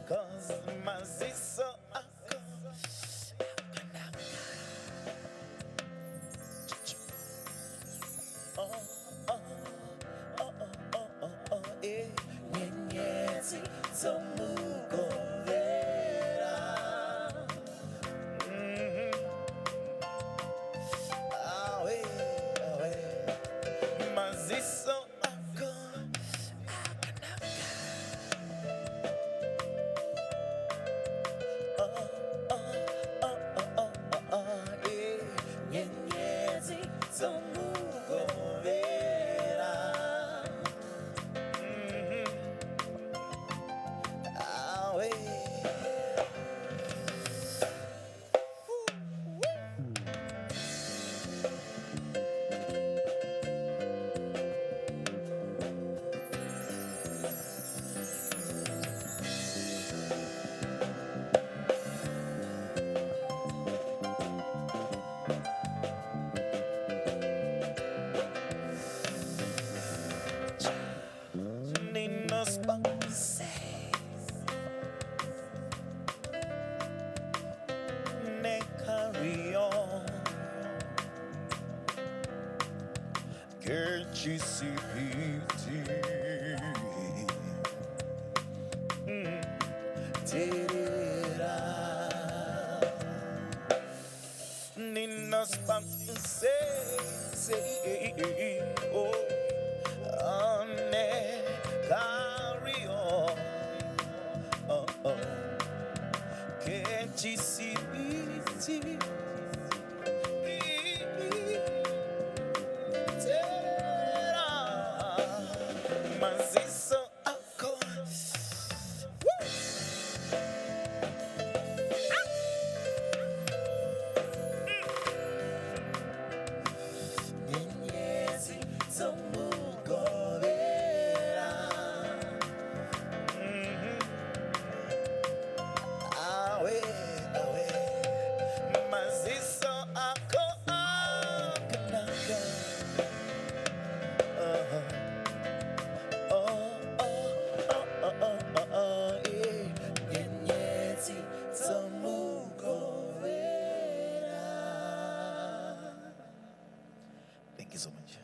Cause my sister Nyenyezi zomugovera. Awe, awe. Maziso ako Nyenyezi zomugovera. Awe. Nino Spanse Ne carry on Can't you see pity Terera Nino Spanse Say oh ne carry on. Oh, oh. Can't you see pity? Maziso ako. Nyenyezi zomugovera. Awe, awe. Maziso ako akanaka. Nyenyezi zomugovera. Thank you so much.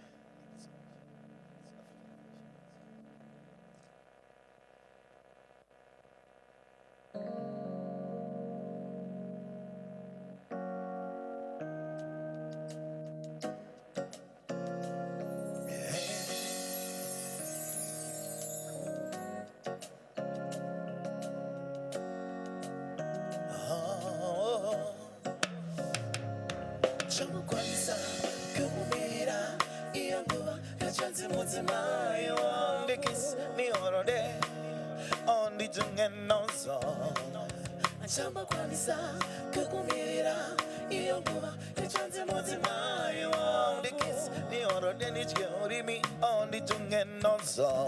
Chama kwanza kumira iyo nguva yachanze mutima iwandikis ni orode ondi tungenozo. Chama kwanza kumira iyo nguva yachanze mutima iwandikis ni orode ni chiorimi ondi tungenozo.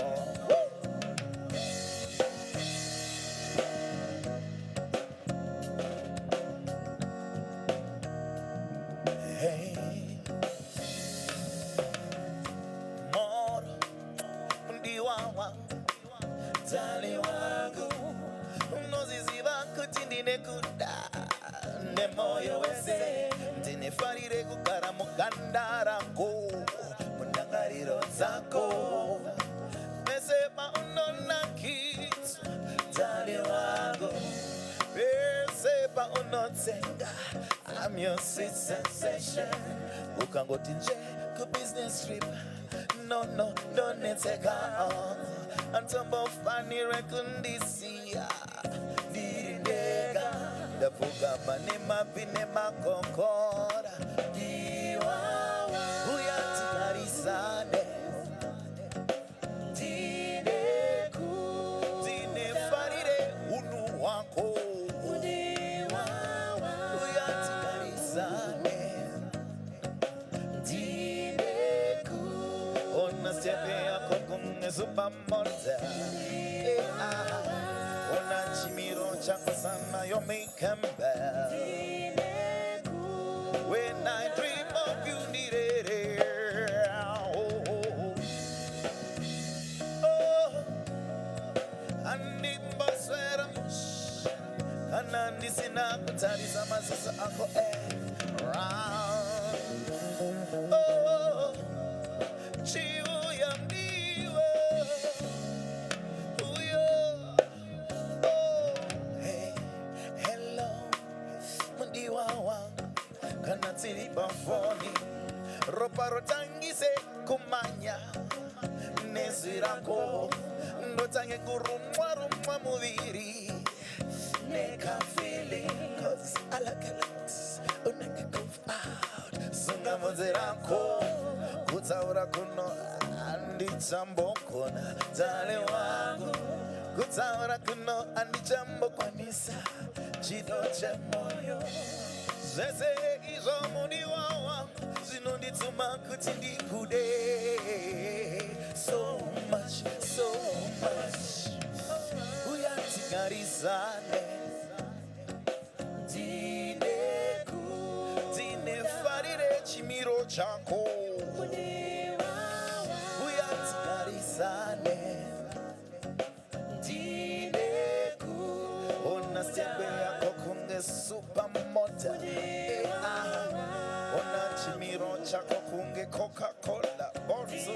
Hey, moro ndiwawa tali wangu unoziziva kuti ndine kuda nemoyo wese ndinefarire kugara muganda rangu mundangariro dzako pese paunonakidza tali wangu pese paunotsenga I'm your sweet sensation. Ukangoti nje ku business trip. No, no, don't take on. Antombo fani rekundisia. Dirindega. Dapuga manema vinema konkora. Diwawa. Uyati karisane. Dineku. Dinefarire unu wako. Super Monza, ona chimiro chako sana yo make bell. When I dream of you, need it. Oh, oh, oh. foni ropa rotangise kumanya nezirako ndotange kurumwa rumwa muviri neka feeling cause I like it unenge goof out sunga muzirako kutaura kuno anditsambokona tale wangu kutaura kuno anditsambokwanisa chido chemoyo zese izo muni wawa zinondituma kuti ndikude so much uyatigarizane dine farire chimiro chako uyatigarizane ona stebe yako kunge supermodel ona chimiro chako kunge Coca-Cola also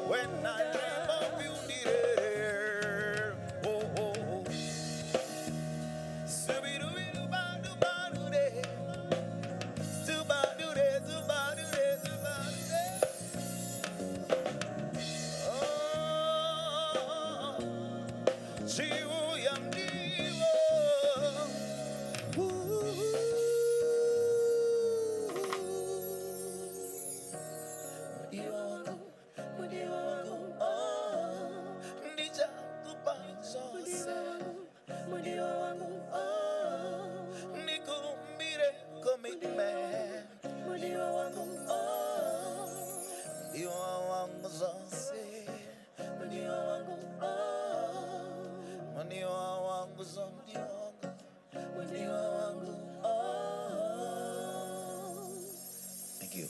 when I dream of you dear oh subiru-biru-ba-du-ba-du-de Zubadu-de oh Chiu-yam-diwo Thank you.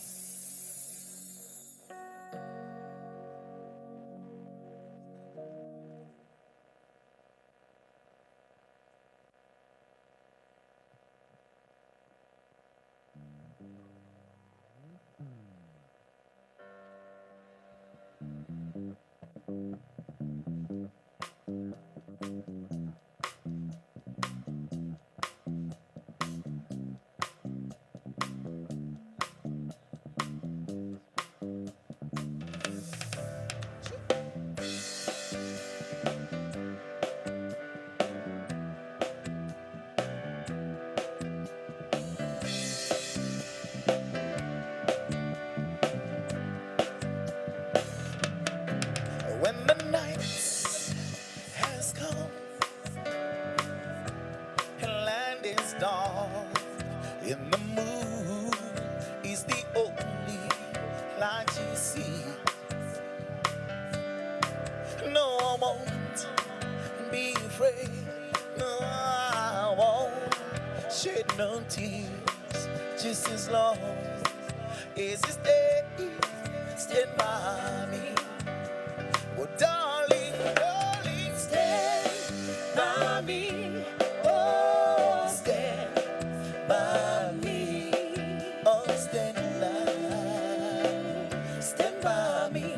When the night has come and land is dark, in the moon is the only light you see. No, I won't be afraid. No, I won't shed no tears, just as long as you stand by me. Oh, darling, darling, stand by me. Oh, stand by me. Oh, stand by me.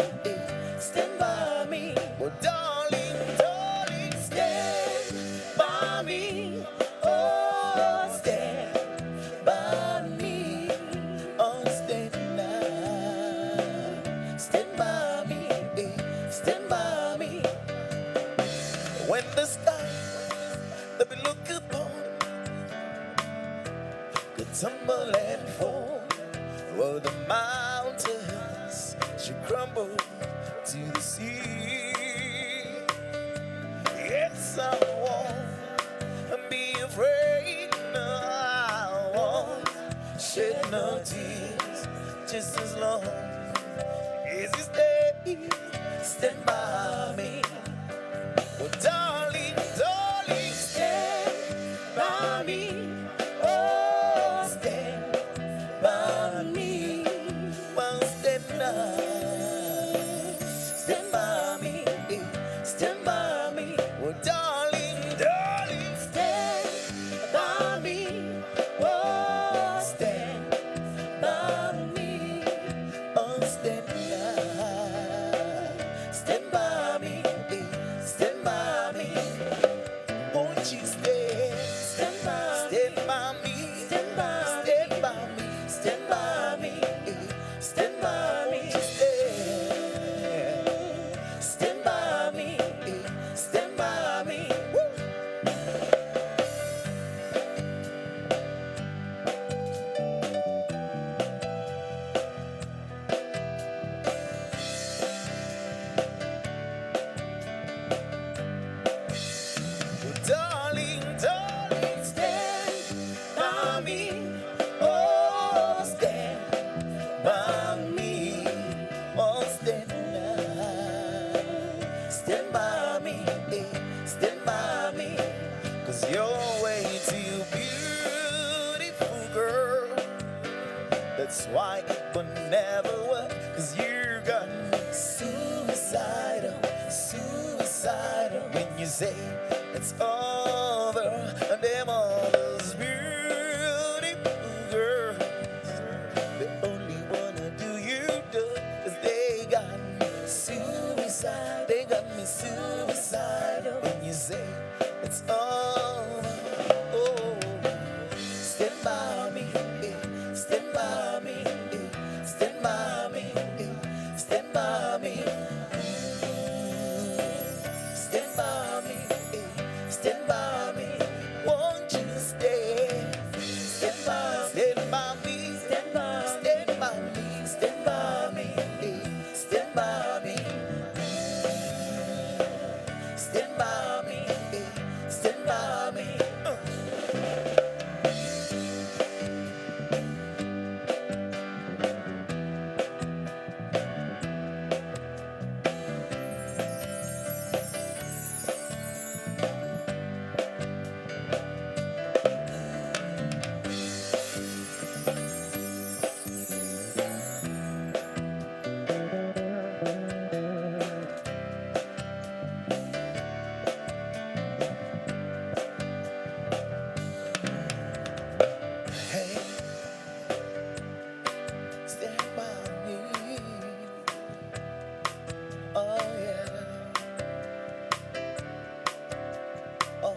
Stand by me. Oh, darling, darling, stand by me. Oh, stand by me. Oh, stand by me. Stand by me. When the sky that we look upon could tumble and fall, or the mountains should crumble to the sea. Yes, I won't be afraid. No, I won't shed no tears, just as long as you stand by me. Oh, darling, darling, stand by me. Oh, stand by me. Well, stand by me. Stand by me. Oh, darling, darling, stand by me. Oh, stand by me. Oh, stand by me. Stand by me. Won't you stand by me? Stand by me. That's why it would never work, 'cause you got me suicidal, suicidal. When you say it's over, and them all those beautiful girls, they only wanna do you good, 'cause they got me suicidal, they got me suicidal. When you say it's over, oh, stand by me, stand by me, stand by me, stand by me, stand by me, stand by me. Won't you stand by me, stand by me, stand by me, stand by me, stand by me, stand by me. Hey, stand by me. Oh yeah. Oh,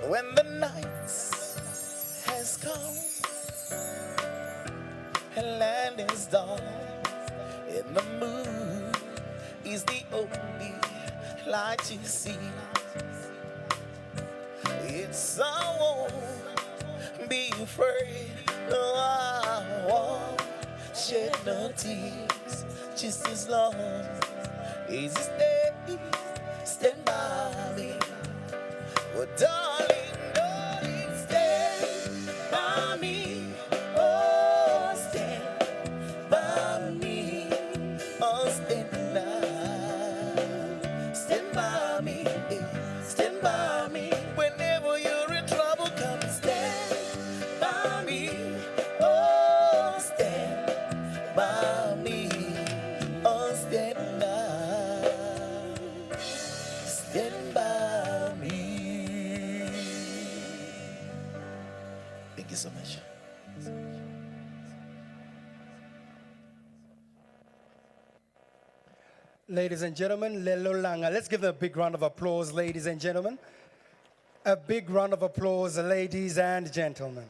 when the night has come and land is dark, and the moon is the only light you see, it's I won't be afraid. No, I won't shed no tears, just as long as you stand by me. Well, darling, darling, stand by me. Oh, stand by me. Oh, stand now. Stand by me. Stand by me. Whenever you're in trouble, come and stand by me. Oh, stand by me. Oh, stand now. Stand by me. Thank you so much. Ladies and gentlemen, Lelo Langa. Let's give them a big round of applause, ladies and gentlemen. A big round of applause, ladies and gentlemen.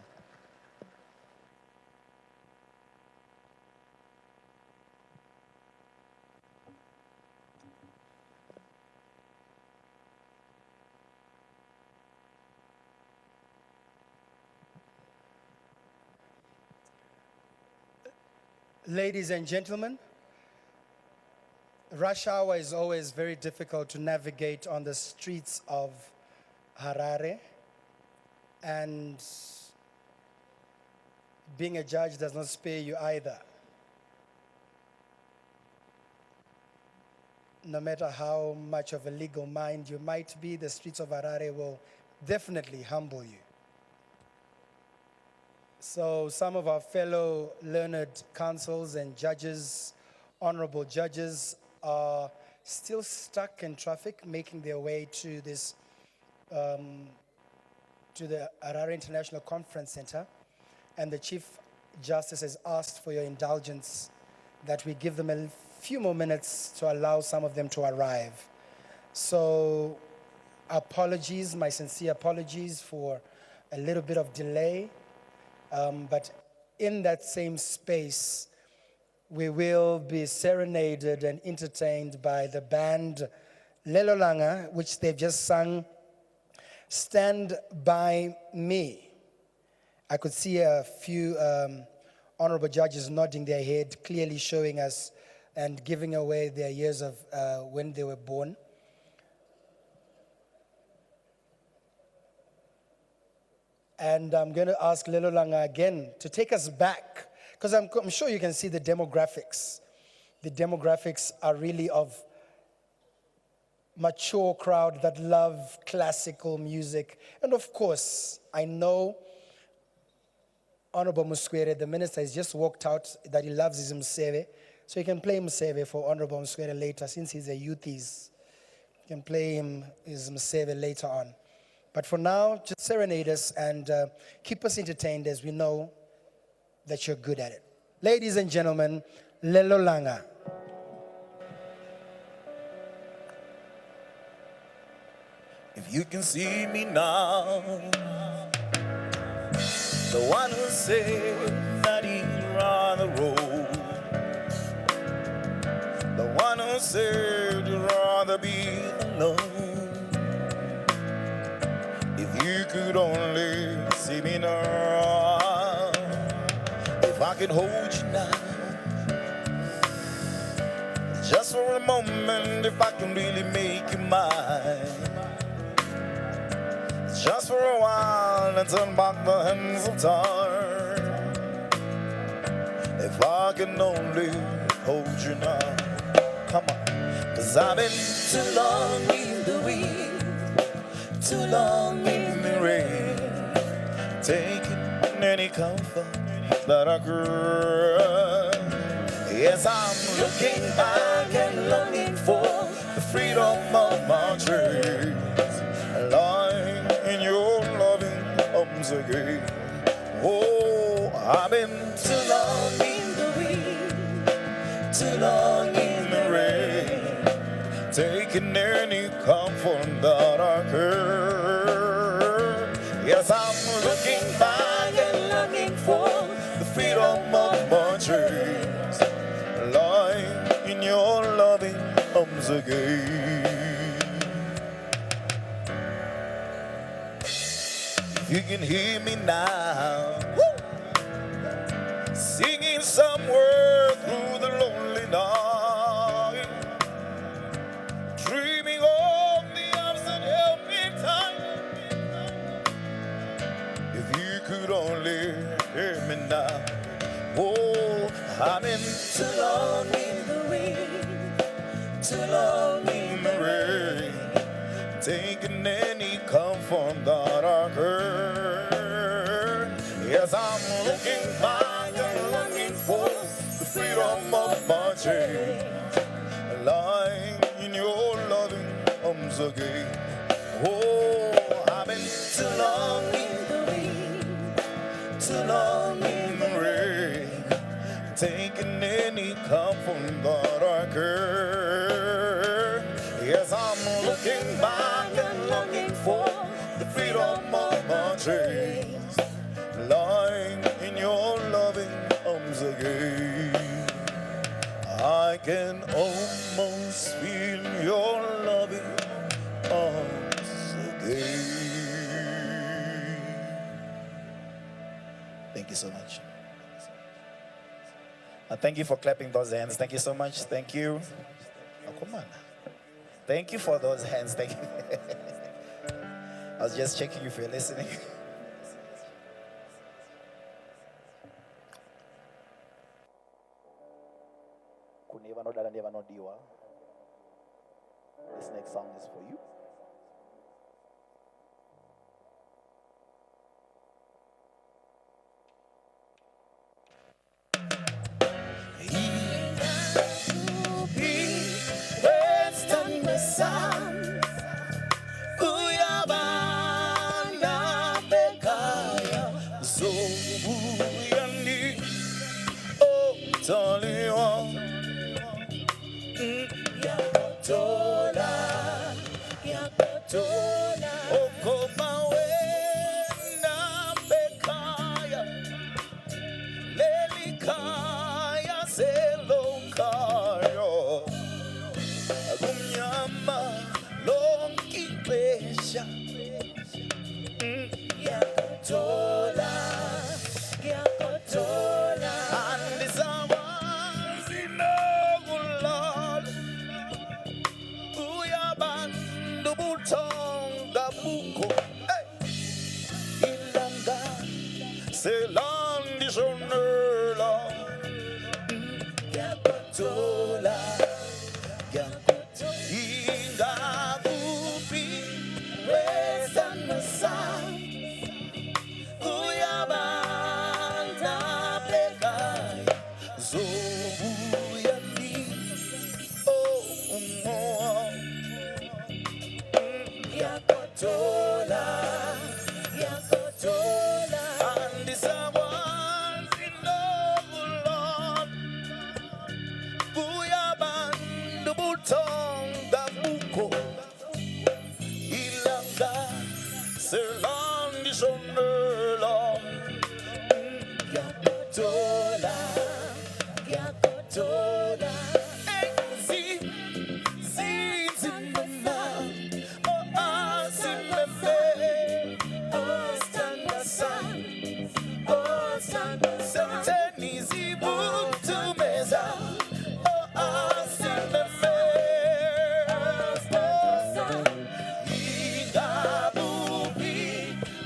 Ladies and gentlemen, rush hour is always very difficult to navigate on the streets of Harare, and being a judge does not spare you either. No matter how much of a legal mind you might be, the streets of Harare will definitely humble you. So some of our fellow learned counsels and judges, honorable judges, are still stuck in traffic, making their way to this, to the Harare International Conference Center. And the Chief Justice has asked for your indulgence that we give them a few more minutes to allow some of them to arrive. So apologies, my sincere apologies for a little bit of delay. But in that same space, we will be serenaded and entertained by the band Lelo Langa, which they've just sung, Stand By Me. I could see a few honorable judges nodding their head, clearly showing us and giving away their years of when they were born. And I'm going to ask Lelo Langa again to take us back, because I'm sure you can see the demographics. The demographics are really of mature crowd that love classical music. And of course, I know Honorable Muskwere, the minister has just walked out that he loves his Mseve. So you can play Mseve for Honorable Muskwere later, since he's a youthies. You can play him his Mseve later on. But for now, just serenade us and keep us entertained as we know that you're good at it. Ladies and gentlemen, Lelo Langa. If you can see me now, the one who said that he'd rather roll, the one who said you'd rather be alone. If you could only see me now, if I could hold you now, just for a moment, if I can really make you mine, just for a while and turn back the hands of time. If I can only hold you now, come on. 'Cause I've been too long in the wind, too long in the rain, taking any comfort that I could. Yes, I'm looking back and longing for the freedom of my dreams, lying in your loving arms again. Oh, I've been too long in the wind, too long in the rain, taking any comfort that I could. Yes, I'm looking back and longing for the freedom of my dreams, lying in your loving arms again. You can hear me now, woo! Singing somewhere through the lonely night, dreaming of the arms that held me tight. If you could only hear me now, oh, I've been too long in the wind, too long in the rain, taking any comfort that I heard. Yes, I'm looking back and longing for the freedom of my dreams, lying in your loving arms again. Oh, I've been too long in the wind, too long in the rain, taking any comfort that I could. Yes, I'm looking back and longing for the freedom of my dreams, lying in your loving arms again. I can almost feel your loving arms again. Thank you so much. Thank you for clapping those hands. Thank you so much. Thank you. Oh, come on. Thank you for those hands. Thank you. I was just checking if you're listening. This next song is for you. Ngiyakotola, ngiyakotola. Zinzimama, oh, asimeme, oh, standa san, oh, standa san. Tenizi butumeza, oh, asimeme, oh, standa san. Igabubi,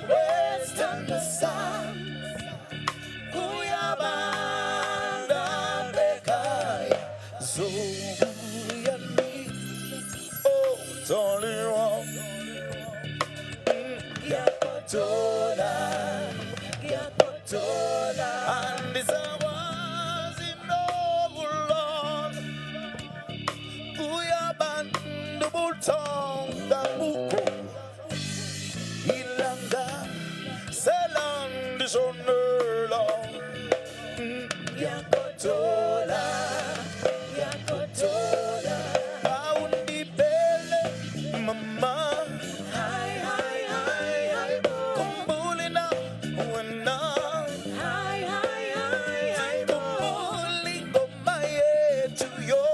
westanda san. Kuyabanda bekai, zobuyani, oh, toli wrong. Yakotola, yakotola, and this was in no long. Kuyabanda bultong dabuko, ilanga, selang disonela. Yakotola, yakotola. Aundi bele, mama. Hi, hi, hi, hi, kumbulina, wena. Hi, hi, hi, hi, kumbulingo maye to yo.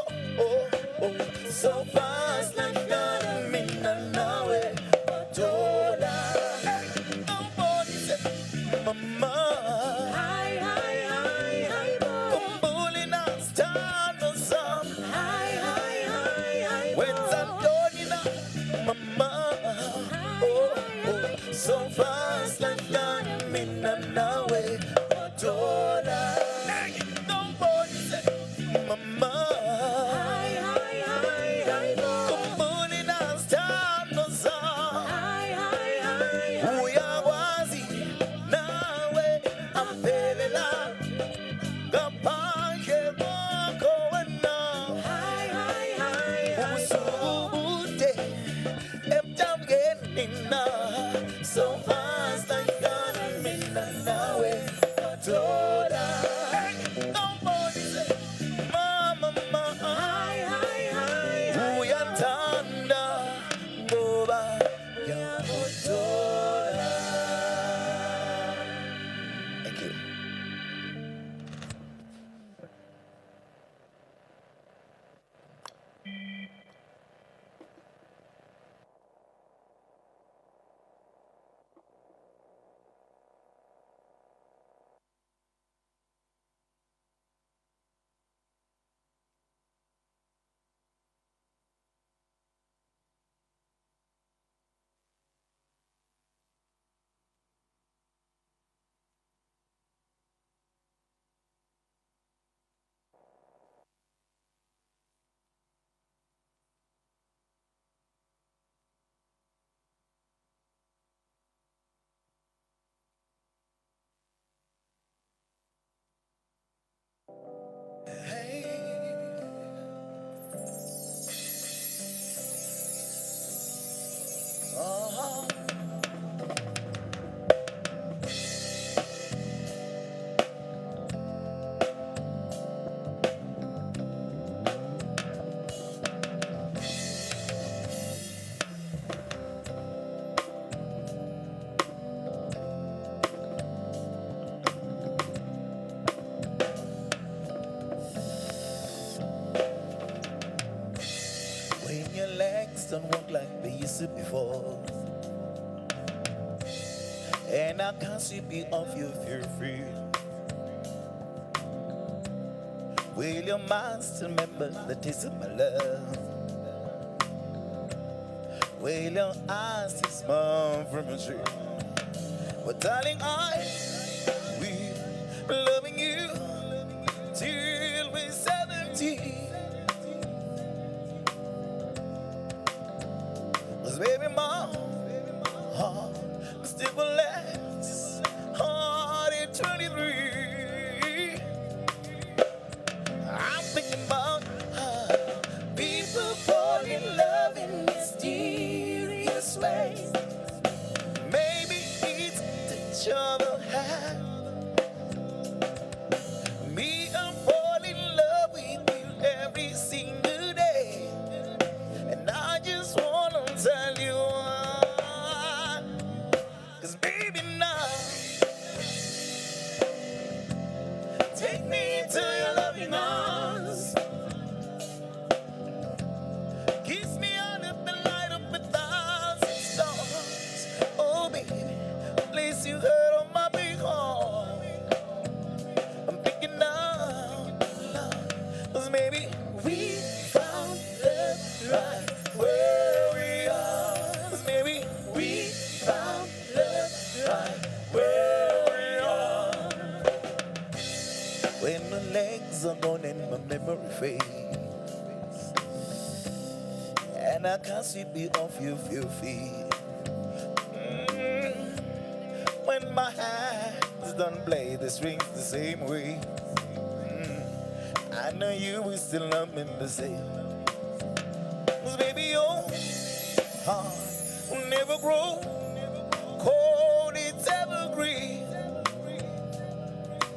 Oh, oh, so fast like that, mina nawe. Kotola, nobody said, mama. So fast like that, nawe, Kotola. Nobody say, mama. Kumbuli na stano sa. Uyawazi, nawe, ampelela. Kapake wako wena. Usubute, emtamgenina. So fast like that, nawe, Kotola. Nobody say, mama, mama. Uyantanda, boba, ya Kotola. Thank you. When your legs don't walk like they used to before, and I can't sweep you off your feet. Will your mind still remember the taste of my love? Will your eyes still smile from a tree? Well, darling, I will be loving you till we're 70. Cause baby, my heart still lasts hard at 23. I'm thinking about how people fall in love in mysterious ways. Maybe it's the trouble to your loving arms. Kiss me under the light of 1,000 stars. Oh, baby, place your head on my big heart. I'm picking up love, 'cause maybe we found love right where we are. 'Cause maybe we found love right where we are. When my legs are gone and my memory fades, and I can't sweep it off your feet. When my hands don't play the strings the same way, I know you will still love me the same. 'Cause baby, your heart will never grow cold, it's evergreen.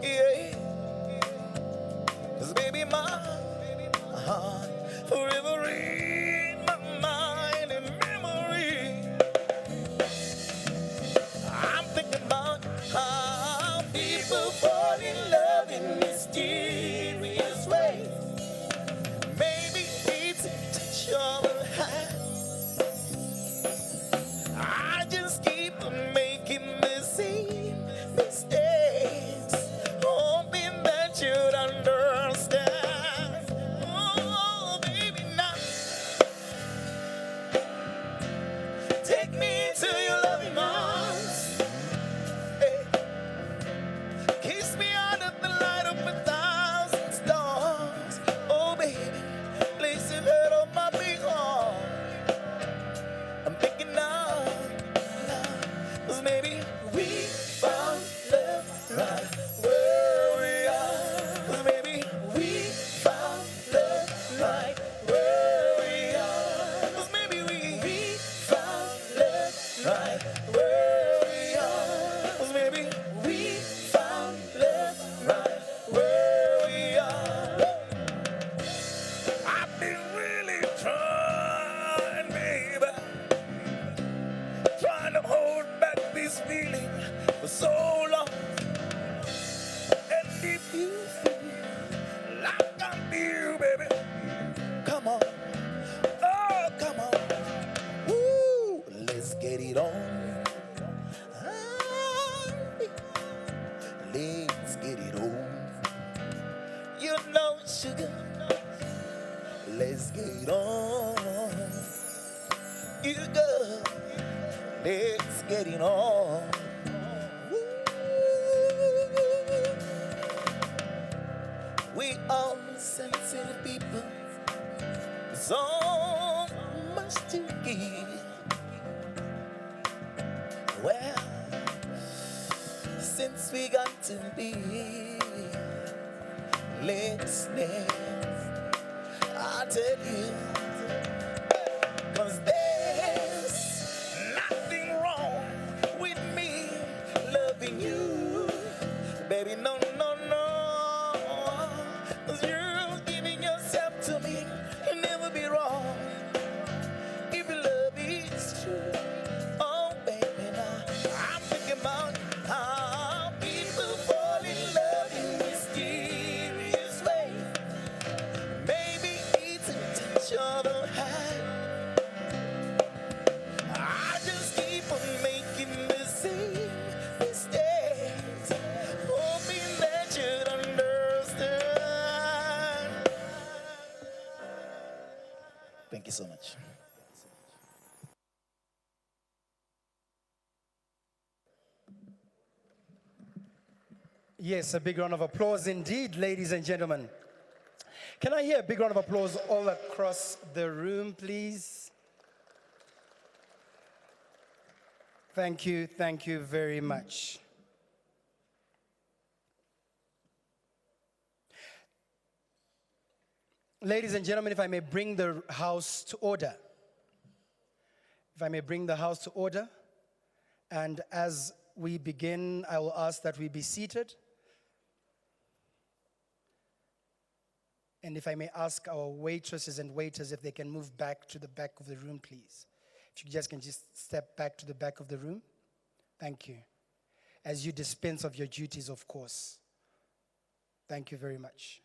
Yeah. 'Cause baby, my heart forever in my mind and memory. I'm thinking about how people fall in love in mysterious ways. Maybe it's a touch of a hand. I just keep on making the same mistakes, hoping that you'd understand. Oh, baby, now take me to your loving arms. Hey. Kiss me under the light of 1,000 stars. Oh, baby, place your head on my big heart. I'm picking up love, 'cause maybe we found love right where we are. 'Cause maybe we found love right where we are. 'Cause maybe we found love right where we are. 'Cause maybe we found love right where we are. I've been really trying, baby, trying to hold back this feeling for so long. And if you feel like I feel, baby, come on, oh, come on, woo, let's get it on. Let's get it on. You know, sugar, let's get it on. You go, let's get it on. We are sensitive people, so much to give. Well, since we got to be listening, I tell you, 'cause there's nothing wrong with me loving you, baby, no, no, no. 'Cause you're giving yourself to me, you'll never be wrong if your love is true. Oh, baby, now I'm thinking about how people fall in love in mysterious ways. Maybe it's a touch of a hand. I just keep on making the same mistakes, hoping that you'd understand. Thank you so much. Yes, a big round of applause indeed, ladies and gentlemen. Can I hear a big round of applause all across the room, please? Thank you very much. Ladies and gentlemen, if I may bring the house to order. If I may bring the house to order. And as we begin, I will ask that we be seated. And if I may ask our waitresses and waiters if they can move back to the back of the room, please. If you can just step back to the back of the room. Thank you. As you dispense of your duties, of course. Thank you very much.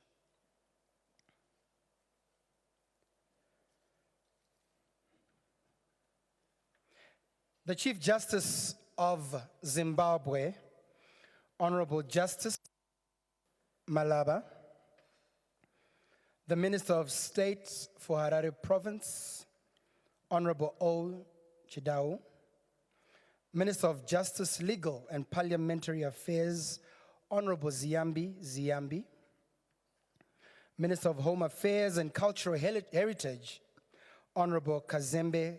The Chief Justice of Zimbabwe, Honorable Justice Malaba, the Minister of State for Harare Province, Honorable O. Chidau, Minister of Justice, Legal and Parliamentary Affairs, Honorable Ziyambi, Minister of Home Affairs and Cultural Heritage, Honorable Kazembe,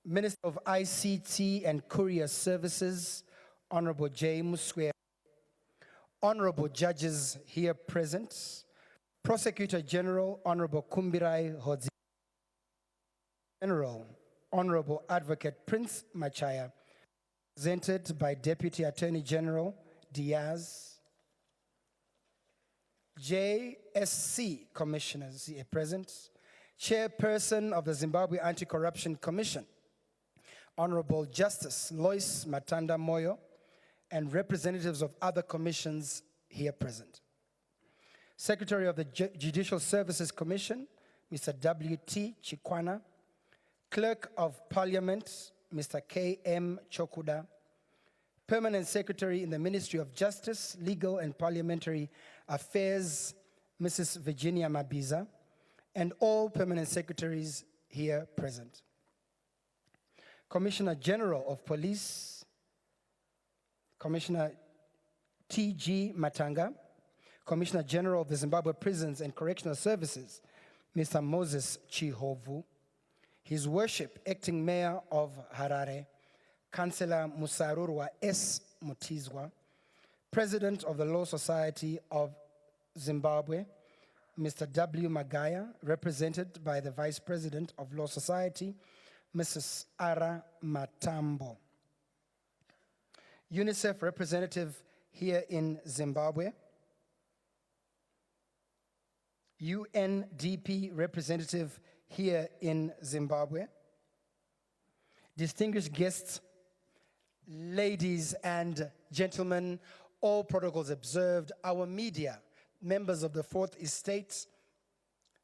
Minister of ICT and Courier Services, Honorable J. Muswe, Honorable Judges here present, Prosecutor General, Honorable Kumbirai Hodzi, General, Honorable Advocate Prince Machaya, presented by Deputy Attorney General Diaz, JSC Commissioners here present, Chairperson of the Zimbabwe Anti-Corruption Commission, Honorable Justice Lois Matanda Moyo, and representatives of other commissions here present. Secretary of the Judicial Services Commission, Mr. W.T. Chikwana, Clerk of Parliament, Mr. K.M. Chokuda, Permanent Secretary in the Ministry of Justice, Legal and Parliamentary Affairs, Mrs. Virginia Mabiza, and all permanent secretaries here present. Commissioner General of Police, Commissioner T.G. Matanga, Commissioner General of the Zimbabwe Prisons and Correctional Services, Mr. Moses Chihovu, His Worship, Acting Mayor of Harare, Councillor Musarurwa S. Mutizwa, President of the Law Society of Zimbabwe, Mr. W. Magaya, represented by the Vice President of Law Society, Mrs. Ara Matambo. UNICEF representative here in Zimbabwe. UNDP representative here in Zimbabwe. Distinguished guests, ladies and gentlemen, all protocols observed, our media, members of the Fourth Estate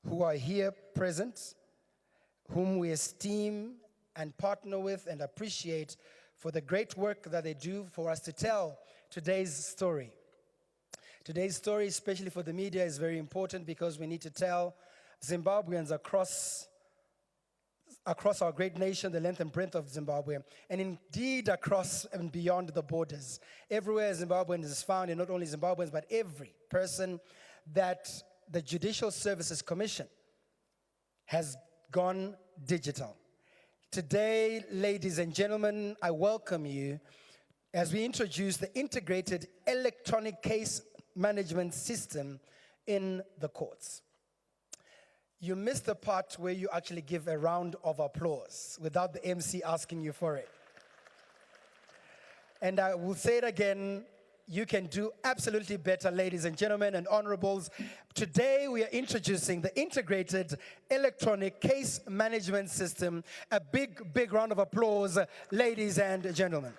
who are here present, whom we esteem and partner with and appreciate for the great work that they do for us to tell today's story. Today's story, especially for the media, is very important because we need to tell Zimbabweans across our great nation, the length and breadth of Zimbabwe, and indeed across and beyond the borders. Everywhere Zimbabwean is found, and not only Zimbabweans, but every person that the Judicial Services Commission has gone digital. Today, ladies and gentlemen, I welcome you as we introduce the integrated electronic case management system in the courts. You missed the part where you actually give a round of applause without the MC asking you for it. And I will say it again, you can do absolutely better, ladies and gentlemen and honorables. Today we are introducing the integrated electronic case management system. A big, big round of applause, ladies and gentlemen.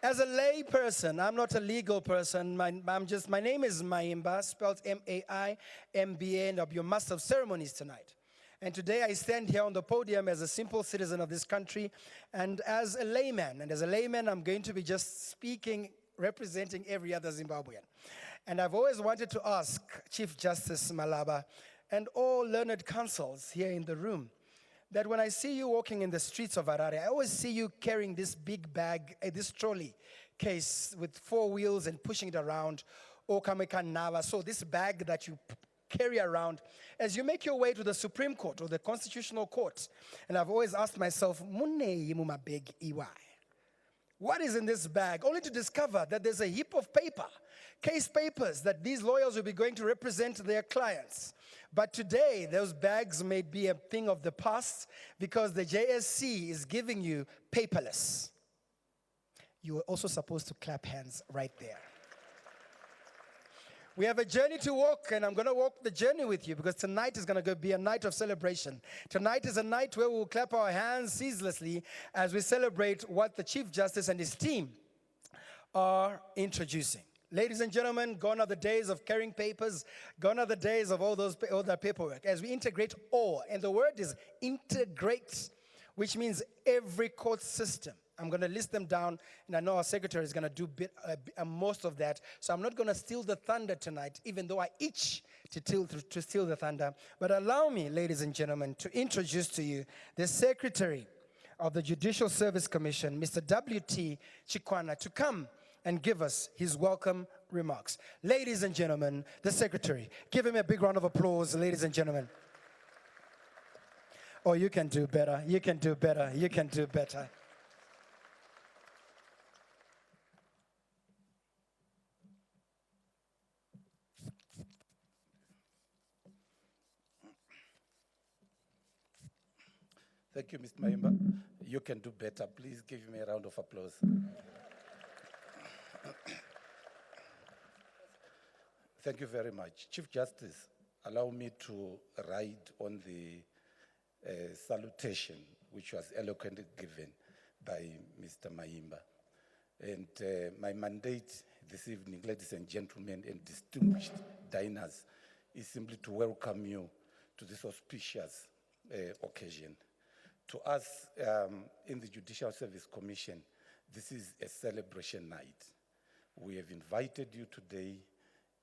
As a lay person, I'm not a legal person. My name is Maimba, spelled M-A-I-M-B-A, and I'll be your master of ceremonies tonight. And today I stand here on the podium as a simple citizen of this country and as a layman. And as a layman, I'm going to be just speaking, representing every other Zimbabwean. And I've always wanted to ask Chief Justice Malaba and all learned counsels here in the room that when I see you walking in the streets of Harare, I always see you carrying this big bag, this trolley case with 4 wheels and pushing it around, or kamekanava. So this bag that you carry around as you make your way to the Supreme Court or the Constitutional Court. And I've always asked myself, what is in this bag? Only to discover that there's a heap of paper, case papers that these lawyers will be going to represent their clients. But today, those bags may be a thing of the past because the JSC is giving you paperless. You are also supposed to clap hands right there. We have a journey to walk, and I'm going to walk the journey with you because tonight is going to be a night of celebration. Tonight is a night where we will clap our hands ceaselessly as we celebrate what the Chief Justice and his team are introducing. Ladies and gentlemen, gone are the days of carrying papers, gone are the days of all that paperwork. As we integrate all, and the word is integrate, which means every court system. I'm going to list them down, and I know our secretary is going to do most of that. So I'm not going to steal the thunder tonight, even though I itch to steal the thunder. But allow me, ladies and gentlemen, to introduce to you the secretary of the Judicial Service Commission, Mr. W.T. Chikwana, to come and give us his welcome remarks. Ladies and gentlemen, the secretary. Give him a big round of applause, ladies and gentlemen. Oh, you can do better. You can do better. You can do better. Thank you, Mr. Maimba. You can do better. Please give me a round of applause. Thank you very much. Chief Justice, allow me to ride on the salutation which was eloquently given by Mr. Maimba. And my mandate this evening, ladies and gentlemen and distinguished diners, is simply to welcome you to this auspicious occasion. To us in the Judicial Service Commission, this is a celebration night. We have invited you today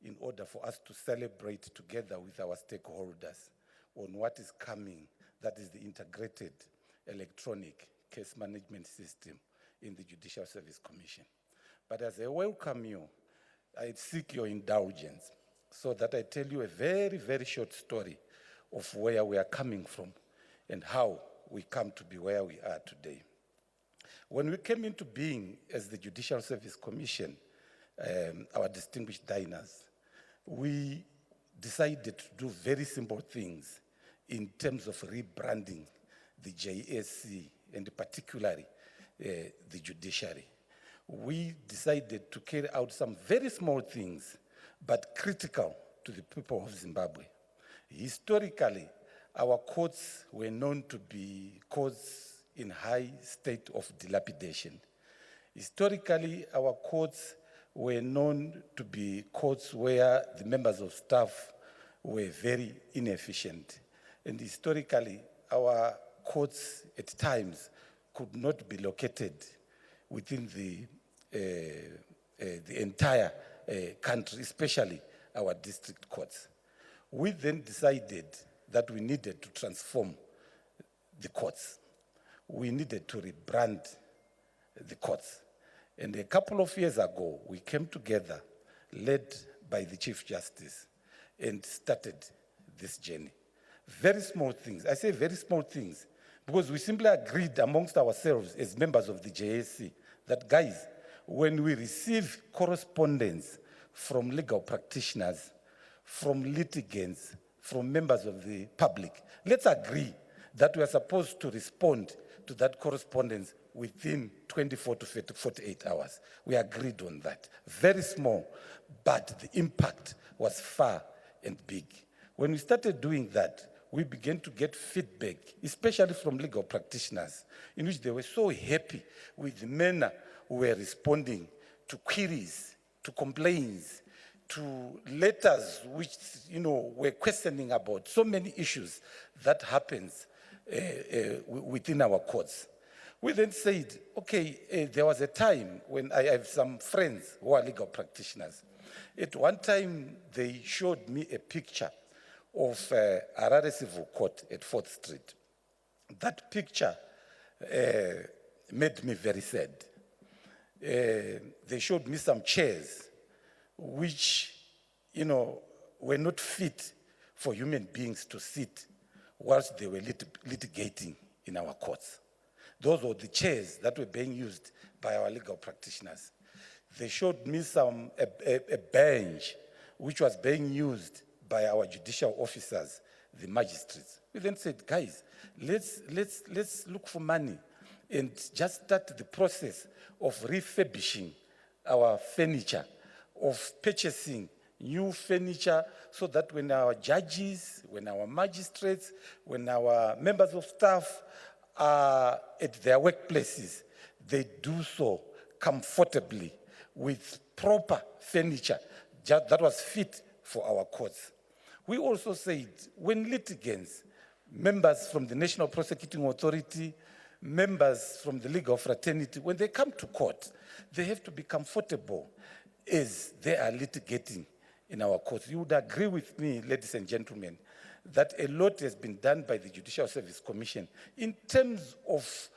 in order for us to celebrate together with our stakeholders on what is coming, that is the integrated electronic case management system in the Judicial Service Commission. But as I welcome you, I seek your indulgence so that I tell you a very, very short story of where we are coming from and how we come to be where we are today. When we came into being as the Judicial Service Commission, our distinguished diners, we decided to do very simple things in terms of rebranding the JSC and particularly the judiciary. We decided to carry out some very small things, but critical to the people of Zimbabwe. Historically, our courts were known to be courts in high state of dilapidation. Historically, our courts were known to be courts where the members of staff were very inefficient. And historically, our courts at times could not be located within the entire country, especially our district courts. We then decided that we needed to transform the courts. We needed to rebrand the courts. And a couple of years ago, we came together, led by the Chief Justice, and started this journey. Very small things. I say very small things because we simply agreed amongst ourselves as members of the JSC that, guys, when we receive correspondence from legal practitioners, from litigants, from members of the public, let's agree that we are supposed to respond to that correspondence within 24 to 48 hours. We agreed on that. Very small, but the impact was far and big. When we started doing that, we began to get feedback, especially from legal practitioners, in which they were so happy with the manner we were responding to queries, to complaints, to letters which, were questioning about so many issues that happens within our courts. We then said, okay, there was a time when I have some friends who are legal practitioners. At one time, they showed me a picture of Harare Civil Court at 4th Street. That picture made me very sad. They showed me some chairs which, were not fit for human beings to sit whilst they were litigating in our courts. Those were the chairs that were being used by our legal practitioners. They showed me a bench which was being used by our judicial officers, the magistrates. We then said, guys, let's look for money and just start the process of refurbishing our furniture, of purchasing new furniture, so that when our judges, when our magistrates, when our members of staff are at their workplaces, they do so comfortably with proper furniture that was fit for our courts. We also said when litigants, members from the National Prosecuting Authority, members from the League of Fraternity, when they come to court, they have to be comfortable as they are litigating in our courts. You would agree with me, ladies and gentlemen, that a lot has been done by the Judicial Service Commission in terms of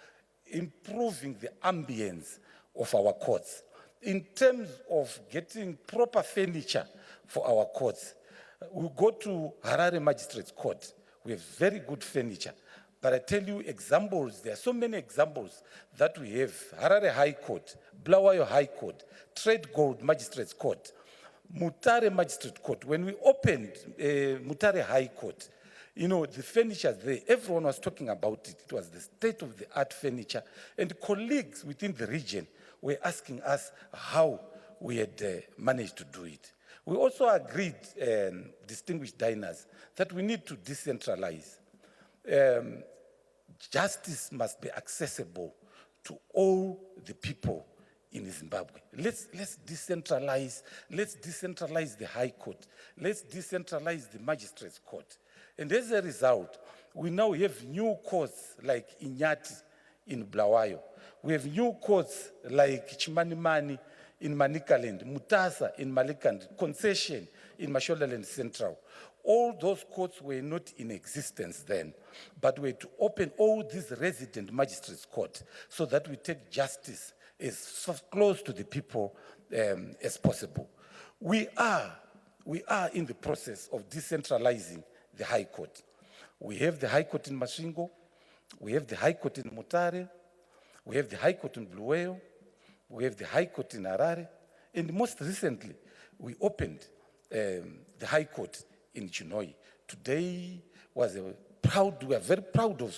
improving the ambience of our courts, in terms of getting proper furniture for our courts. We go to Harare Magistrates Court, we have very good furniture. But I tell you examples, there are so many examples that we have. Harare High Court, Bulawayo High Court, Trade Gold Magistrates Court, Mutare Magistrate Court. When we opened Mutare High Court, you know, the furniture there, everyone was talking about it. It was the state-of-the-art furniture. And colleagues within the region were asking us how we had managed to do it. We also agreed, distinguished diners, that we need to decentralize. Justice must be accessible to all the people in Zimbabwe. Let's decentralize. Let's decentralize the High Court. Let's decentralize the Magistrates Court. And as a result, we now have new courts like Inyati in Bulawayo. We have new courts like Chimanimani in Manicaland, Mutasa in Malikand, Concession in Mashonaland Central. All those courts were not in existence then, but we had to open all these resident magistrates' courts so that we take justice as close to the people as possible. We are in the process of decentralizing the High Court. We have the High Court in Masvingo, we have the High Court in Mutare, we have the High Court in Bulawayo, we have the High Court in Harare, and most recently, we opened the High Court in Chinhoyi. Today was we are very proud of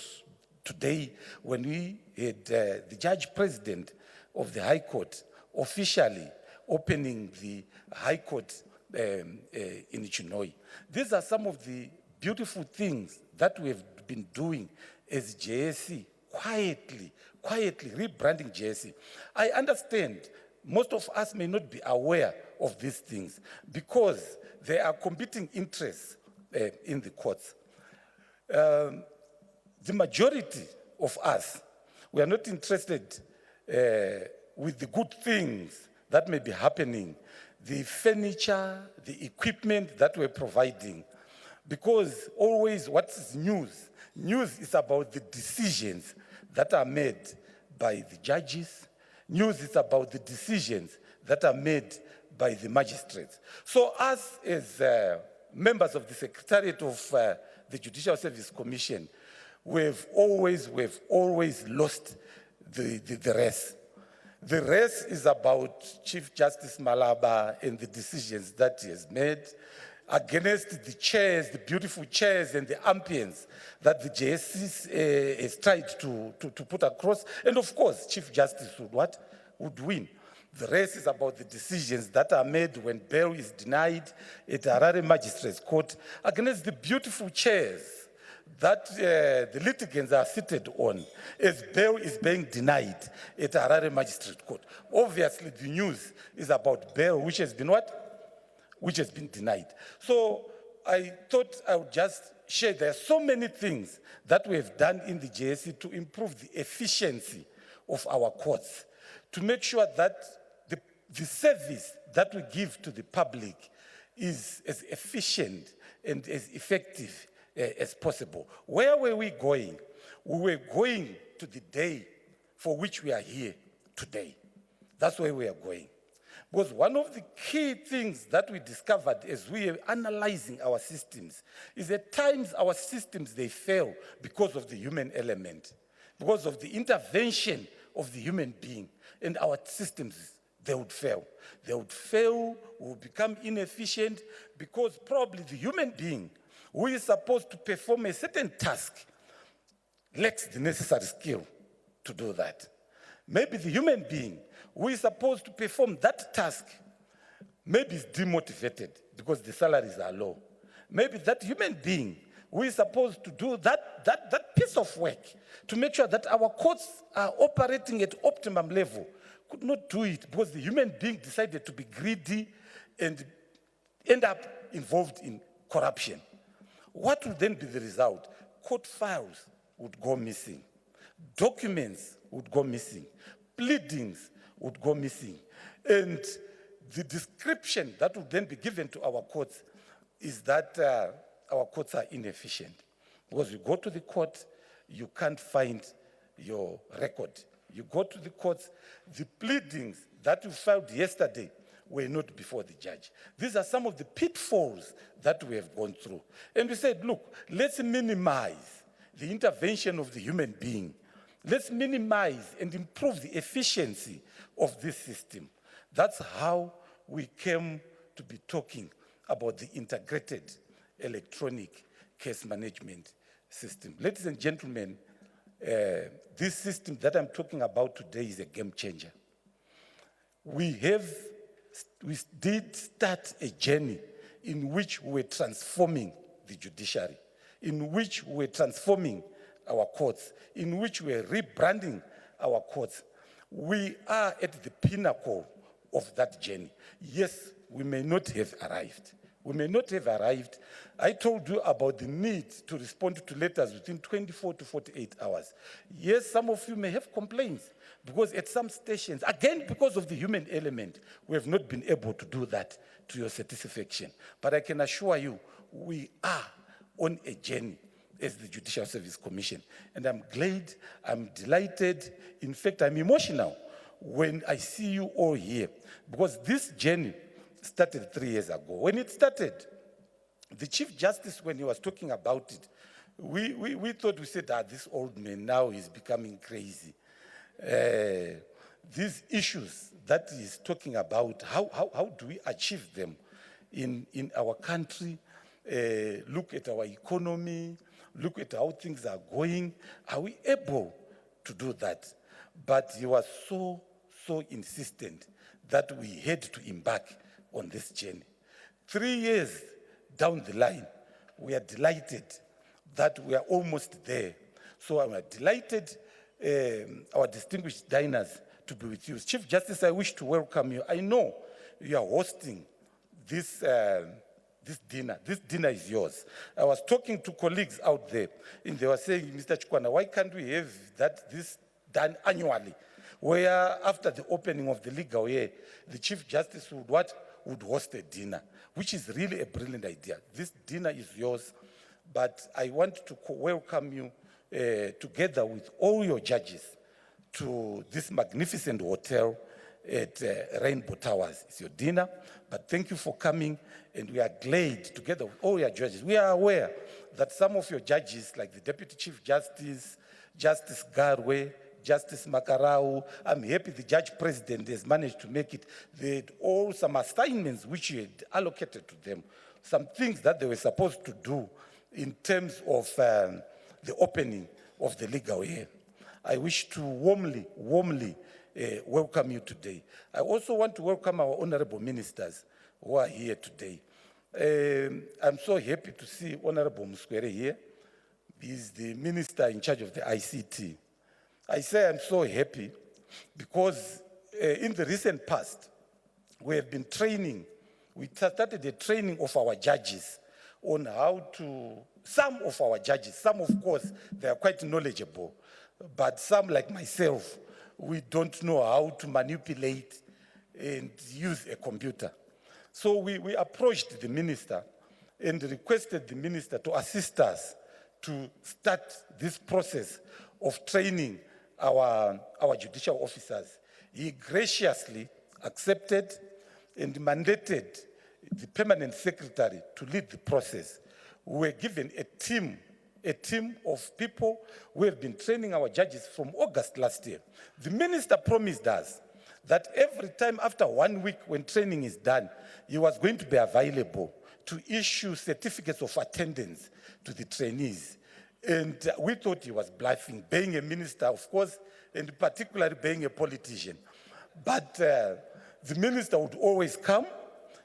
today when we had the Judge President of the High Court officially opening the High Court in Chinhoyi. These are some of the beautiful things that we have been doing as JSC, quietly rebranding JSC. I understand most of us may not be aware of these things because there are competing interests in the courts. The majority of us, we are not interested with the good things that may be happening, the furniture, the equipment that we're providing, because always what is news? News is about the decisions that are made by the judges. News is about the decisions that are made by the magistrates. So us as members of the Secretariat of the Judicial Service Commission, we've always lost the race. The race is about Chief Justice Malaba and the decisions that he has made against the chairs, the beautiful chairs and the ambience that the JSC has tried to put across. And of course, Chief Justice would win. The rest is about the decisions that are made when bail is denied at Harare Magistrates Court against the beautiful chairs that the litigants are seated on as bail is being denied at Harare Magistrate Court. Obviously, the news is about bail, which has been what? Which has been denied. So I thought I would just share, there are so many things that we have done in the JSC to improve the efficiency of our courts, to make sure that the service that we give to the public is as efficient and as effective as possible. Where were we going? We were going to the day for which we are here today. That's where we are going. Because one of the key things that we discovered as we are analyzing our systems is at times our systems, they fail because of the human element, because of the intervention of the human being, and our systems, they would fail. They would fail, we would become inefficient because probably the human being who is supposed to perform a certain task lacks the necessary skill to do that. Maybe the human being who is supposed to perform that task maybe is demotivated because the salaries are low. Maybe that human being who is supposed to do that piece of work to make sure that our courts are operating at optimum level could not do it because the human being decided to be greedy and end up involved in corruption. What would then be the result? Court files would go missing. Documents would go missing. Pleadings would go missing. And the description that would then be given to our courts is that our courts are inefficient. Because you go to the court, you can't find your record. You go to the courts, the pleadings that you filed yesterday were not before the judge. These are some of the pitfalls that we have gone through. And we said, look, let's minimize the intervention of the human being. Let's minimize and improve the efficiency of this system. That's how we came to be talking about the integrated electronic case management system. Ladies and gentlemen, this system that I'm talking about today is a game changer. We did start a journey in which we're transforming the judiciary, in which we're transforming our courts, in which we're rebranding our courts. We are at the pinnacle of that journey. Yes, we may not have arrived. We may not have arrived. I told you about the need to respond to letters within 24 to 48 hours. Yes, some of you may have complaints because at some stations, again, because of the human element, we have not been able to do that to your satisfaction. But I can assure you, we are on a journey as the Judicial Service Commission. And I'm glad, I'm delighted, in fact, I'm emotional when I see you all here, because this journey started 3 years ago. When it started, the Chief Justice, when he was talking about it, we thought, we said, this old man now is becoming crazy. These issues that he's talking about, how do we achieve them in our country? Look at our economy, look at how things are going. Are we able to do that? But he was so insistent that we had to embark on this journey. 3 years down the line, we are delighted that we are almost there. So I'm delighted, our distinguished diners, to be with you. Chief Justice, I wish to welcome you. I know you are hosting this dinner. This dinner is yours. I was talking to colleagues out there, and they were saying, Mr. Chikwana, why can't we have this done annually, where after the opening of the legal year, the Chief Justice would host a dinner, which is really a brilliant idea. This dinner is yours, but I want to welcome you together with all your judges to this magnificent hotel at Rainbow Towers. It's your dinner, but thank you for coming, and we are glad, together with all your judges. We are aware that some of your judges, like the Deputy Chief Justice, Justice Garwe, Justice Makarau, I'm happy the Judge President has managed to make it. They had all some assignments which you had allocated to them, some things that they were supposed to do in terms of the opening of the legal year. I wish to warmly welcome you today. I also want to welcome our honorable ministers who are here today. I'm so happy to see Honorable Muskwere here. He's the minister in charge of the ICT. I say I'm so happy because in the recent past, we have been training. We started the training of our judges on how to, some of our judges, some of course, they are quite knowledgeable, but some like myself, we don't know how to manipulate and use a computer. So we approached the minister and requested the minister to assist us to start this process of training our judicial officers. He graciously accepted and mandated the permanent secretary to lead the process. We were given a team of people who have been training our judges from August last year. The minister promised us that every time after 1 week when training is done, he was going to be available to issue certificates of attendance to the trainees. And we thought he was bluffing, being a minister, of course, and particularly being a politician. But the minister would always come,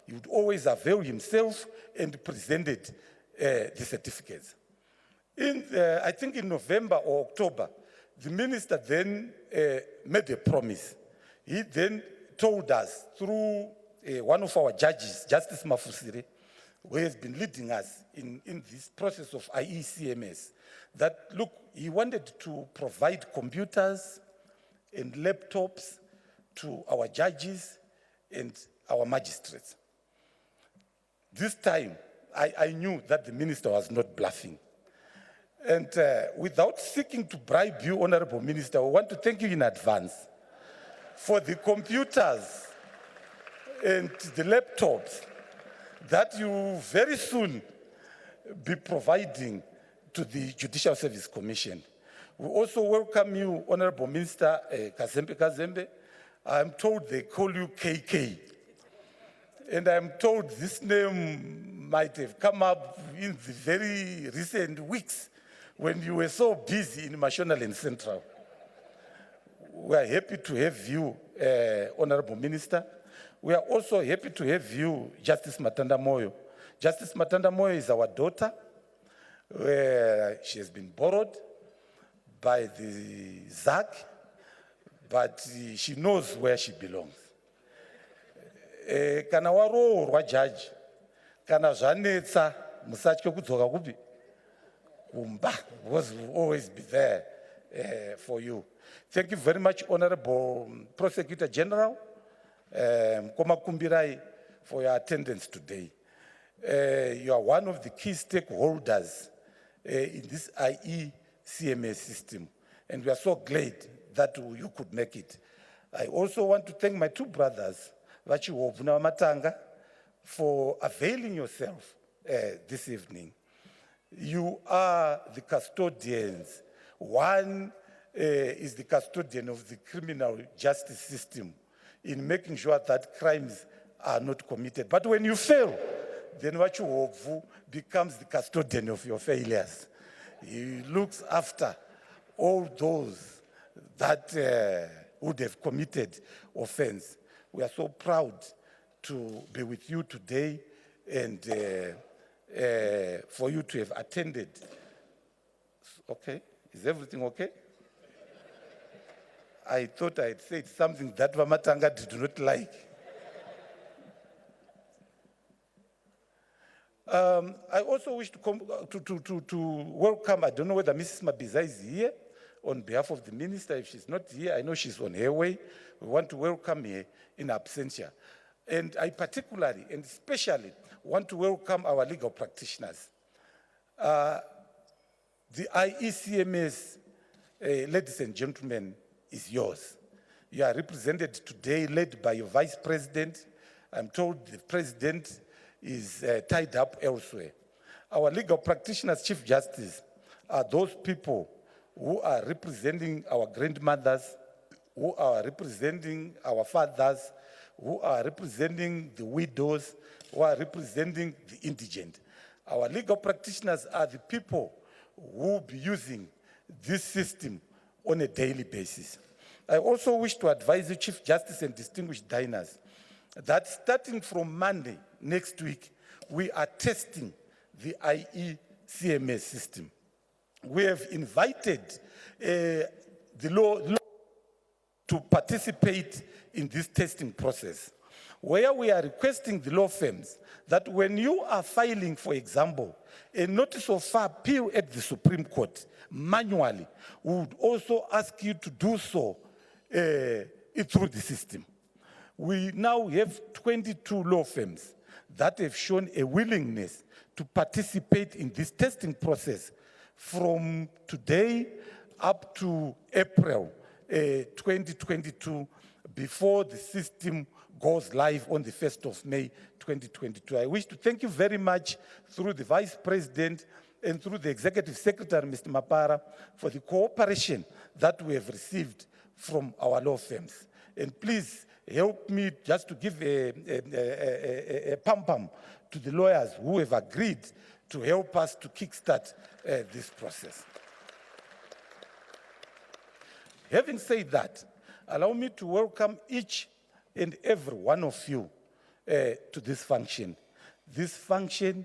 he would always avail himself and presented the certificates. I think in November or October, the minister then made a promise. He then told us through one of our judges, Justice Mafusire, who has been leading us in this process of IECMS, that look, he wanted to provide computers and laptops to our judges and our magistrates. This time, I knew that the minister was not bluffing. And without seeking to bribe you, Honorable Minister, I want to thank you in advance for the computers and the laptops that you very soon be providing to the Judicial Service Commission. We also welcome you, Honorable Minister Kazembe. I'm told they call you KK. And I'm told this name might have come up in the very recent weeks when you were so busy in Mashonaland Central. We are happy to have you, Honorable Minister. We are also happy to have you, Justice Matanda Moyo. Justice Matanda Moyo is our daughter. She has been borrowed by the ZAC, but she knows where she belongs. Kana waroorwa judge, kana zvanetsa musatye kudzoka kupi kumba, because we'll always be there for you. Thank you very much, Honorable Prosecutor General Mkoma Kumbirai, for your attendance today. You are one of the key stakeholders in this IECMS system, and we are so glad that you could make it. I also want to thank my two brothers, Vachihovu na Matanga, for availing yourself this evening. You are the custodians. One is the custodian of the criminal justice system in making sure that crimes are not committed. But when you fail, then Vachihovu becomes the custodian of your failures. He looks after all those that would have committed offense. We are so proud to be with you today and for you to have attended. Okay, is everything okay? I thought I had said something that Vamatanga did not like. I also wish to welcome, I don't know whether Mrs. Mabiza is here on behalf of the minister. If she's not here, I know she's on her way. We want to welcome her in absentia. And I particularly and especially want to welcome our legal practitioners. The IECMS, ladies and gentlemen, is yours. You are represented today, led by your vice president. I'm told the president is tied up elsewhere. Our legal practitioners, Chief Justice, are those people who are representing our grandmothers, who are representing our fathers, who are representing the widows, who are representing the indigent. Our legal practitioners are the people who will be using this system on a daily basis. I also wish to advise the Chief Justice and distinguished diners that starting from Monday next week, we are testing the IECMS system. We have invited the law to participate in this testing process, where we are requesting the law firms that when you are filing, for example, a notice of appeal at the Supreme Court manually, we would also ask you to do so through the system. We now have 22 law firms that have shown a willingness to participate in this testing process from today up to April 2022, before the system goes live on the 1st of May 2022. I wish to thank you very much through the Vice President and through the Executive Secretary, Mr. Mapara, for the cooperation that we have received from our law firms. And please help me just to give a pam-pam to the lawyers who have agreed to help us to kickstart this process. Having said that, allow me to welcome each and every one of you to this function. This function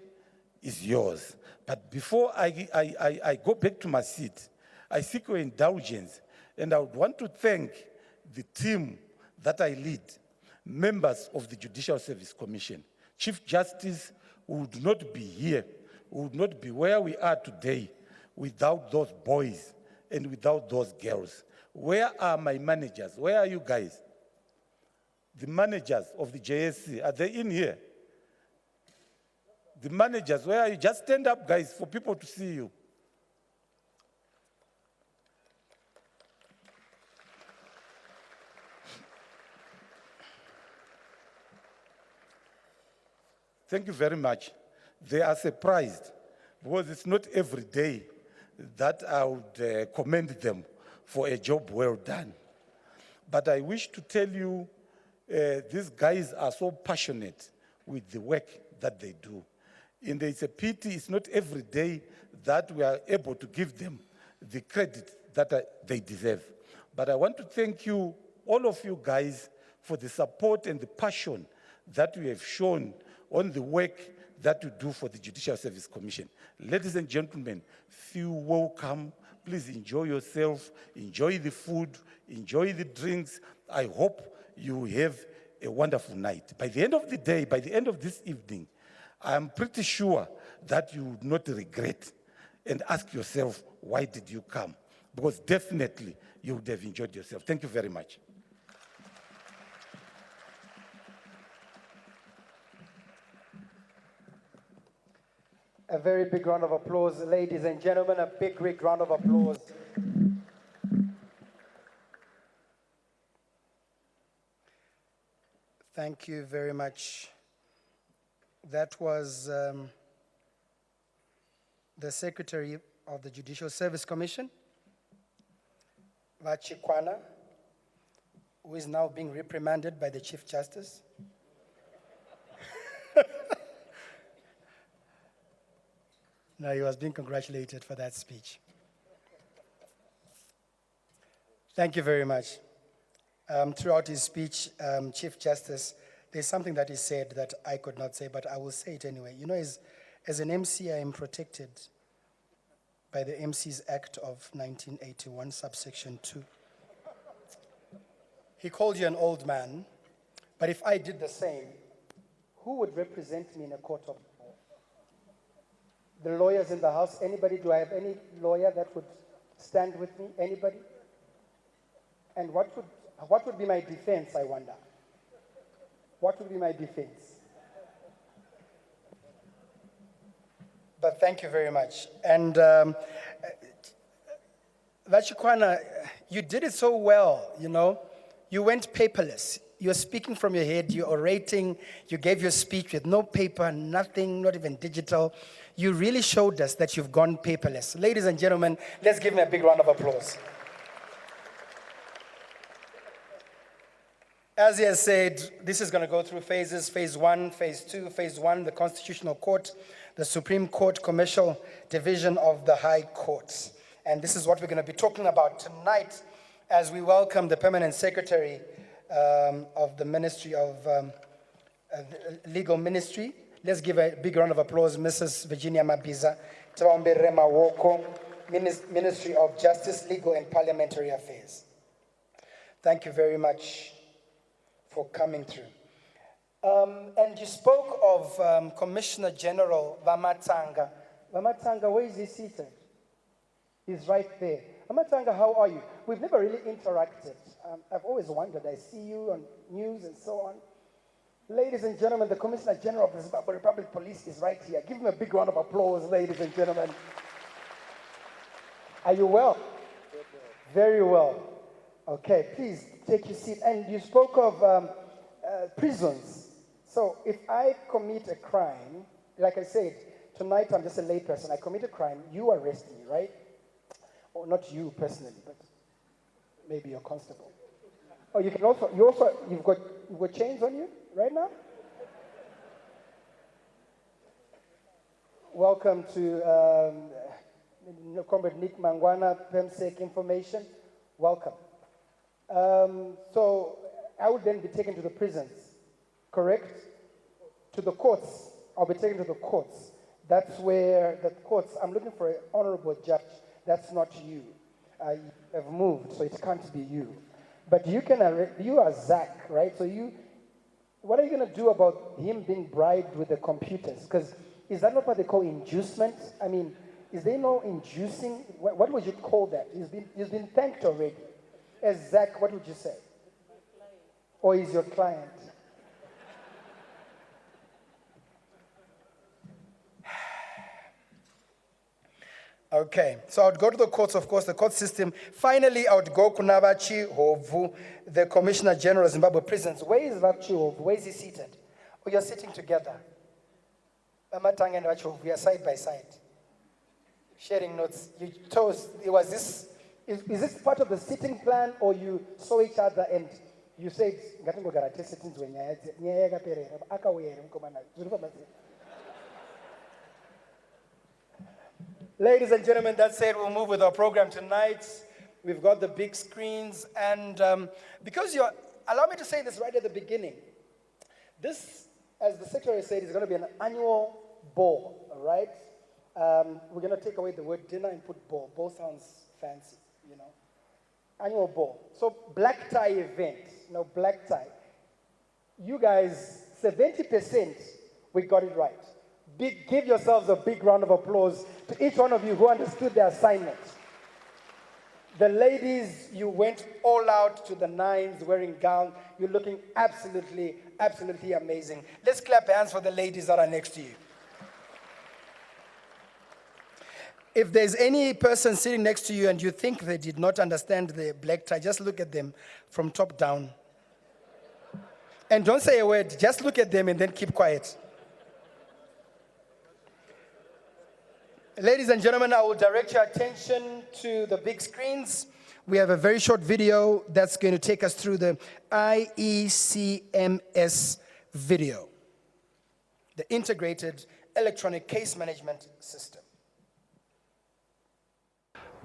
is yours. But before I go back to my seat, I seek your indulgence, and I would want to thank the team that I lead, members of the Judicial Service Commission, Chief Justice would not be here, would not be where we are today without those boys and without those girls. Where are my managers? Where are you guys? The managers of the JSC, are they in here? The managers, where are you? Just stand up, guys, for people to see you. Thank you very much. They are surprised because it's not every day that I would commend them for a job well done. But I wish to tell you, these guys are so passionate with the work that they do. And it's a pity, it's not every day that we are able to give them the credit that they deserve. But I want to thank you, all of you guys, for the support and the passion that you have shown on the work that you do for the Judicial Service Commission. Ladies and gentlemen, feel welcome. Please enjoy yourself, enjoy the food, enjoy the drinks. I hope you have a wonderful night. By the end of the day, by the end of this evening, I am pretty sure that you would not regret and ask yourself, why did you come? Because definitely you would have enjoyed yourself. Thank you very much. A very big round of applause, ladies and gentlemen, a big round of applause. Thank you very much. That was the Secretary of the Judicial Service Commission, Vachikwana, who is now being reprimanded by the Chief Justice. No, he was being congratulated for that speech. Thank you very much. Throughout his speech, Chief Justice, there's something that he said that I could not say, but I will say it anyway. You know, as an MC, I am protected by the MC's Act of 1981, subsection 2. He called you an old man, but if I did the same, who would represent me in a court of law? The lawyers in the house, anybody? Do I have any lawyer that would stand with me? Anybody? And what would be my defense, I wonder? What would be my defense? But thank you very much. And Vachikwana, you did it so well, you know. You went paperless. You're speaking from your head, you're orating, you gave your speech with no paper, nothing, not even digital. You really showed us that you've gone paperless. Ladies and gentlemen, let's give him a big round of applause. As he has said, this is going to go through phases, phase 1, phase 2. Phase 1, the Constitutional Court, the Supreme Court Commercial Division of the High Courts. And this is what we're going to be talking about tonight as we welcome the Permanent Secretary of the Ministry of Legal Ministry. Let's give a big round of applause, Mrs. Virginia Mabiza, Tawambe Rema Woko, Ministry of Justice, Legal and Parliamentary Affairs. Thank you very much for coming through. And you spoke of Commissioner General Vamatanga. Vamatanga, where is he seated? He's right there. Vamatanga, how are you? We've never really interacted. I've always wondered. I see you on news and so on. Ladies and gentlemen, the Commissioner General of the Zimbabwe Republic Police is right here. Give him a big round of applause, ladies and gentlemen. Are you well? Very well. Okay, please take your seat. And you spoke of prisons. So if I commit a crime, like I said, tonight I'm just a layperson. I commit a crime, you arrest me, right? Or not you personally, but maybe your constable. Oh, you can also, you've got chains on you right now? Welcome to Comrade Nick Mangwana, PEMSEC Information. Welcome. So I would then be taken to the prisons, correct? To the courts. I'll be taken to the courts. That's where the courts, I'm looking for an honorable judge. That's not you. I have moved, so it can't be you. But you are Zach, right? So what are you going to do about him being bribed with the computers? Because is that not what they call inducement? I mean, is there no inducing? What would you call that? He's been thanked already. As Zach, what would you say? Or is your client? Okay, so I would go to the courts, of course, the court system. Finally, I would go Kunabachi Hovu, the Commissioner General of Zimbabwe Prisons. Where is Vachi Hovu? Where is he seated? Oh, you're sitting together. Amatang and Vachi Hovu, we are side by side. Sharing notes. You chose, is this part of the sitting plan, or you saw each other and you said, Ladies and gentlemen, that said, we'll move with our program tonight. We've got the big screens, and allow me to say this right at the beginning. This, as the secretary said, is going to be an annual ball, all right? We're going to take away the word dinner and put ball. Ball sounds fancy, you know. Annual ball. So black tie event, black tie. You guys, 70%, we got it right. Give yourselves a big round of applause to each one of you who understood the assignment. The ladies, you went all out to the nines, wearing gowns. You're looking absolutely, absolutely amazing. Let's clap hands for the ladies that are next to you. If there's any person sitting next to you and you think they did not understand the black tie, just look at them from top down. And don't say a word, just look at them and then keep quiet. Ladies and gentlemen, I will direct your attention to the big screens. We have a very short video that's going to take us through the IECMS video, the Integrated Electronic Case Management System.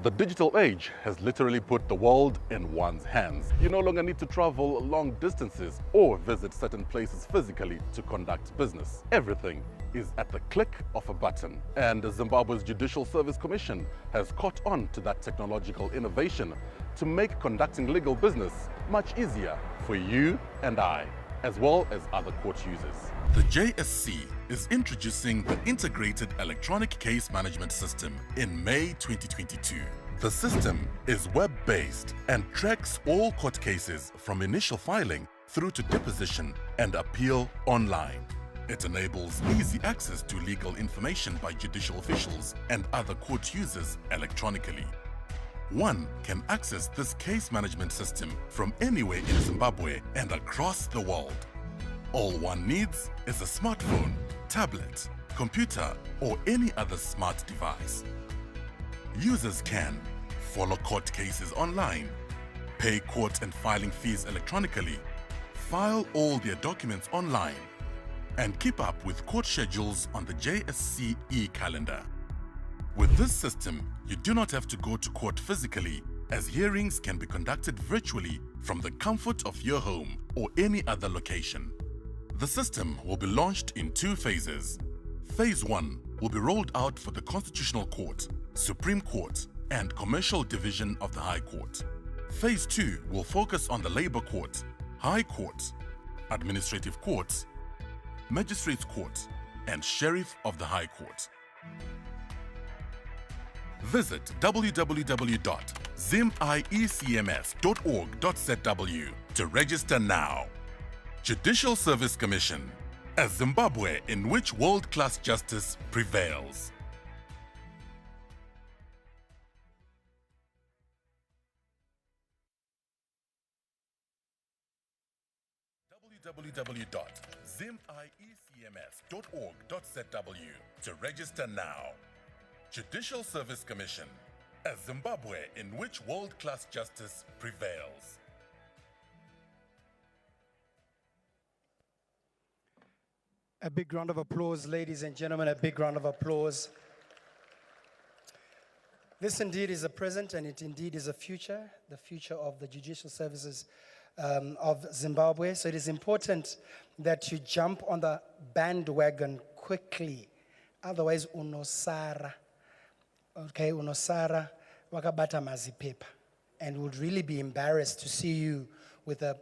The digital age has literally put the world in one's hands. You no longer need to travel long distances or visit certain places physically to conduct business. Everything is at the click of a button. And Zimbabwe's Judicial Service Commission has caught on to that technological innovation to make conducting legal business much easier for you and I, as well as other court users. The JSC is introducing the Integrated Electronic Case Management System in May 2022. The system is web-based and tracks all court cases from initial filing through to deposition and appeal online. It enables easy access to legal information by judicial officials and other court users electronically. One can access this case management system from anywhere in Zimbabwe and across the world. All one needs is a smartphone, tablet, computer, or any other smart device. Users can follow court cases online, pay court and filing fees electronically, file all their documents online, and keep up with court schedules on the JSC e-calendar. With this system, you do not have to go to court physically, as hearings can be conducted virtually from the comfort of your home or any other location. The system will be launched in 2 phases. Phase 1 will be rolled out for the Constitutional Court, Supreme Court, and Commercial Division of the High Court. Phase 2 will focus on the Labour Court, High Court, Administrative Court, Magistrates Court, and Sheriff of the High Court. Visit www.zimiecms.org.zw to register now. Judicial Service Commission, a Zimbabwe in which world-class justice prevails. www.zimiecms.org.zw to register now. Judicial Service Commission, a Zimbabwe in which world-class justice prevails. A big round of applause, ladies and gentlemen, a big round of applause. This indeed is a present, and it indeed is a future, the future of the judicial services of Zimbabwe. So it is important that you jump on the bandwagon quickly. Otherwise, unosara. Okay, unosara, wakabata mazipepa. and would really be embarrassed to see you with a,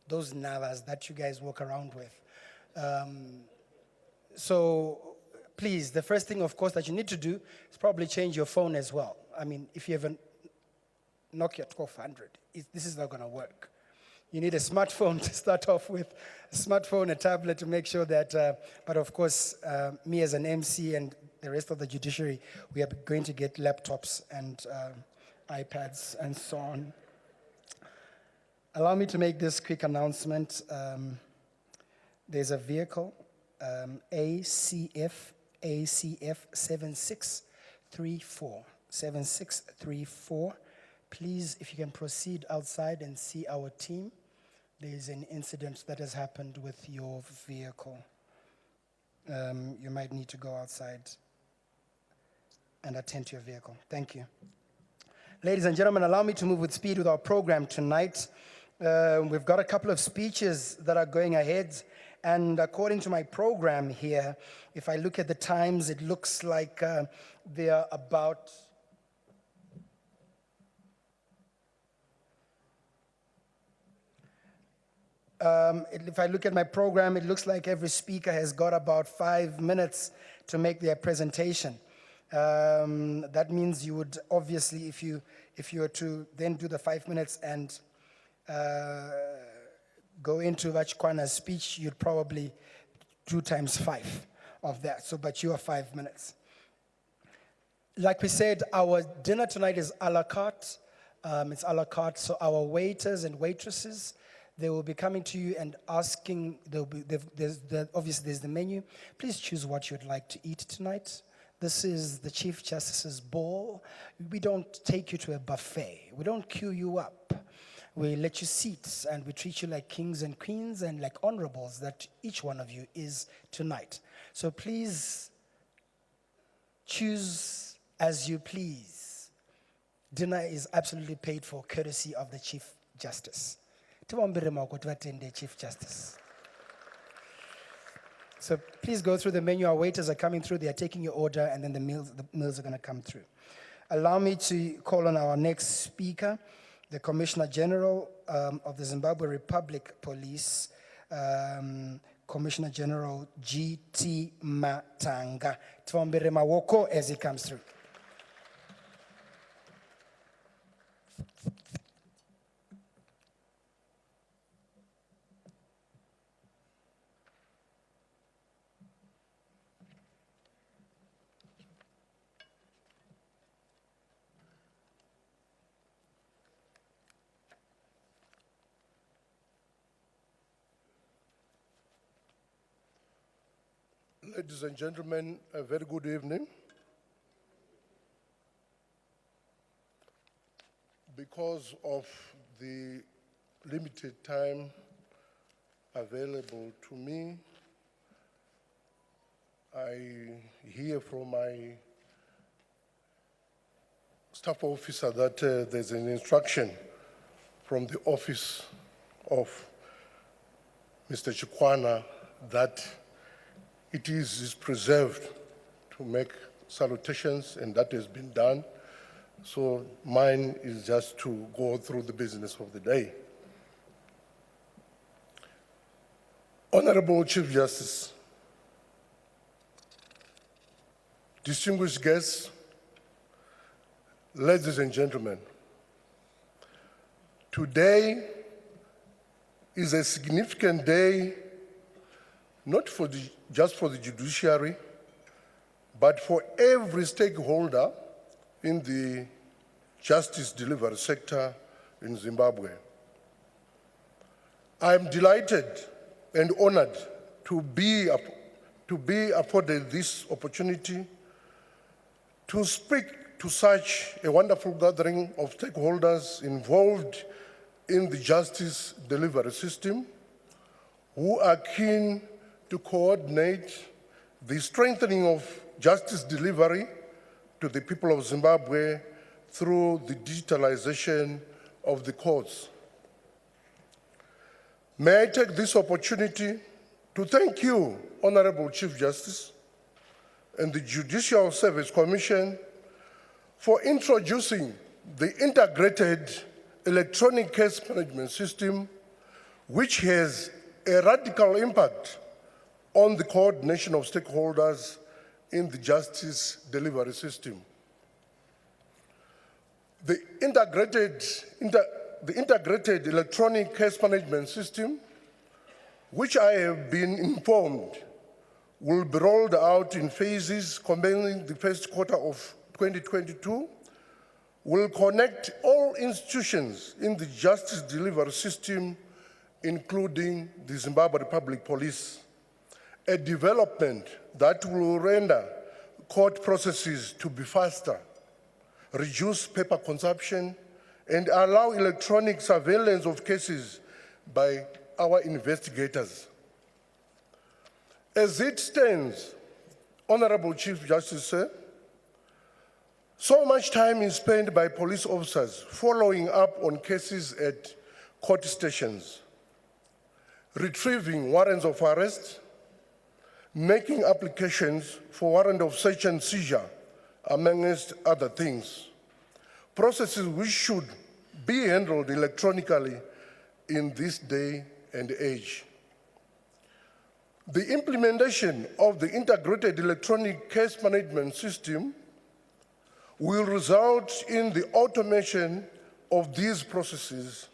those navas that you guys walk around with. So please, the first thing, of course, that you need to do is probably change your phone as well. I mean, if you have a Nokia 1200, this is not going to work. You need a smartphone to start off with, a smartphone, a tablet to make sure that, but of course, me as an MC and the rest of the judiciary, we are going to get laptops and iPads and so on. Allow me to make this quick announcement. There's a vehicle, ACF 7634. Please, if you can proceed outside and see our team. There's an incident that has happened with your vehicle. You might need to go outside and attend to your vehicle. Thank you. Ladies and gentlemen, allow me to move with speed with our program tonight. We've got a couple of speeches that are going ahead. And according to my program here, if I look at the times, it looks like they are about... if I look at my program, it looks like every speaker has got about 5 minutes to make their presentation. That means you would obviously, if you were to then do the 5 minutes and go into Vachkwana's speech, you'd probably do times 5 of that. So, but you are 5 minutes. Like we said, our dinner tonight is a la carte. It's a la carte, so our waiters and waitresses, they will be coming to you and asking, obviously there's the menu. Please choose what you'd like to eat tonight. This is the Chief Justice's ball. We don't take you to a buffet. We don't queue you up. We let you sit and we treat you like kings and queens and like honorables that each one of you is tonight. So please choose as you please. Dinner is absolutely paid for courtesy of the Chief Justice. Chief Justice. So please go through the menu. Our waiters are coming through. They are taking your order, and then the meals are going to come through. Allow me to call on our next speaker, the Commissioner General of the Zimbabwe Republic Police, Commissioner General G.T. Matanga. Tvombere mawoko as he comes through. Ladies and gentlemen, a very good evening. Because of the limited time available to me, I hear from my staff officer that there's an instruction from the office of Mr. Chikwana that it is preserved to make salutations, and that has been done. So mine is just to go through the business of the day. Honorable Chief Justice, distinguished guests, ladies and gentlemen, today is a significant day, not just for the judiciary, but for every stakeholder in the justice delivery sector in Zimbabwe. I am delighted and honored to be afforded this opportunity to speak to such a wonderful gathering of stakeholders involved in the justice delivery system who are keen to coordinate the strengthening of justice delivery to the people of Zimbabwe through the digitalization of the courts. May I take this opportunity to thank you, Honorable Chief Justice, and the Judicial Service Commission for introducing the integrated electronic case management system, which has a radical impact on the coordination of stakeholders in the justice delivery system. The integrated electronic case management system, which I have been informed will be rolled out in phases commencing the first quarter of 2022, will connect all institutions in the justice delivery system, including the Zimbabwe Republic Police, a development that will render court processes to be faster, reduce paper consumption, and allow electronic surveillance of cases by our investigators. As it stands, Honorable Chief Justice, sir, so much time is spent by police officers following up on cases at court stations, retrieving warrants of arrest, making applications for warrant of search and seizure, amongst other things, processes which should be handled electronically in this day and age. The implementation of the integrated electronic case management system will result in the automation of these processes,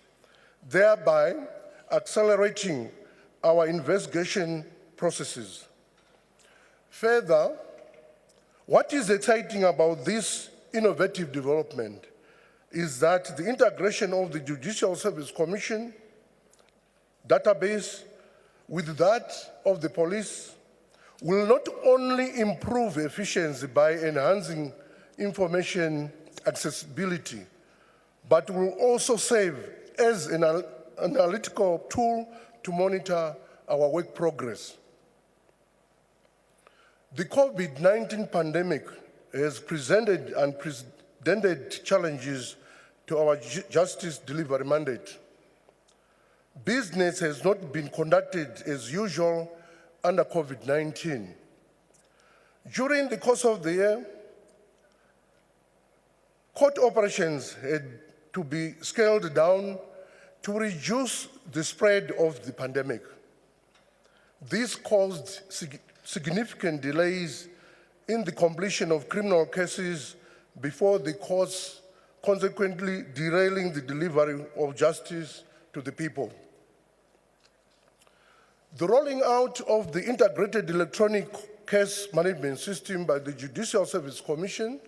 thereby accelerating our investigation processes. Further, what is exciting about this innovative development is that the integration of the Judicial Service Commission database with that of the police will not only improve efficiency by enhancing information accessibility, but will also serve as an analytical tool to monitor our work progress. The COVID-19 pandemic has presented unprecedented challenges to our justice delivery mandate. Business has not been conducted as usual under COVID-19. During the course of the year, court operations had to be scaled down to reduce the spread of the pandemic. This caused significant delays in the completion of criminal cases before the courts, consequently derailing the delivery of justice to the people. The rolling out of the integrated electronic case management system by the Judicial Service Commission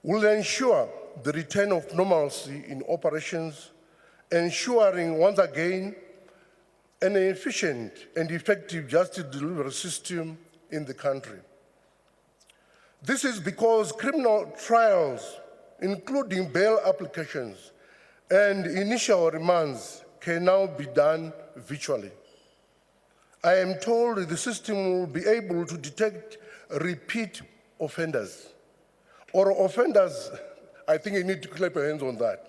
will ensure the return of normalcy in operations, ensuring once again an efficient and effective justice delivery system in the country. This is because criminal trials, including bail applications and initial remands, can now be done virtually. I am told the system will be able to detect repeat offenders, or offenders. I think you need to clap your hands on that.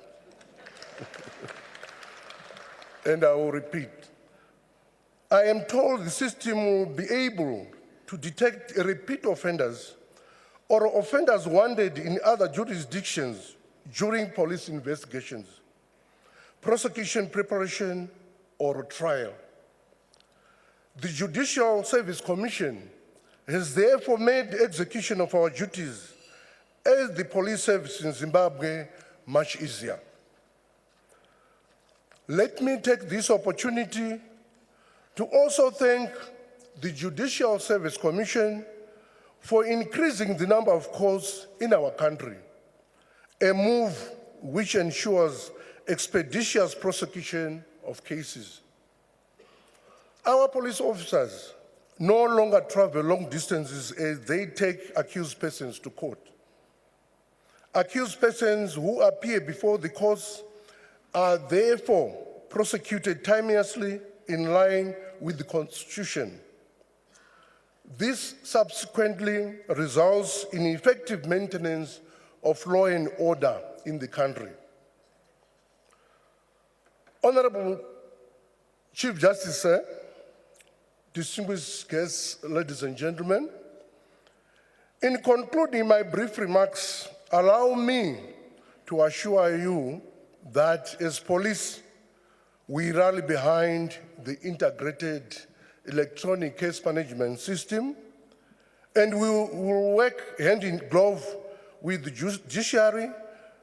And I will repeat. I am told the system will be able to detect repeat offenders or offenders wanted in other jurisdictions during police investigations, prosecution preparation, or trial. The Judicial Service Commission has therefore made the execution of our duties as the police service in Zimbabwe much easier. Let me take this opportunity to also thank the Judicial Service Commission for increasing the number of courts in our country, a move which ensures expeditious prosecution of cases. Our police officers no longer travel long distances as they take accused persons to court. Accused persons who appear before the courts are therefore prosecuted timeously in line with the Constitution. This subsequently results in effective maintenance of law and order in the country. Honorable Chief Justice, sir, distinguished guests, ladies and gentlemen, in concluding my brief remarks, allow me to assure you that as police, we rally behind the integrated electronic case management system, and we will work hand in glove with the judiciary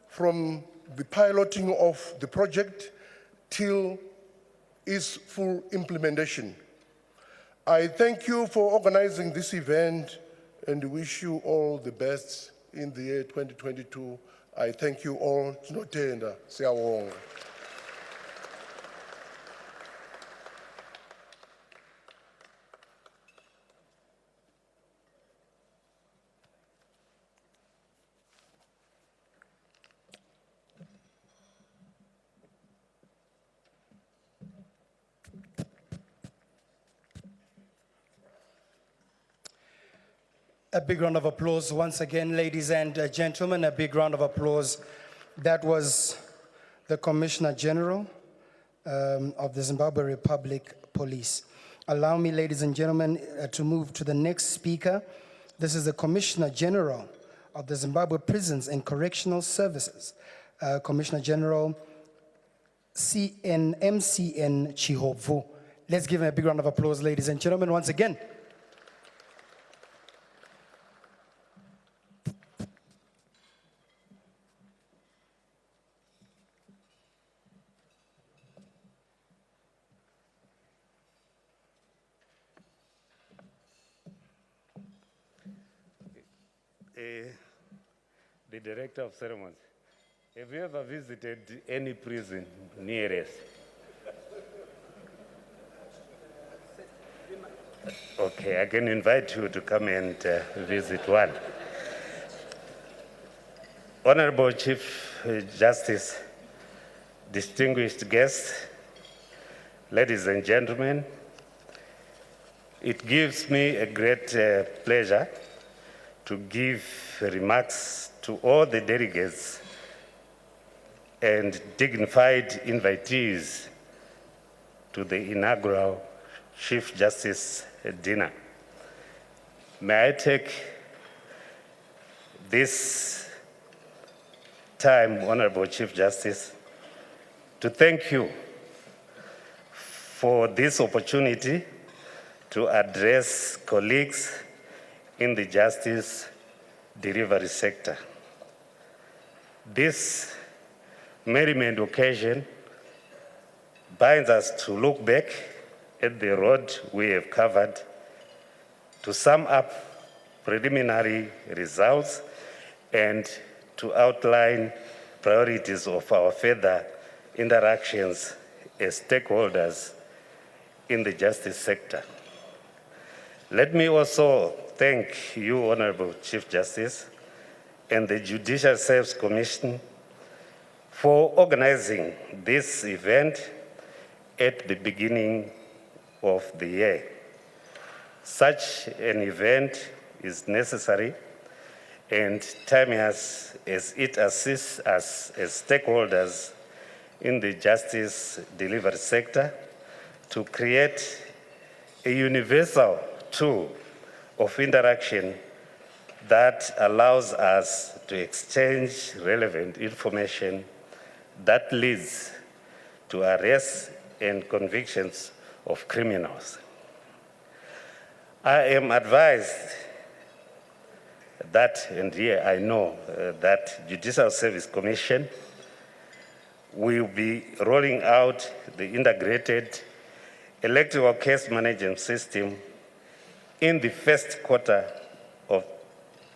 from the piloting of the project till its full implementation. I thank you for organizing this event and wish you all the best in the year 2022. I thank you all. Tinotenda, siyabonga. A big round of applause once again, ladies and gentlemen, a big round of applause. That was the Commissioner General of the Zimbabwe Republic Police. Allow me, ladies and gentlemen, to move to the next speaker. This is the Commissioner General of the Zimbabwe Prisons and Correctional Services, Commissioner General MCN Chihovu. Let's give him a big round of applause, ladies and gentlemen, once again. The Director of Ceremonies, have you ever visited any prison near us? Okay, I can invite you to come and visit one. Honorable Chief Justice, distinguished guests, ladies and gentlemen, it gives me a great pleasure to give remarks to all the delegates and dignified invitees to the inaugural Chief Justice dinner. May I take this time, Honorable Chief Justice, to thank you for this opportunity to address colleagues in the justice delivery sector. This merriment occasion binds us to look back at the road we have covered, to sum up preliminary results, and to outline priorities of our further interactions as stakeholders in the justice sector. Let me also thank you, Honorable Chief Justice, and the Judicial Service Commission for organizing this event at the beginning of the year. Such an event is necessary and timeous as it assists us as stakeholders in the justice delivery sector to create a universal tool of interaction that allows us to exchange relevant information that leads to arrests and convictions of criminals. I am advised that, and here I know that Judicial Service Commission will be rolling out the integrated electoral case management system in the first quarter of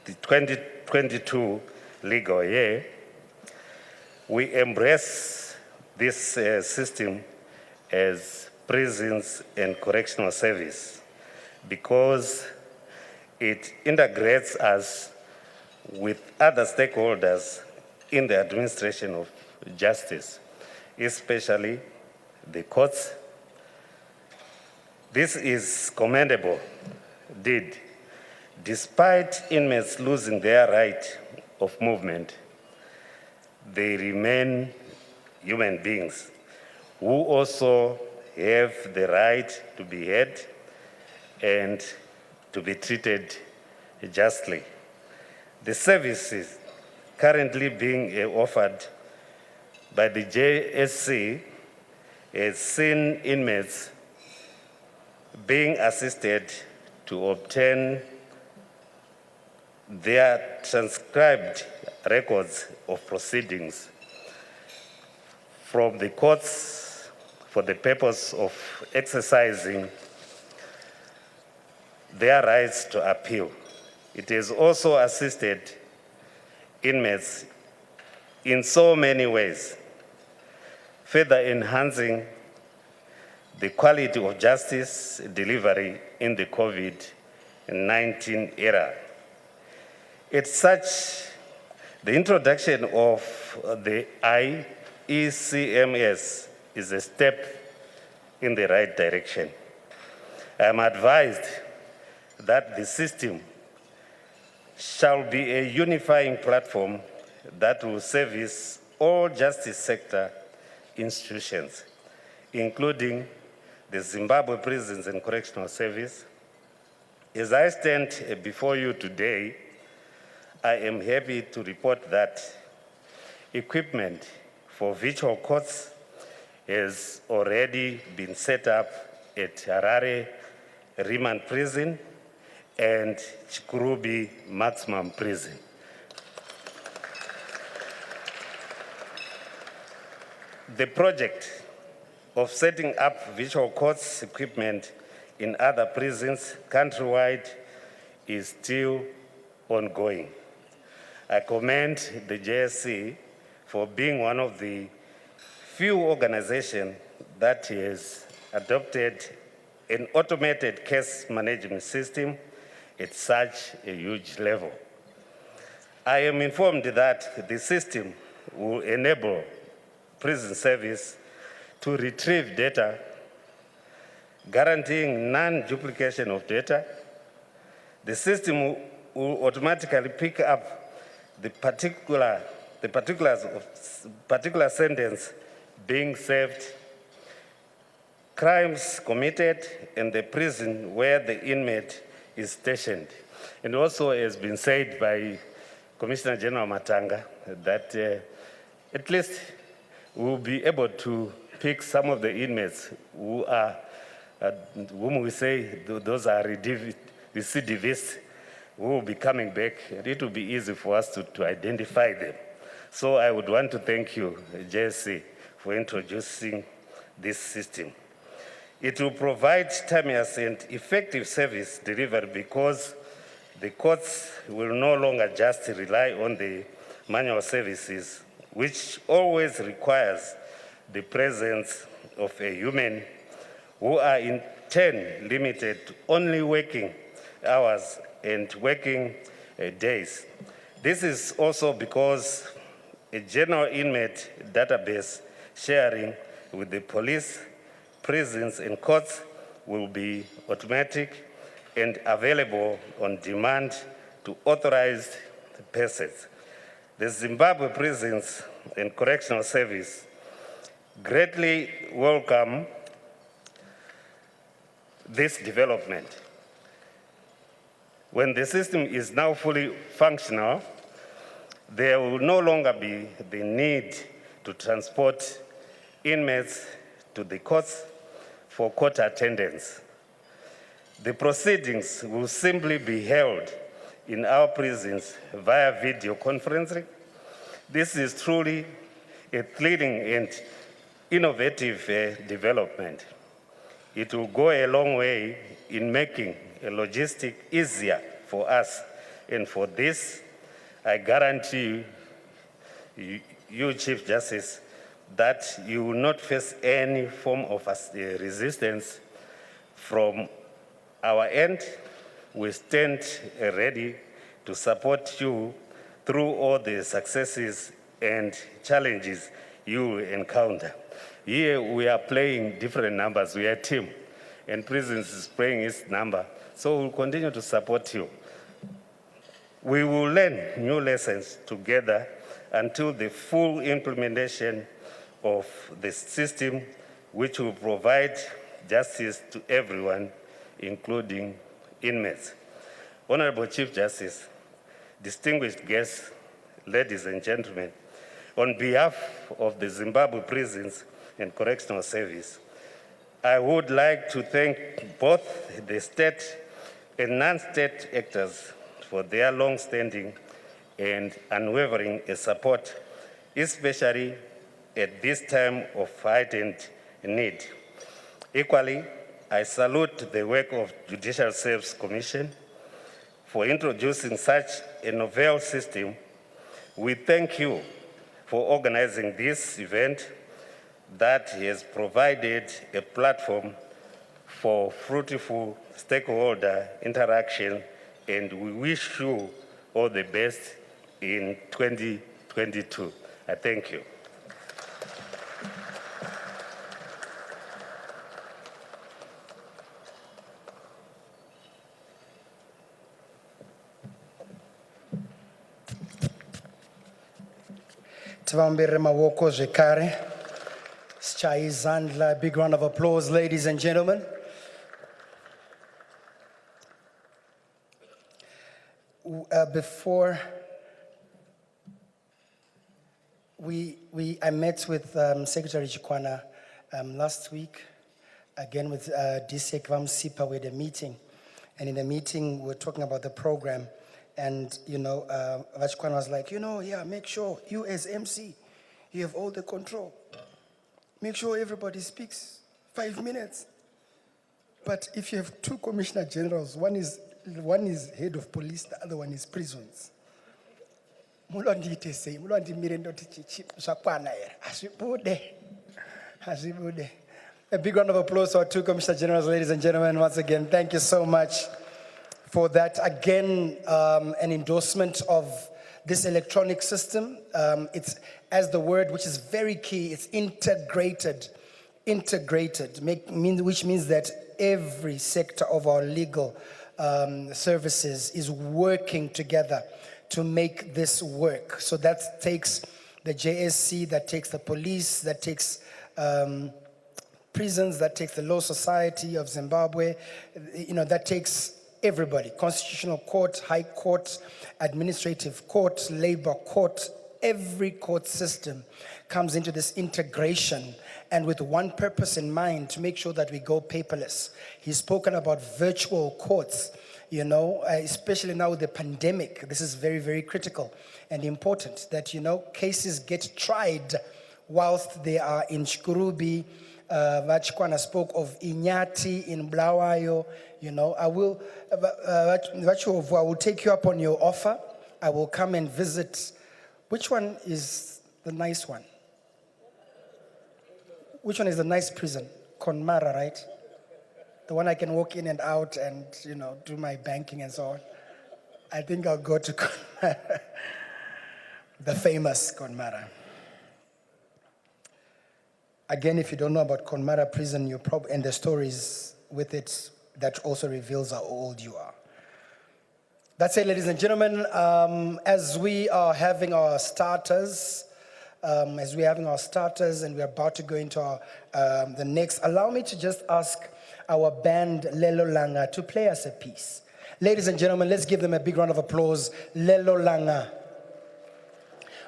the 2022 legal year. We embrace this system as Prisons and Correctional Service because it integrates us with other stakeholders in the administration of justice, especially the courts. This is commendable. Did, despite inmates losing their right of movement, they remain human beings who also have the right to be heard and to be treated justly. The services currently being offered by the JSC has seen inmates being assisted to obtain their transcribed records of proceedings from the courts for the purpose of exercising their rights to appeal. It has also assisted inmates in so many ways, further enhancing the quality of justice delivery in the COVID-19 era. It's such, the introduction of the IECMS is a step in the right direction. I am advised that the system shall be a unifying platform that will service all justice sector institutions, including the Zimbabwe Prisons and Correctional Service. As I stand before you today, I am happy to report that equipment for virtual courts has already been set up at Harare Remand Prison and Chikurubi Maximum Prison. The project of setting up virtual courts equipment in other prisons countrywide is still ongoing. I commend the JSC for being one of the few organizations that has adopted an automated case management system at such a huge level. I am informed that the system will enable prison service to retrieve data, guaranteeing non-duplication of data. The system will automatically pick up the particulars of particular sentence being served, crimes committed, and the prison where the inmate is stationed. And also has been said by Commissioner General Matanga that at least we'll be able to pick some of the inmates who are, whom we say those are recidivists, who will be coming back. It will be easy for us to identify them. So I would want to thank you, JSC, for introducing this system. It will provide timeous and effective service delivery because the courts will no longer just rely on the manual services, which always requires the presence of a human who are in turn limited to only working hours and working days. This is also because a general inmate database sharing with the police, prisons, and courts will be automatic and available on demand to authorized persons. The Zimbabwe Prisons and Correctional Service greatly welcome this development. When the system is now fully functional, there will no longer be the need to transport inmates to the courts for court attendance. The proceedings will simply be held in our prisons via video conferencing. This is truly a thrilling and innovative development. It will go a long way in making logistics easier for us. And for this, I guarantee you, Chief Justice, that you will not face any form of resistance from our end. We stand ready to support you through all the successes and challenges you encounter. Here we are playing different numbers. We are a team, and Prisons is playing its number. So we'll continue to support you. We will learn new lessons together until the full implementation of the system, which will provide justice to everyone, including inmates. Honorable Chief Justice, distinguished guests, ladies and gentlemen, on behalf of the Zimbabwe Prisons and Correctional Service, I would like to thank both the state and non-state actors for their long-standing and unwavering support, especially at this time of heightened need. Equally, I salute the work of Judicial Service Commission for introducing such a novel system. We thank you for organizing this event that has provided a platform for fruitful stakeholder interaction, and we wish you all the best in 2022. I thank you. Tivambire mawoko zvekare. Sichayi zandla. Big round of applause, ladies and gentlemen. Before I met with Secretary Chikwana last week, again with DSEC Vamsipa. We had a meeting, and in the meeting we were talking about the program, and Vachikwana was like, yeah, make sure you as MC, you have all the control. Make sure everybody speaks 5 minutes. But if you have two commissioner generals, one is head of police, the other one is prisons. A big round of applause to our two commissioner generals, ladies and gentlemen. Once again, thank you so much for that. Again, an endorsement of this electronic system. It's, as the word, which is very key, it's integrated, which means that every sector of our legal services is working together to make this work. So that takes the JSC, that takes the police, that takes prisons, that takes the Law Society of Zimbabwe, that takes everybody. Constitutional Court, High Court, Administrative Court, Labor Court, every court system comes into this integration, and with one purpose in mind, to make sure that we go paperless. He's spoken about virtual courts, especially now with the pandemic. This is very, very critical and important that, cases get tried whilst they are in Shkurubi. Vachikwana spoke of Inyati in Blawayo. I will take you up on your offer. I will come and visit. Which one is the nice one? Which one is the nice prison? Konmara, right? The one I can walk in and out and, do my banking and so on. I think I'll go to Konmara. The famous Konmara. Again, if you don't know about Konmara prison, and the stories with it, that also reveals how old you are. That's it, ladies and gentlemen. As we are having our starters, and we're about to go into the next, allow me to just ask our band Lelo Langa to play us a piece. Ladies and gentlemen, let's give them a big round of applause. Lelo Langa.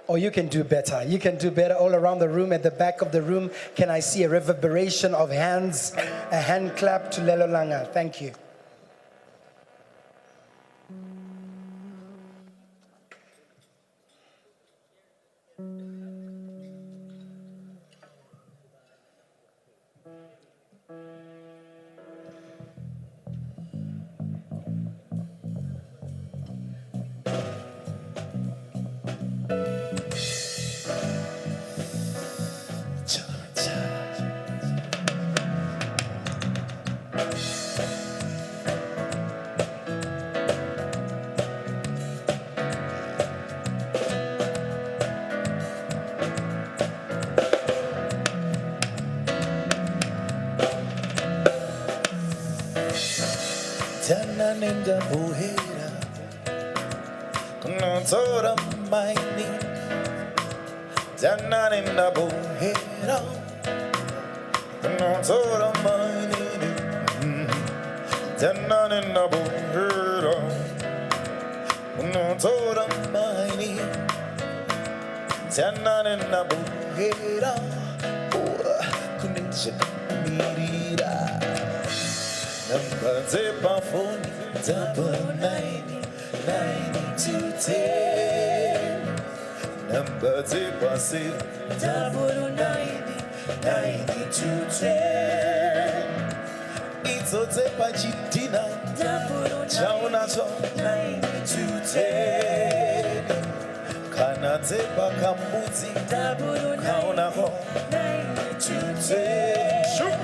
Or you can do better. You can do better all around the room. At the back of the room, can I see a reverberation of hands? A hand clap to Lelo Langa. Thank you. Nenda buhera kunotora maini Jana nenda buhera kunotora maini Jana nenda buhera kunotora maini Tanane na buhera kuninja mirira Number zepa phone 99210 Number zepa say 99210 Itso zepa chitina Chauna cho 99210 Kana zepa kambuzi Kauna ho 99210 Shoot!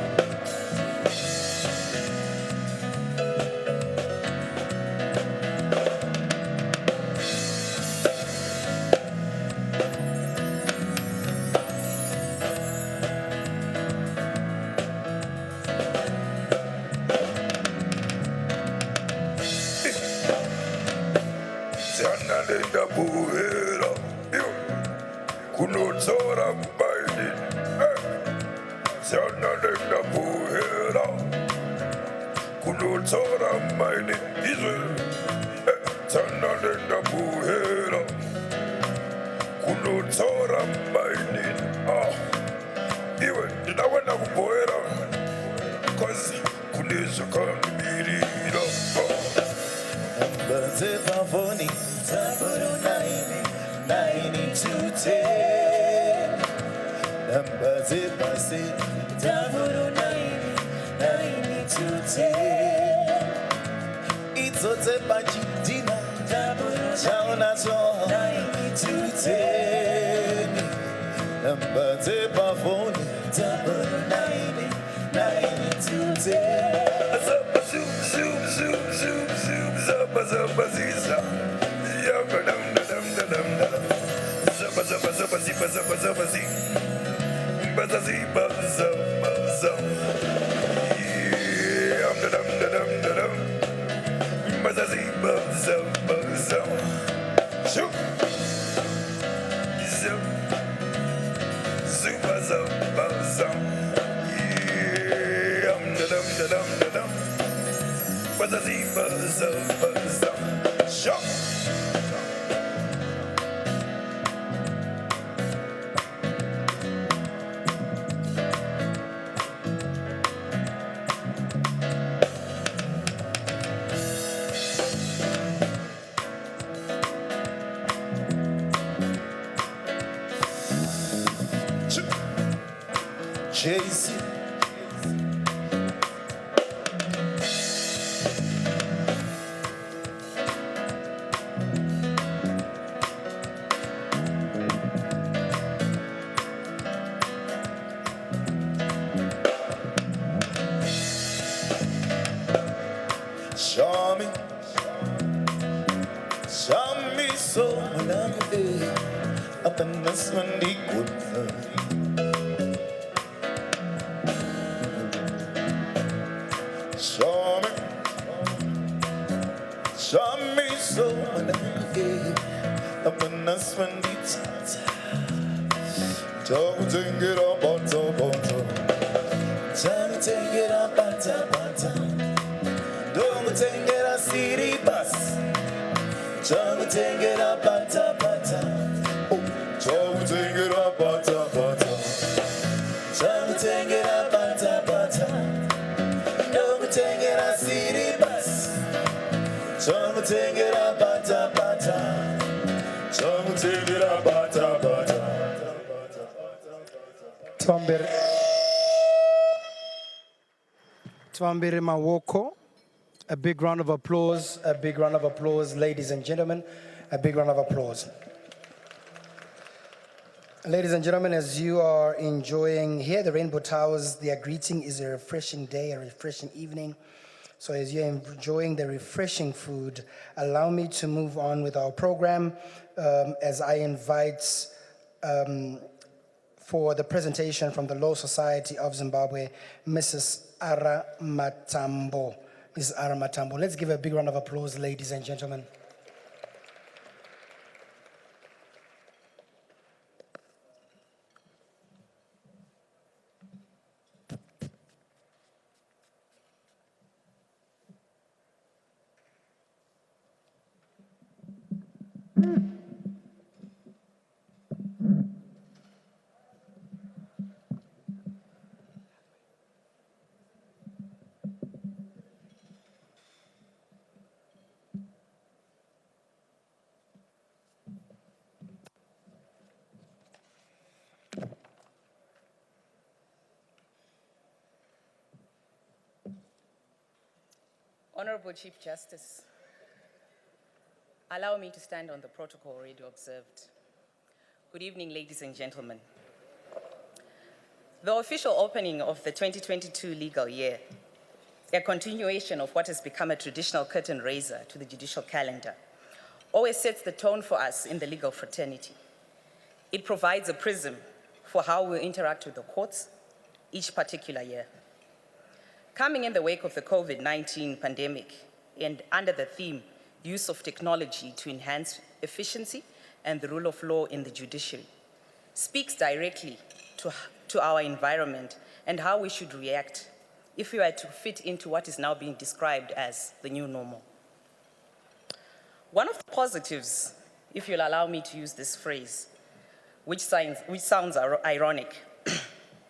Nenda buhera, kunotsora mbaini. Sana nenda buhera, kunotsora mbaini. Izwe, sana nenda buhera, kunotsora mbaini. Iwe, ndinawena kubuhera, cause kunesha kanibirira. Zepa phone 99210 Number zepa say 99210 Itso zepa chitina Chauna cho 99210 Number zepa phone 99210 Chase it. Show me so when I'm there, up in this one deep wood. Show me so when I'm there, up in this one deep. Don't take it up on top, on top. Don't take it up on top, on top. Don't take it a city bus. Don't take it up on top, on top. Oh, don't take it up on top, on top. Don't take it up on top, on top. Don't take it a city bus. Don't take it up on top, on top. Don't take it up on top, on top. Twambere Mawoko. A big round of applause, a big round of applause, ladies and gentlemen, a big round of applause. Ladies and gentlemen, as you are enjoying here, the Rainbow Towers, their greeting is a refreshing day, a refreshing evening. So as you're enjoying the refreshing food, allow me to move on with our program as I invite for the presentation from the Law Society of Zimbabwe, Mrs. Ara Matambo. Mrs. Ara Matambo. Let's give a big round of applause, ladies and gentlemen. Honorable Chief Justice, allow me to stand on the protocol already observed. Good evening, ladies and gentlemen. The official opening of the 2022 legal year, a continuation of what has become a traditional curtain raiser to the judicial calendar, always sets the tone for us in the legal fraternity. It provides a prism for how we interact with the courts each particular year. Coming in the wake of the COVID-19 pandemic and under the theme, use of technology to enhance efficiency and the rule of law in the judiciary, speaks directly to our environment and how we should react if we were to fit into what is now being described as the new normal. One of the positives, if you'll allow me to use this phrase, which sounds ironic,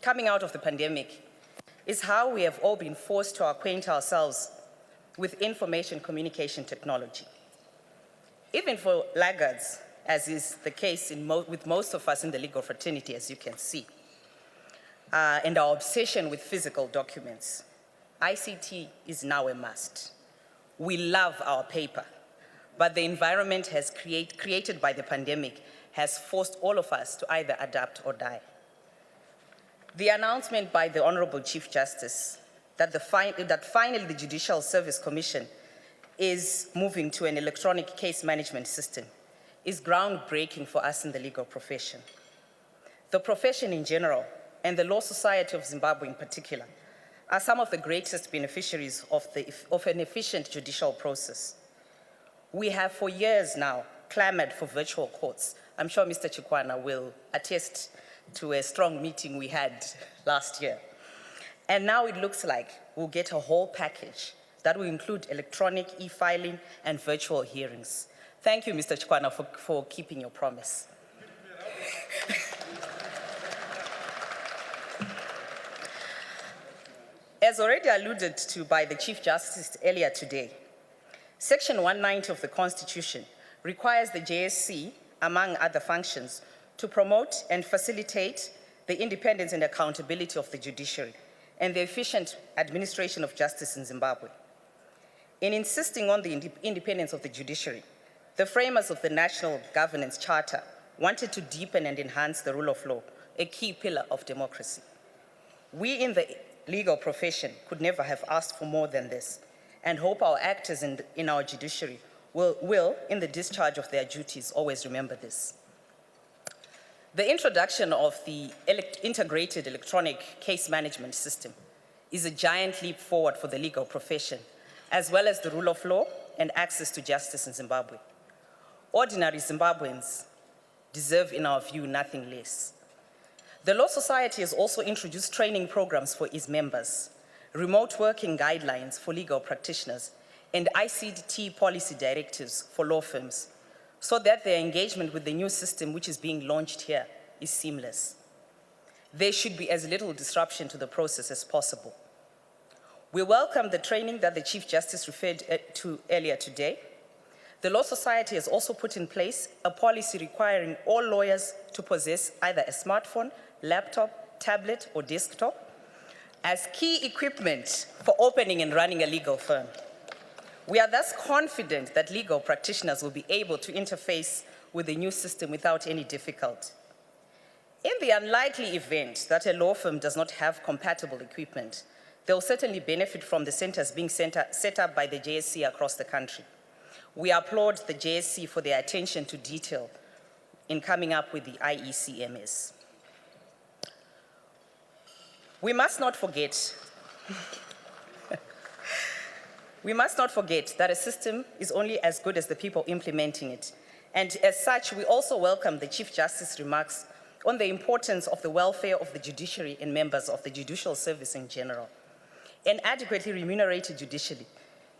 coming out of the pandemic, is how we have all been forced to acquaint ourselves with information communication technology. Even for laggards, as is the case with most of us in the legal fraternity, as you can see, and our obsession with physical documents, ICT is now a must. We love our paper, but the environment created by the pandemic has forced all of us to either adapt or die. The announcement by the Honorable Chief Justice that finally the Judicial Service Commission is moving to an electronic case management system is groundbreaking for us in the legal profession. The profession in general, and the Law Society of Zimbabwe in particular, are some of the greatest beneficiaries of an efficient judicial process. We have for years now clamored for virtual courts. I'm sure Mr. Chikwana will attest to a strong meeting we had last year. And now it looks like we'll get a whole package that will include electronic e-filing and virtual hearings. Thank you, Mr. Chikwana, for keeping your promise. As already alluded to by the Chief Justice earlier today, Section 190 of the Constitution requires the JSC, among other functions, to promote and facilitate the independence and accountability of the judiciary and the efficient administration of justice in Zimbabwe. In insisting on the independence of the judiciary, the framers of the National Governance Charter wanted to deepen and enhance the rule of law, a key pillar of democracy. We in the legal profession could never have asked for more than this, and hope our actors in our judiciary will, in the discharge of their duties, always remember this. The introduction of the integrated electronic case management system is a giant leap forward for the legal profession, as well as the rule of law and access to justice in Zimbabwe. Ordinary Zimbabweans deserve, in our view, nothing less. The Law Society has also introduced training programs for its members, remote working guidelines for legal practitioners, and ICT policy directives for law firms, so that their engagement with the new system which is being launched here is seamless. There should be as little disruption to the process as possible. We welcome the training that the Chief Justice referred to earlier today. The Law Society has also put in place a policy requiring all lawyers to possess either a smartphone, laptop, tablet, or desktop as key equipment for opening and running a legal firm. We are thus confident that legal practitioners will be able to interface with the new system without any difficulty. In the unlikely event that a law firm does not have compatible equipment, they will certainly benefit from the centers being set up by the JSC across the country. We applaud the JSC for their attention to detail in coming up with the IECMS. We must not forget that a system is only as good as the people implementing it. And as such, we also welcome the Chief Justice's remarks on the importance of the welfare of the judiciary and members of the judicial service in general. An adequately remunerated judiciary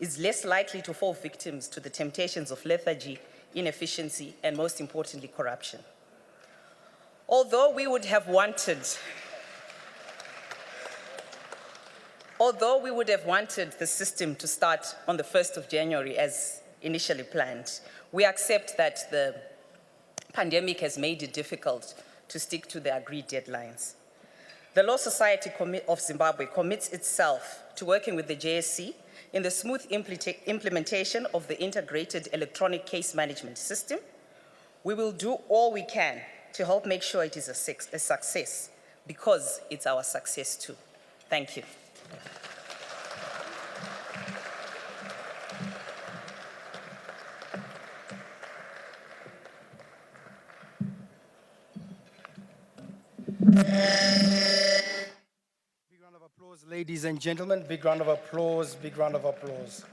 is less likely to fall victims to the temptations of lethargy, inefficiency, and most importantly, corruption. Although we would have wanted the system to start on the 1st of January as initially planned, we accept that the pandemic has made it difficult to stick to the agreed deadlines. The Law Society of Zimbabwe commits itself to working with the JSC in the smooth implementation of the integrated electronic case management system. We will do all we can to help make sure it is a success, because it's our success too. Thank you. Big round of applause, ladies and gentlemen. Big round of applause, big round of applause.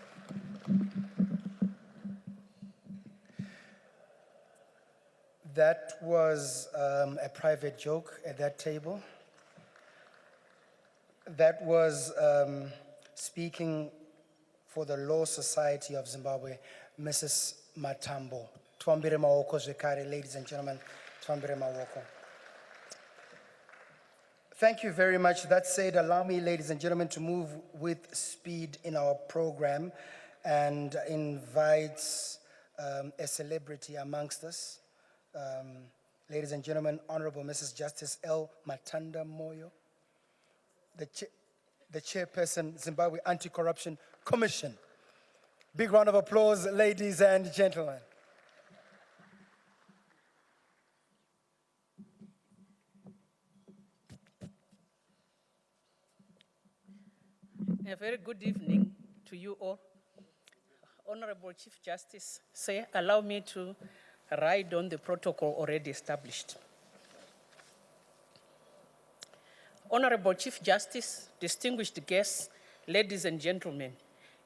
That was a private joke at that table. That was speaking for the Law Society of Zimbabwe, Mrs. Matambo. Twambire Mawoko Zekare, ladies and gentlemen, Twambire Mawoko. Thank you very much. That said, allow me, ladies and gentlemen, to move with speed in our program and invite a celebrity amongst us. Ladies and gentlemen, Honorable Mrs. Justice L. Matanda Moyo, the chairperson, Zimbabwe Anti-Corruption Commission. Big round of applause, ladies and gentlemen. A very good evening to you all. Honorable Chief Justice, sir, allow me to ride on the protocol already established. Honorable Chief Justice, distinguished guests, ladies and gentlemen,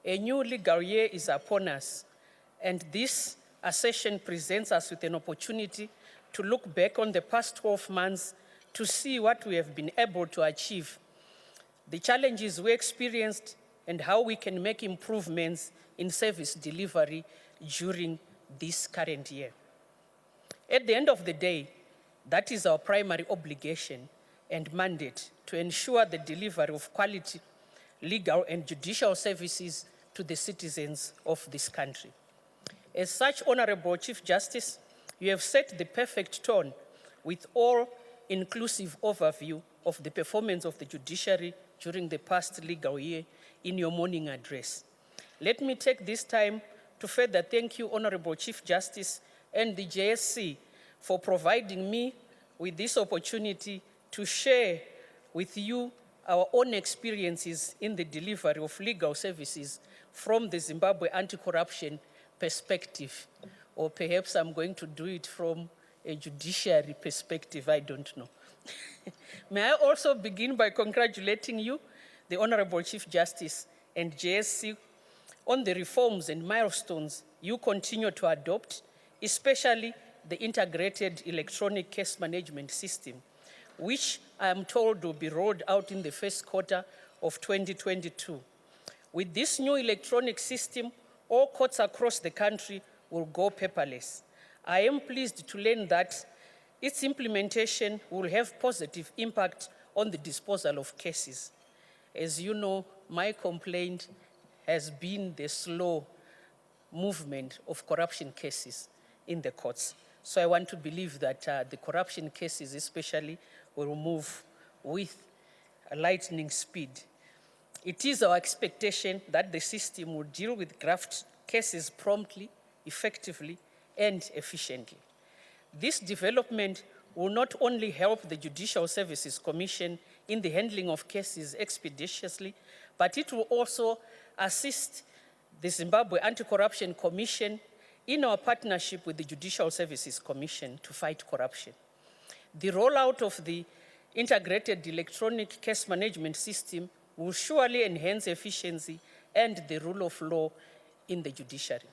a new legal year is upon us, and this session presents us with an opportunity to look back on the past 12 months to see what we have been able to achieve, the challenges we experienced, and how we can make improvements in service delivery during this current year. At the end of the day, that is our primary obligation and mandate, to ensure the delivery of quality legal and judicial services to the citizens of this country. As such, Honorable Chief Justice, you have set the perfect tone with all-inclusive overview of the performance of the judiciary during the past legal year in your morning address. Let me take this time to further thank you, Honorable Chief Justice, and the JSC for providing me with this opportunity to share with you our own experiences in the delivery of legal services from the Zimbabwe anti-corruption perspective. Or perhaps I'm going to do it from a judiciary perspective, I don't know. May I also begin by congratulating you, the Honorable Chief Justice and JSC, on the reforms and milestones you continue to adopt, especially the integrated electronic case management system, which I am told will be rolled out in the first quarter of 2022. With this new electronic system, all courts across the country will go paperless. I am pleased to learn that its implementation will have positive impact on the disposal of cases. As you know, my complaint has been the slow movement of corruption cases in the courts. So I want to believe that the corruption cases especially will move with a lightning speed. It is our expectation that the system will deal with graft cases promptly, effectively, and efficiently. This development will not only help the Judicial Services Commission in the handling of cases expeditiously, but it will also assist the Zimbabwe Anti-Corruption Commission in our partnership with the Judicial Services Commission to fight corruption. The rollout of the integrated electronic case management system will surely enhance efficiency and the rule of law in the judiciary.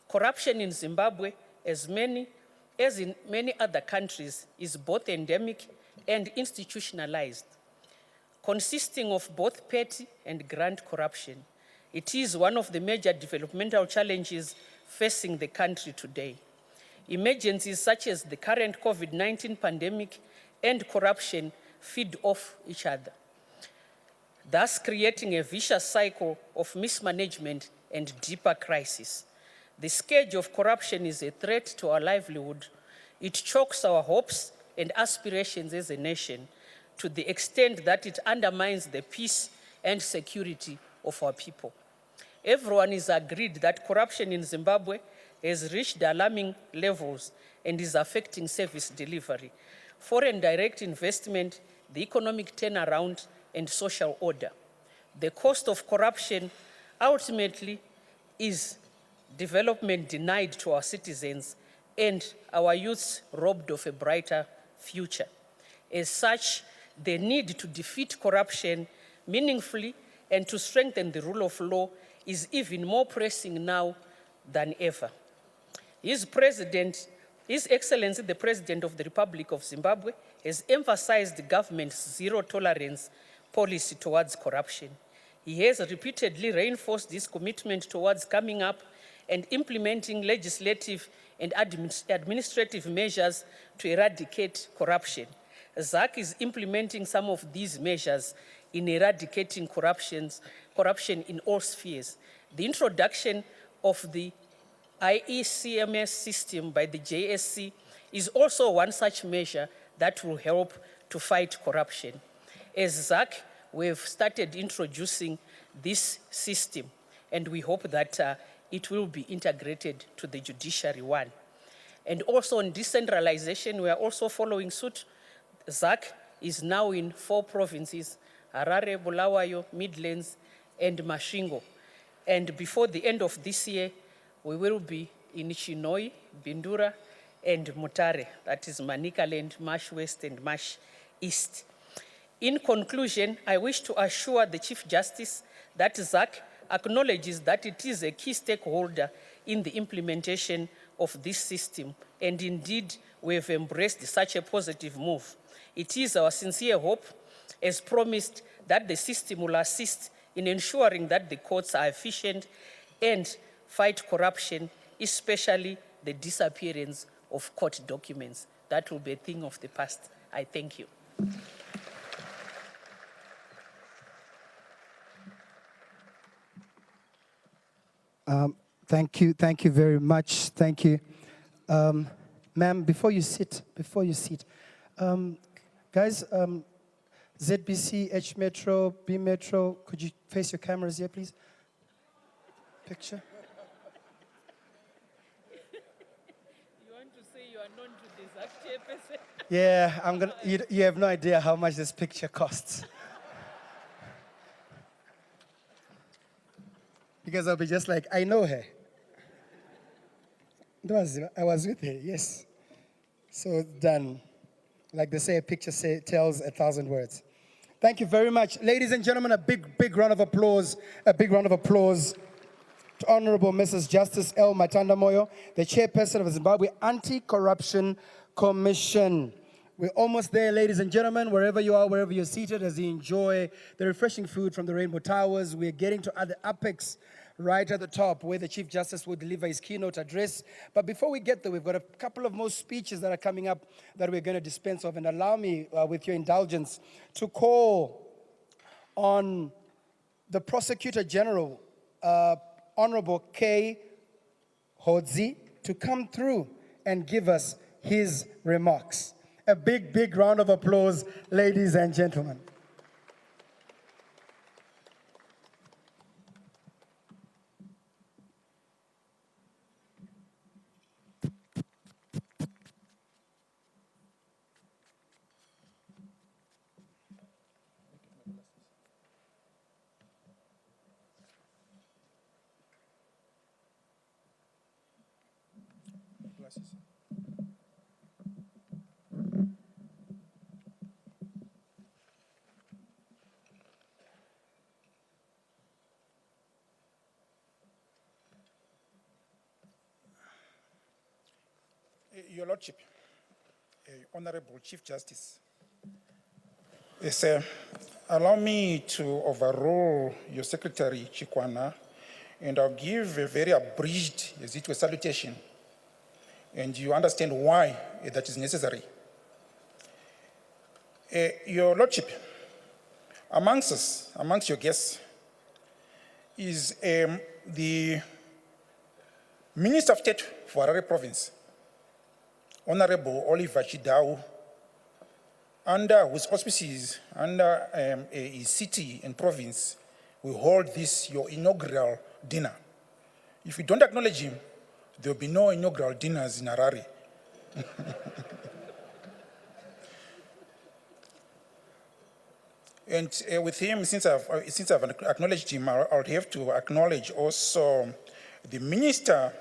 Corruption in Zimbabwe, as in many other countries, is both endemic and institutionalized. Consisting of both petty and grand corruption, it is one of the major developmental challenges facing the country today. Emergencies such as the current COVID-19 pandemic and corruption feed off each other, thus creating a vicious cycle of mismanagement and deeper crisis. The scourge of corruption is a threat to our livelihood. It chokes our hopes and aspirations as a nation to the extent that it undermines the peace and security of our people. everyone is agreed that corruption in Zimbabwe has reached alarming levels and is affecting service delivery, foreign direct investment, the economic turnaround, and social order. The cost of corruption ultimately is development denied to our citizens and our youths robbed of a brighter future. As such, the need to defeat corruption meaningfully and to strengthen the rule of law is even more pressing now than ever. His Excellency, the President of the Republic of Zimbabwe, has emphasized the government's zero tolerance policy towards corruption. He has repeatedly reinforced this commitment towards coming up and implementing legislative and administrative measures to eradicate corruption. ZAC is implementing some of these measures in eradicating corruption in all spheres. The introduction of the IECMS system by the JSC is also one such measure that will help to fight corruption. As ZAC, we have started introducing this system, and we hope that it will be integrated to the judiciary one. And also on decentralization, we are also following suit. ZAC is now in 4 provinces, Harare, Bulawayo, Midlands, and Masvingo. And before the end of this year, we will be in Chinhoyi, Bindura, and Mutare, that is Manicaland, Marsh West, and Marsh East. In conclusion, I wish to assure the Chief Justice that ZAC acknowledges that it is a key stakeholder in the implementation of this system, and indeed, we have embraced such a positive move. It is our sincere hope, as promised, that the system will assist in ensuring that the courts are efficient and fight corruption, especially the disappearance of court documents. That will be a thing of the past. I thank you. Thank you very much. Thank you. Ma'am, before you sit, guys, ZBC, H Metro, B Metro, could you face your cameras here, please? Picture. You want to say you are known to this ZAC chairperson? Yeah, you have no idea how much this picture costs. Because I'll be just like, I know her. I was with her, yes. So done. Like they say, a picture tells 1,000 words. Thank you very much. Ladies and gentlemen, a big round of applause. A big round of applause to Honorable Mrs. Justice L. Matanda Moyo, the chairperson of the Zimbabwe Anti-Corruption Commission. We're almost there, ladies and gentlemen, wherever you are, wherever you're seated, as you enjoy the refreshing food from the Rainbow Towers. We're getting to the apex right at the top, where the Chief Justice will deliver his keynote address. But before we get there, we've got a couple of more speeches that are coming up that we're going to dispense of. And allow me, with your indulgence, to call on the Prosecutor General, Honorable K. Hodzi, to come through and give us his remarks. A big round of applause, ladies and gentlemen. Your Lordship, Honorable Chief Justice, allow me to overrule your Secretary Chikwana, and I'll give a very abridged, as it were, salutation, and you understand why that is necessary. Your Lordship, amongst your guests, is the Minister of State for Harare Province, Honorable Oliver Chidau, under whose auspices, under a city and province, we hold this, your inaugural dinner. If you don't acknowledge him, there will be no inaugural dinners in Harare. And with him, since I've acknowledged him, I'll have to acknowledge also the Minister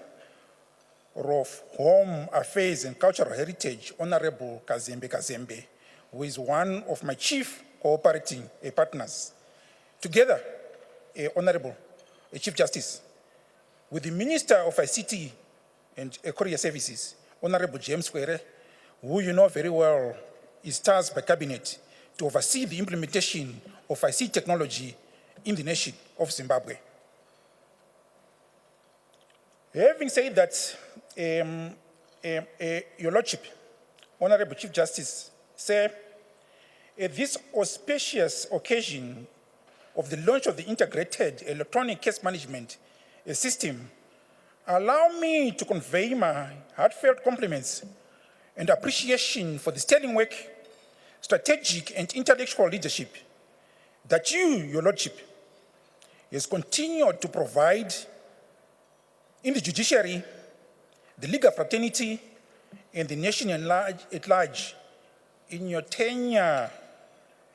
of Home Affairs and Cultural Heritage, Honorable Kazembe Kazembe, who is one of my chief cooperating partners. Together, Honorable Chief Justice, with the Minister of ICT and Courier Services, Honorable James Kwere, who you know very well is tasked by Cabinet to oversee the implementation of ICT technology in the nation of Zimbabwe. Having said that, Your Lordship, Honorable Chief Justice, sir, at this auspicious occasion of the launch of the integrated electronic case management system, allow me to convey my heartfelt compliments and appreciation for the sterling work, strategic and intellectual leadership that you, Your Lordship, has continued to provide in the judiciary, the legal fraternity, and the nation at large in your tenure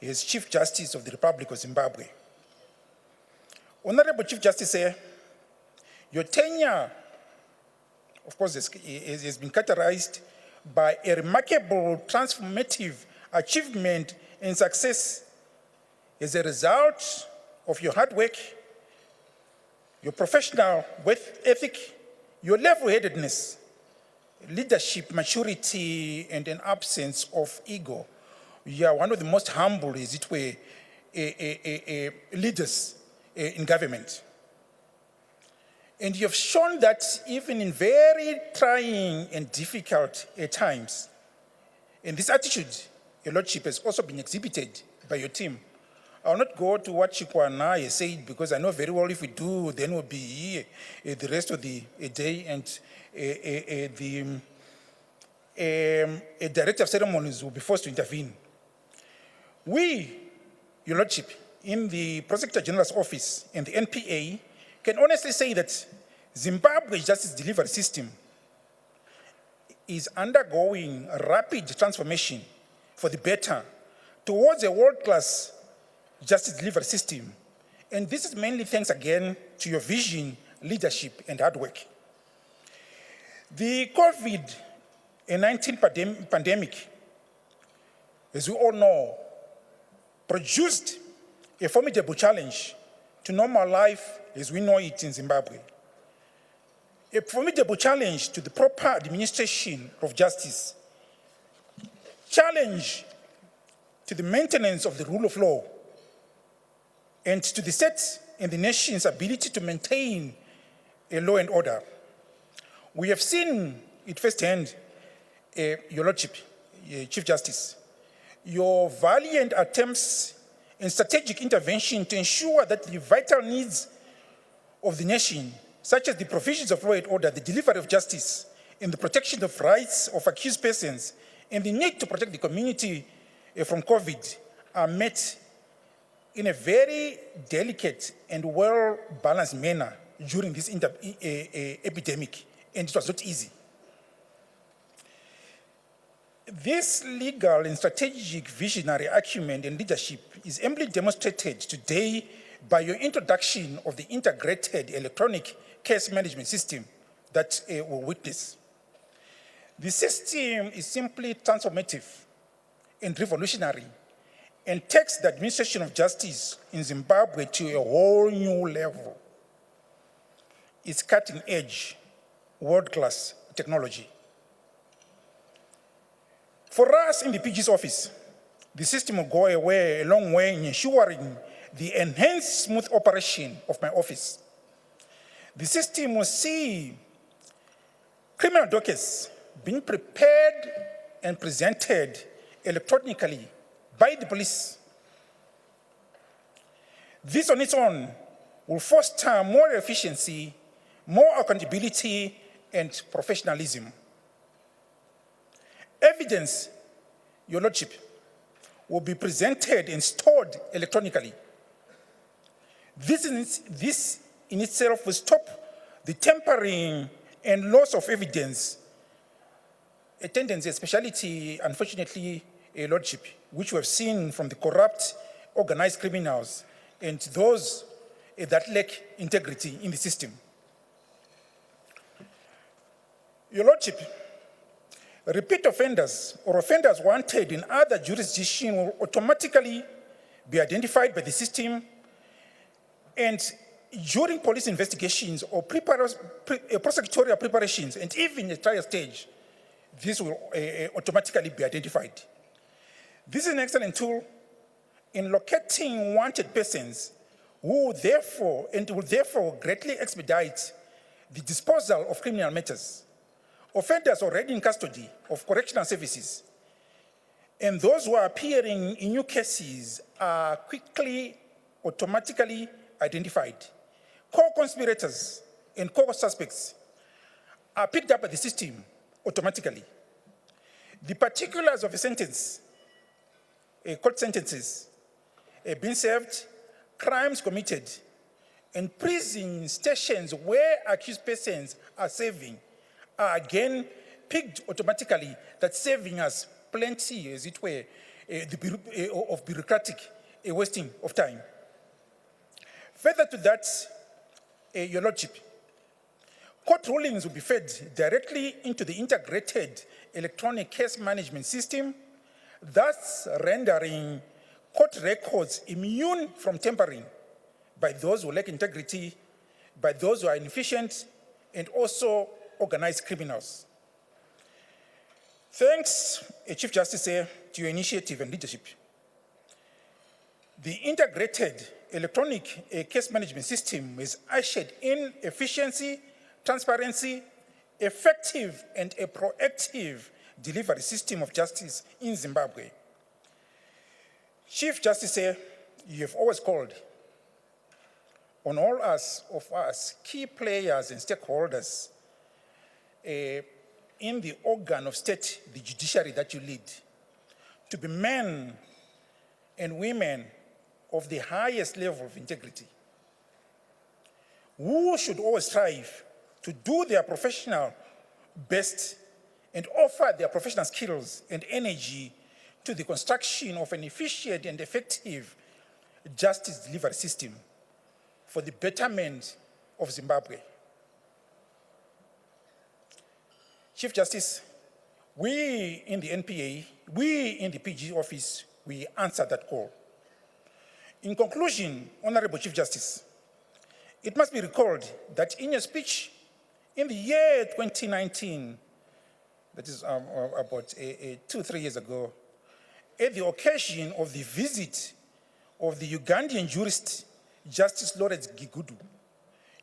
as Chief Justice of the Republic of Zimbabwe. Honorable Chief Justice, sir, your tenure, of course, has been characterized by a remarkable transformative achievement and success as a result of your hard work, your professional work ethic, your level-headedness, leadership maturity, and an absence of ego. You are one of the most humble, as it were, leaders in government. And you have shown that even in very trying and difficult times. And this attitude, Your Lordship, has also been exhibited by your team. I will not go to what Chikwana has said, because I know very well if we do, then we'll be here the rest of the day, and the director of ceremonies will be forced to intervene. We, Your Lordship, in the Prosecutor General's Office and the NPA, can honestly say that Zimbabwe's justice delivery system is undergoing a rapid transformation for the better towards a world-class justice delivery system. And this is mainly thanks again to your vision, leadership, and hard work. The COVID-19 pandemic, as we all know, produced a formidable challenge to normal life as we know it in Zimbabwe. A formidable challenge to the proper administration of justice, challenge to the maintenance of the rule of law, and to the state and the nation's ability to maintain a law and order. We have seen it firsthand, Your Lordship, Chief Justice, your valiant attempts and strategic intervention to ensure that the vital needs of the nation, such as the provisions of law and order, the delivery of justice, and the protection of rights of accused persons, and the need to protect the community from COVID, are met in a very delicate and well-balanced manner during this epidemic, and it was not easy. This legal and strategic visionary acumen and leadership is amply demonstrated today by your introduction of the integrated electronic case management system that we'll witness. The system is simply transformative and revolutionary and takes the administration of justice in Zimbabwe to a whole new level. It's cutting-edge, world-class technology. For us in the PG's office, the system will go a long way in ensuring the enhanced smooth operation of my office. The system will see criminal dockets being prepared and presented electronically by the police. This on its own will foster more efficiency, more accountability, and professionalism. Evidence, Your Lordship, will be presented and stored electronically. This in itself will stop the tampering and loss of evidence, a tendency, a speciality, unfortunately, a lordship, which we have seen from the corrupt, organized criminals and those that lack integrity in the system. Your lordship, repeat offenders or offenders wanted in other jurisdictions will automatically be identified by the system, and during police investigations or prosecutorial preparations, and even at trial stage, this will automatically be identified. This is an excellent tool in locating wanted persons who will therefore greatly expedite the disposal of criminal matters. Offenders already in custody of correctional services and those who are appearing in new cases are quickly, automatically identified. Co-conspirators and co-suspects are picked up by the system automatically. The particulars of a sentence, court sentences, being served, crimes committed, and prison stations where accused persons are serving are again picked automatically, that saving us plenty, as it were, of bureaucratic wasting of time. Further to that, Your Lordship, court rulings will be fed directly into the integrated electronic case management system, thus rendering court records immune from tampering by those who lack integrity, by those who are inefficient, and also organized criminals. Thanks, Chief Justice, to your initiative and leadership. The integrated electronic case management system is ushered in efficiency, transparency, effective, and a proactive delivery system of justice in Zimbabwe. Chief Justice, you have always called on all of us, key players and stakeholders in the organ of state, the judiciary that you lead, to be men and women of the highest level of integrity, who should always strive to do their professional best and offer their professional skills and energy to the construction of an efficient and effective justice delivery system for the betterment of Zimbabwe. Chief Justice, we in the NPA, we in the PG office, we answer that call. In conclusion, Honorable Chief Justice, it must be recalled that in your speech in the year 2019, that is about 2-3 years ago, at the occasion of the visit of the Ugandan jurist, Justice Lawrence Gigudu,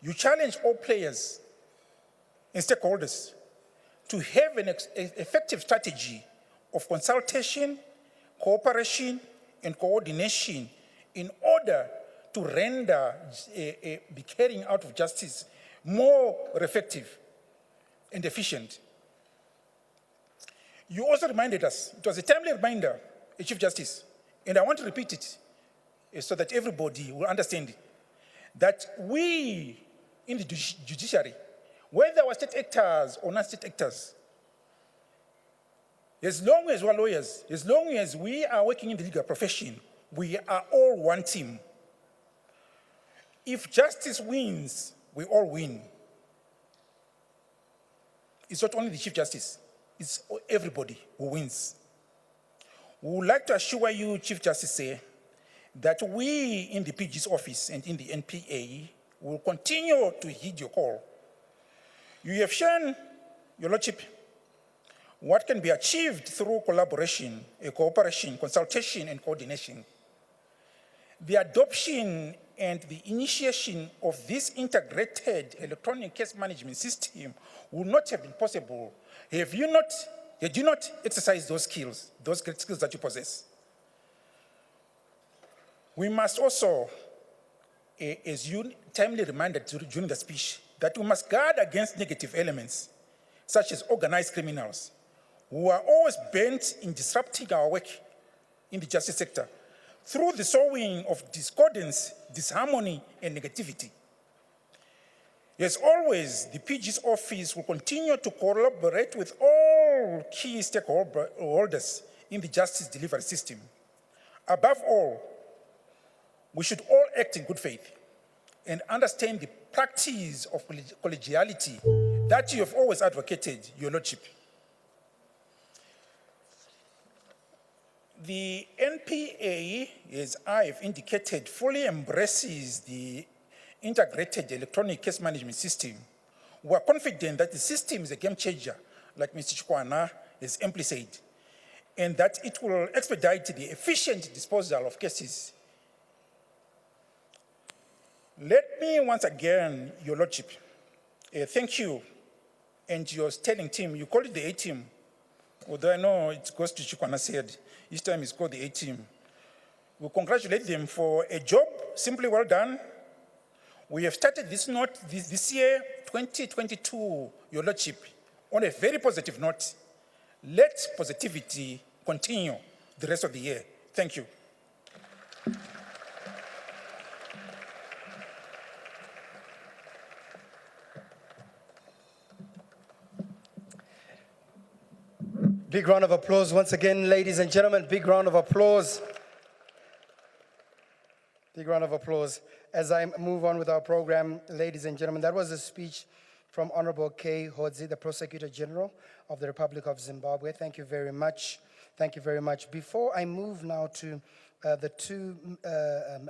you challenged all players and stakeholders to have an effective strategy of consultation, cooperation, and coordination in order to render the carrying out of justice more effective and efficient. You also reminded us, it was a timely reminder, Chief Justice, and I want to repeat it so that everybody will understand that we in the judiciary, whether our state actors or non-state actors, as long as we're lawyers, as long as we are working in the legal profession, we are all one team. If justice wins, we all win. It's not only the Chief Justice, it's everybody who wins. We would like to assure you, Chief Justice, that we in the PG's office and in the NPA will continue to heed your call. You have shown, Your Lordship, what can be achieved through collaboration, cooperation, consultation, and coordination. The adoption and the initiation of this integrated electronic case management system would not have been possible had you not exercised those skills, those great skills that you possess. We must also, as you timely reminded during the speech, that we must guard against negative elements, such as organized criminals, who are always bent in disrupting our work in the justice sector through the sowing of discordance, disharmony, and negativity. As always, the PG's office will continue to collaborate with all key stakeholders in the justice delivery system. Above all, we should all act in good faith and understand the practice of collegiality that you have always advocated, Your Lordship. The NPA, as I have indicated, fully embraces the integrated electronic case management system. We are confident that the system is a game changer, like Mr. Chikwana has amply said, and that it will expedite the efficient disposal of cases. Let me once again, Your Lordship, thank you and your sterling team. You call it the A-team, although I know it goes to Chikwana said, each time it's called the A-team. We congratulate them for a job simply well done. We have started this year, 2022, Your Lordship, on a very positive note. Let positivity continue the rest of the year. Thank you. Big round of applause once again, ladies and gentlemen. Big round of applause. Big round of applause. As I move on with our program, ladies and gentlemen, that was a speech from Honorable Kay Hodzi, the Prosecutor General of the Republic of Zimbabwe. Thank you very much. Thank you very much. Before I move now to the two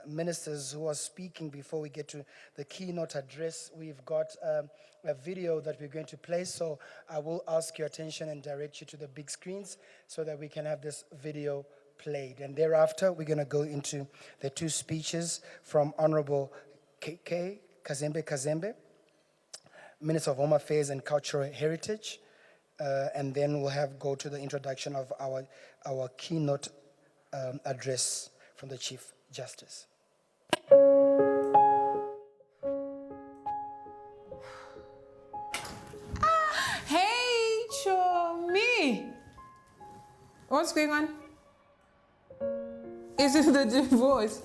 ministers who are speaking, before we get to the keynote address, we've got a video that we're going to play. So I will ask your attention and direct you to the big screens so that we can have this video played. And thereafter, we're going to go into the two speeches from Honorable K. Kazembe, Minister of Home Affairs and Cultural Heritage. And then we'll go to the introduction of our keynote address from the Chief Justice. Hey, Chomi! What's going on? Is it the divorce?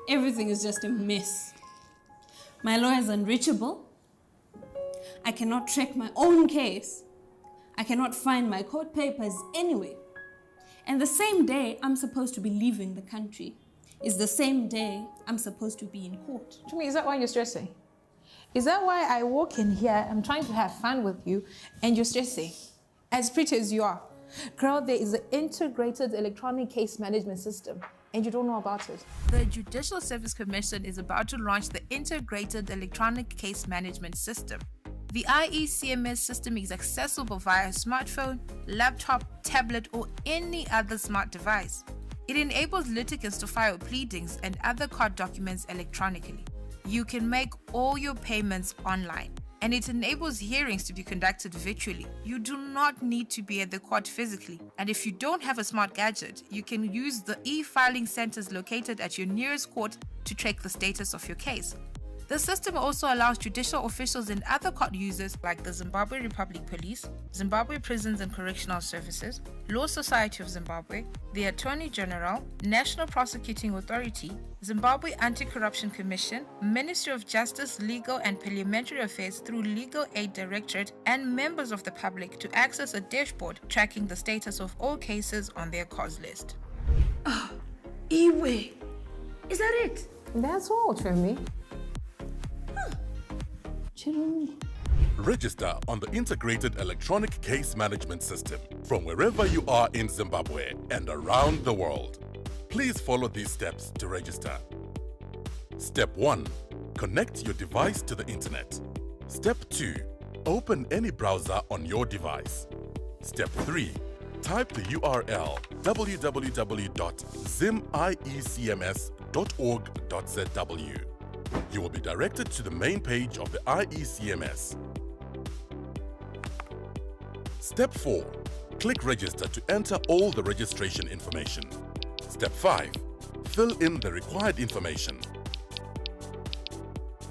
Everything is just a mess. My lawyer is unreachable. I cannot track my own case. I cannot find my court papers anywhere. And the same day I'm supposed to be leaving the country is the same day I'm supposed to be in court. Chomi, is that why you're stressing? Is that why I walk in here, I'm trying to have fun with you, and you're stressing? As pretty as you are. Girl, there is an integrated electronic case management system, and you don't know about it. The Judicial Service Commission is about to launch the Integrated Electronic Case Management System. The IECMS system is accessible via smartphone, laptop, tablet, or any other smart device. It enables litigants to file pleadings and other court documents electronically. You can make all your payments online, and it enables hearings to be conducted virtually. You do not need to be at the court physically, and if you don't have a smart gadget, you can use the e-filing centers located at your nearest court to track the status of your case. The system also allows judicial officials and other court users like the Zimbabwe Republic Police, Zimbabwe Prisons and Correctional Services, Law Society of Zimbabwe, the Attorney General, National Prosecuting Authority, Zimbabwe Anti-Corruption Commission, Ministry of Justice, Legal and Parliamentary Affairs through Legal Aid Directorate, and members of the public to access a dashboard tracking the status of all cases on their cause list. Oh, Iwe, is that it? That's all, Chomi. Register on the Integrated Electronic Case Management System from wherever you are in Zimbabwe and around the world. Please follow these steps to register. Step 1. Connect your device to the internet. Step 2. Open any browser on your device. Step 3. Type the URL www.zimiecms.org.zw. You will be directed to the main page of the IECMS. Step 4. Click Register to enter all the registration information. Step 5. Fill in the required information.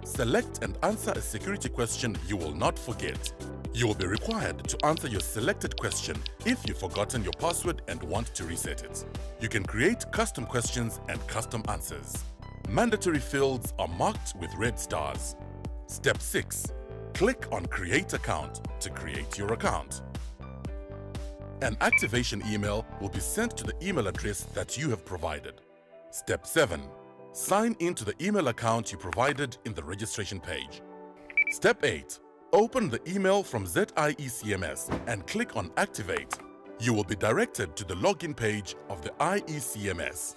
Select and answer a security question you will not forget. You will be required to answer your selected question if you've forgotten your password and want to reset it. You can create custom questions and custom answers. Mandatory fields are marked with red stars. Step 6. Click on Create Account to create your account. An activation email will be sent to the email address that you have provided. Step 7. Sign into the email account you provided in the registration page. Step 8. Open the email from ZIECMS and click on Activate. You will be directed to the login page of the IECMS.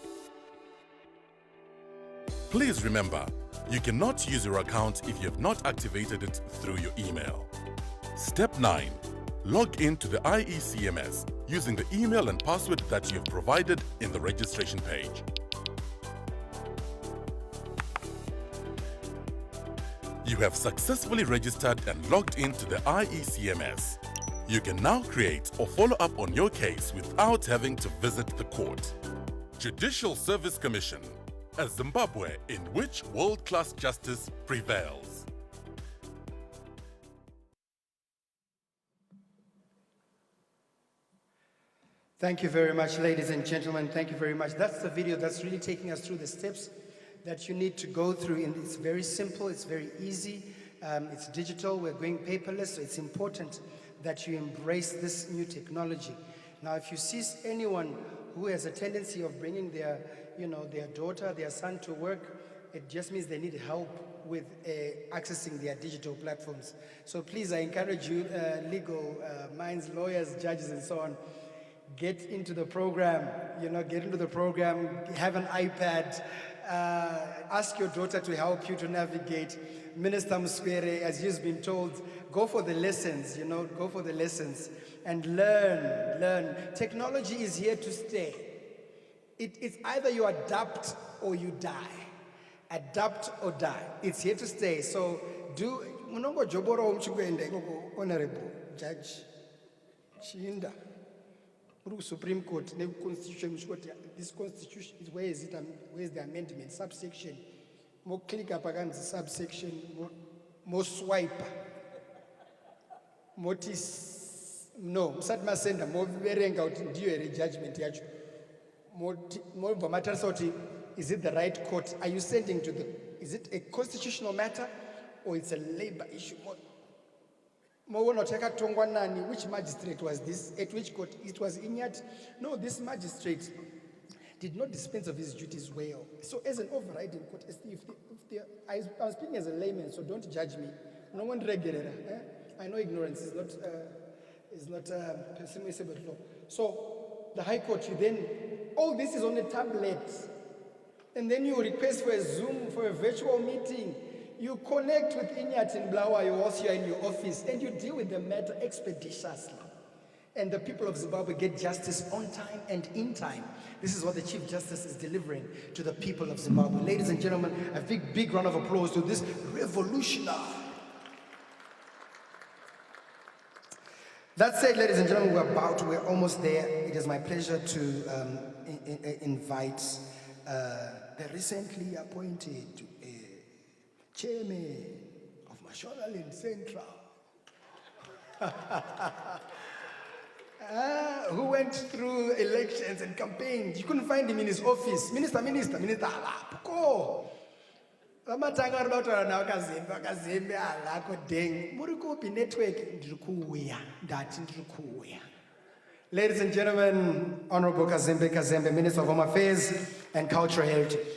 Please remember, you cannot use your account if you have not activated it through your email. Step 9. Log in to the IECMS using the email and password that you have provided in the registration page. You have successfully registered and logged into the IECMS. You can now create or follow up on your case without having to visit the court. Judicial Service Commission, a Zimbabwe in which world-class justice prevails. Thank you very much, ladies and gentlemen. Thank you very much. That's the video that's really taking us through the steps that you need to go through. And it's very simple, it's very easy, it's digital, we're going paperless, so it's important that you embrace this new technology. Now, if you see anyone who has a tendency of bringing their daughter, their son to work, it just means they need help with accessing their digital platforms. So please, I encourage you, legal minds, lawyers, judges, and so on, get into the program, have an iPad, ask your daughter to help you to navigate. Minister Muswere, as you've been told, go for the lessons, go for the lessons and learn. Technology is here to stay. It's either you adapt or you die. Adapt or die. It's here to stay. So Honorable Judge Chinda, Supreme Court, Constitution, this Constitution, where is the amendment? Subsection. More click up against the subsection, more swipe. No, Satma Sender, more wearing out in a judgment. More matter, is it the right court? Are you sending to is it a constitutional matter or it's a labor issue? Which magistrate was this? At which court? It was Inyat. No, this magistrate did not dispense of his duties well. So as an overriding court, I'm speaking as a layman, so don't judge me. No one regular. I know ignorance is not permissible law. So the High Court, all this is on a tablet. And then you request for a Zoom, for a virtual meeting. You connect with Inyat and Blawa whilst you're in your office, and you deal with the matter expeditiously. And the people of Zimbabwe get justice on time and in time. This is what the Chief Justice is delivering to the people of Zimbabwe. Ladies and gentlemen, a big round of applause to this revolutionary. That said, ladies and gentlemen, we're almost there. It is my pleasure to invite the recently appointed chairman of Mashonaland Central, who went through elections and campaigns. You couldn't find him in his office. Minister, go. Vamatanga vari kutaura nawo Kazembe alako deng. Muri kupi network? Ndiri kuuya. Ndati ndiri kuuya. Ladies and gentlemen, Honorable Kazembe, Minister of Home Affairs and Cultural Heritage.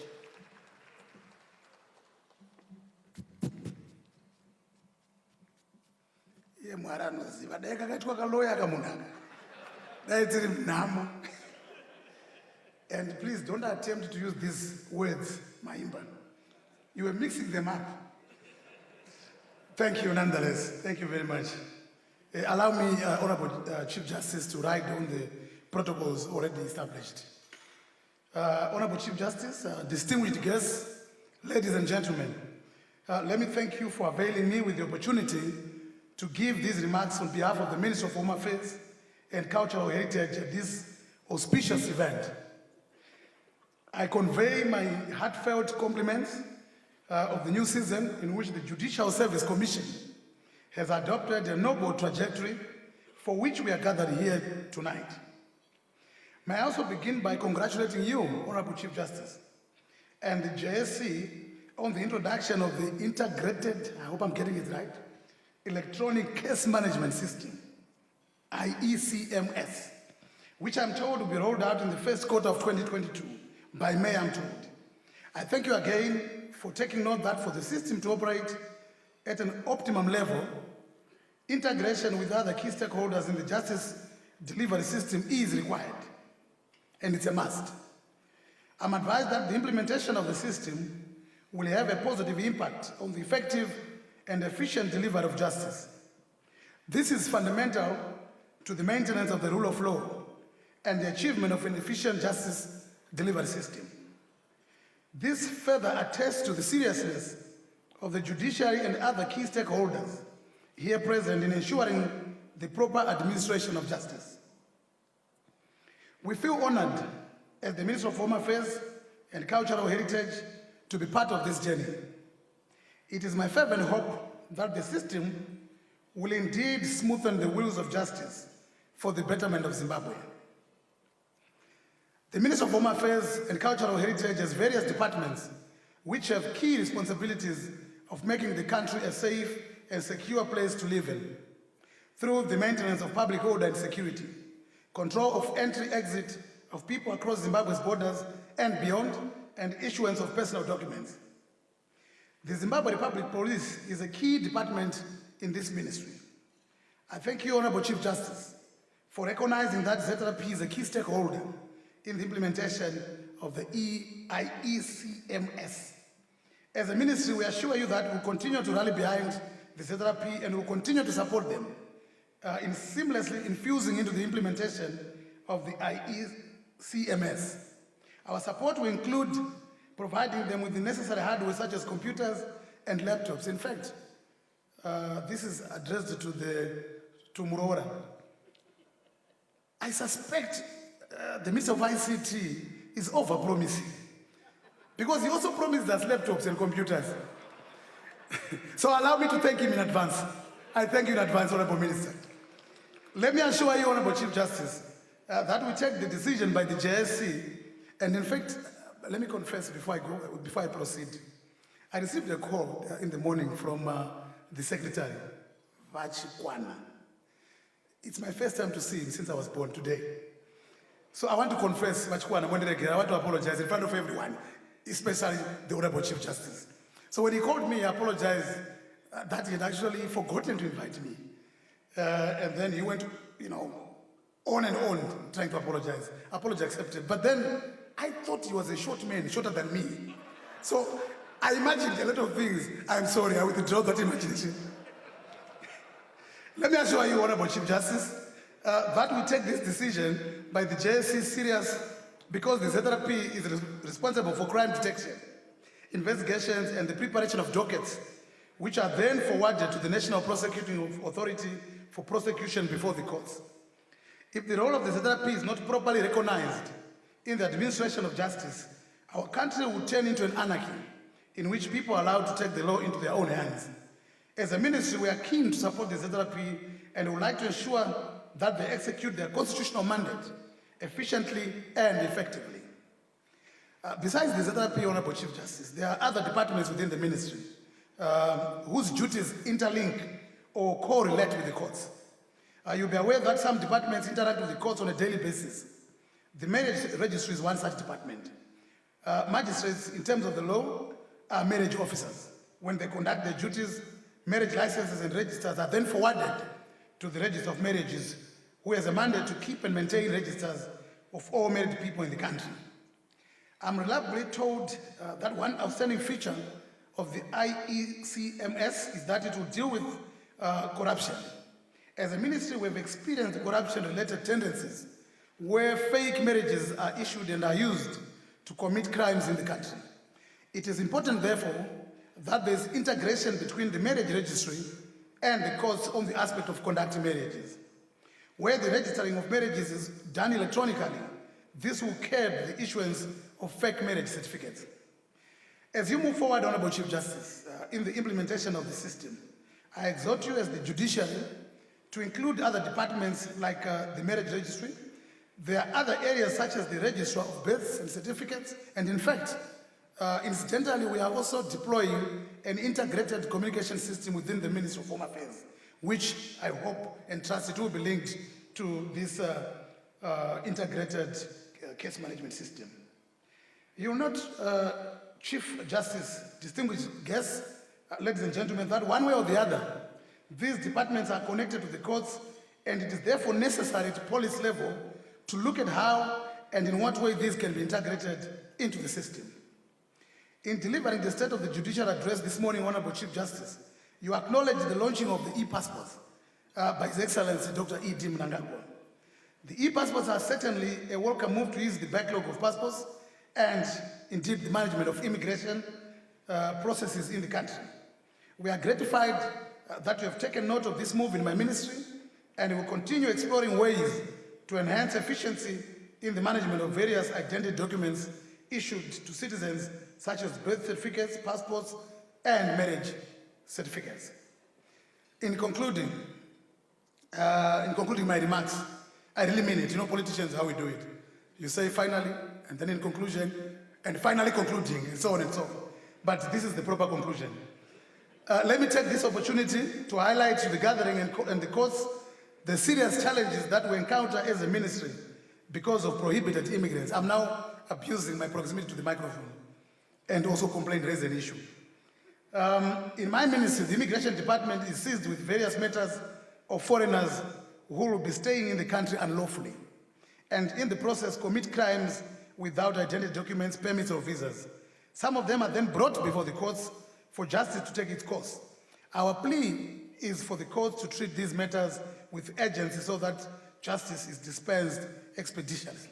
And please don't attempt to use these words, Maimba. You were mixing them up. Thank you nonetheless. Thank you very much. Allow me, Honorable Chief Justice, to write down the protocols already established. Honorable Chief Justice, distinguished guests, ladies and gentlemen, let me thank you for availing me with the opportunity to give these remarks on behalf of the Minister of Home Affairs and Cultural Heritage at this auspicious event. I convey my heartfelt compliments of the new season in which the Judicial Service Commission has adopted a noble trajectory for which we are gathered here tonight. May I also begin by congratulating you, Honorable Chief Justice, and the JSC on the introduction of the integrated, I hope I'm getting it right, electronic case management system, IECMS, which I'm told will be rolled out in the first quarter of 2022, by May, I'm told. I thank you again for taking note that for the system to operate at an optimum level, integration with other key stakeholders in the justice delivery system is required, and it's a must. I'm advised that the implementation of the system will have a positive impact on the effective and efficient delivery of justice. This is fundamental to the maintenance of the rule of law and the achievement of an efficient justice delivery system. This further attests to the seriousness of the judiciary and other key stakeholders here present in ensuring the proper administration of justice. We feel honored as the Minister of Home Affairs and Cultural Heritage to be part of this journey. It is my fervent hope that the system will indeed smoothen the wheels of justice for the betterment of Zimbabwe. The Minister of Home Affairs and Cultural Heritage has various departments which have key responsibilities of making the country a safe and secure place to live in, through the maintenance of public order and security, control of entry-exit of people across Zimbabwe's borders and beyond, and issuance of personal documents. The Zimbabwe Republic Police is a key department in this ministry. I thank you, Honorable Chief Justice, for recognizing that ZRP is a key stakeholder in the implementation of the IECMS. As a ministry, we assure you that we'll continue to rally behind the ZRP and will continue to support them in seamlessly infusing into the implementation of the IECMS. Our support will include providing them with the necessary hardware such as computers and laptops. In fact, this is addressed to Murora. I suspect the Minister of ICT is over-promising, because he also promised us laptops and computers. So allow me to thank him in advance. I thank you in advance, Honorable Minister. Let me assure you, Honorable Chief Justice, that we take the decision by the JSC, and in fact, let me confess before I proceed. I received a call in the morning from the Secretary, Vachikwana. It's my first time to see him since I was born today. So I want to confess, Vachikwana, I want to apologize in front of everyone, especially the Honorable Chief Justice. So when he called me, I apologized that he had actually forgotten to invite me. And then he went, on and on trying to apologize. Apology accepted. But then I thought he was a short man, shorter than me. So I imagined a lot of things. I'm sorry, I withdraw that imagination. Let me assure you, Honorable Chief Justice, that we take this decision by the JSC serious, because the ZRP is responsible for crime detection, investigations, and the preparation of dockets, which are then forwarded to the National Prosecuting Authority for prosecution before the courts. If the role of the ZRP is not properly recognized in the administration of justice, our country will turn into an anarchy in which people are allowed to take the law into their own hands. As a ministry, we are keen to support the ZRP and would like to ensure that they execute their constitutional mandate efficiently and effectively. Besides the ZRP, Honorable Chief Justice, there are other departments within the ministry whose duties interlink or correlate with the courts. You'll be aware that some departments interact with the courts on a daily basis. The marriage registry is one such department. Magistrates, in terms of the law, are marriage officers. When they conduct their duties, marriage licenses and registers are then forwarded to the Register of Marriages, who has a mandate to keep and maintain registers of all married people in the country. I'm reliably told that one outstanding feature of the IECMS is that it will deal with corruption. As a ministry, we've experienced corruption-related tendencies where fake marriages are issued and are used to commit crimes in the country. It is important, therefore, that there's integration between the marriage registry and the courts on the aspect of conducting marriages. Where the registering of marriages is done electronically, this will curb the issuance of fake marriage certificates. As you move forward, Honorable Chief Justice, in the implementation of the system, I exhort you as the judiciary to include other departments like the marriage registry. There are other areas such as the registrar of births and certificates, and in fact, Incidentally, we are also deploying an integrated communication system within the Ministry of Home Affairs, which I hope and trust it will be linked to this integrated case management system. You will note, Chief Justice, distinguished guests, ladies and gentlemen, that one way or the other, these departments are connected to the courts, and it is therefore necessary at police level to look at how and in what way these can be integrated into the system. In delivering the State of the Judicial Address this morning, Honorable Chief Justice, you acknowledged the launching of the e-passports by His Excellency Dr. E.D. Mnangagwa. The e-passports are certainly a welcome move to ease the backlog of passports and indeed the management of immigration processes in the country. We are gratified that you have taken note of this move in my ministry, and we will continue exploring ways to enhance efficiency in the management of various identity documents issued to citizens, such as birth certificates, passports, and marriage certificates. In concluding my remarks, I really mean it. You know, politicians, how we do it. You say finally, and then in conclusion, and finally concluding, and so on and so forth. But this is the proper conclusion. Let me take this opportunity to highlight to the gathering and the courts the serious challenges that we encounter as a ministry because of prohibited immigrants. I'm now abusing my proximity to the microphone and also complaint raise an issue. In my ministry, the immigration department is seized with various matters of foreigners who will be staying in the country unlawfully and in the process commit crimes without identity documents, permits, or visas. Some of them are then brought before the courts for justice to take its course. Our plea is for the courts to treat these matters with urgency so that justice is dispensed expeditiously.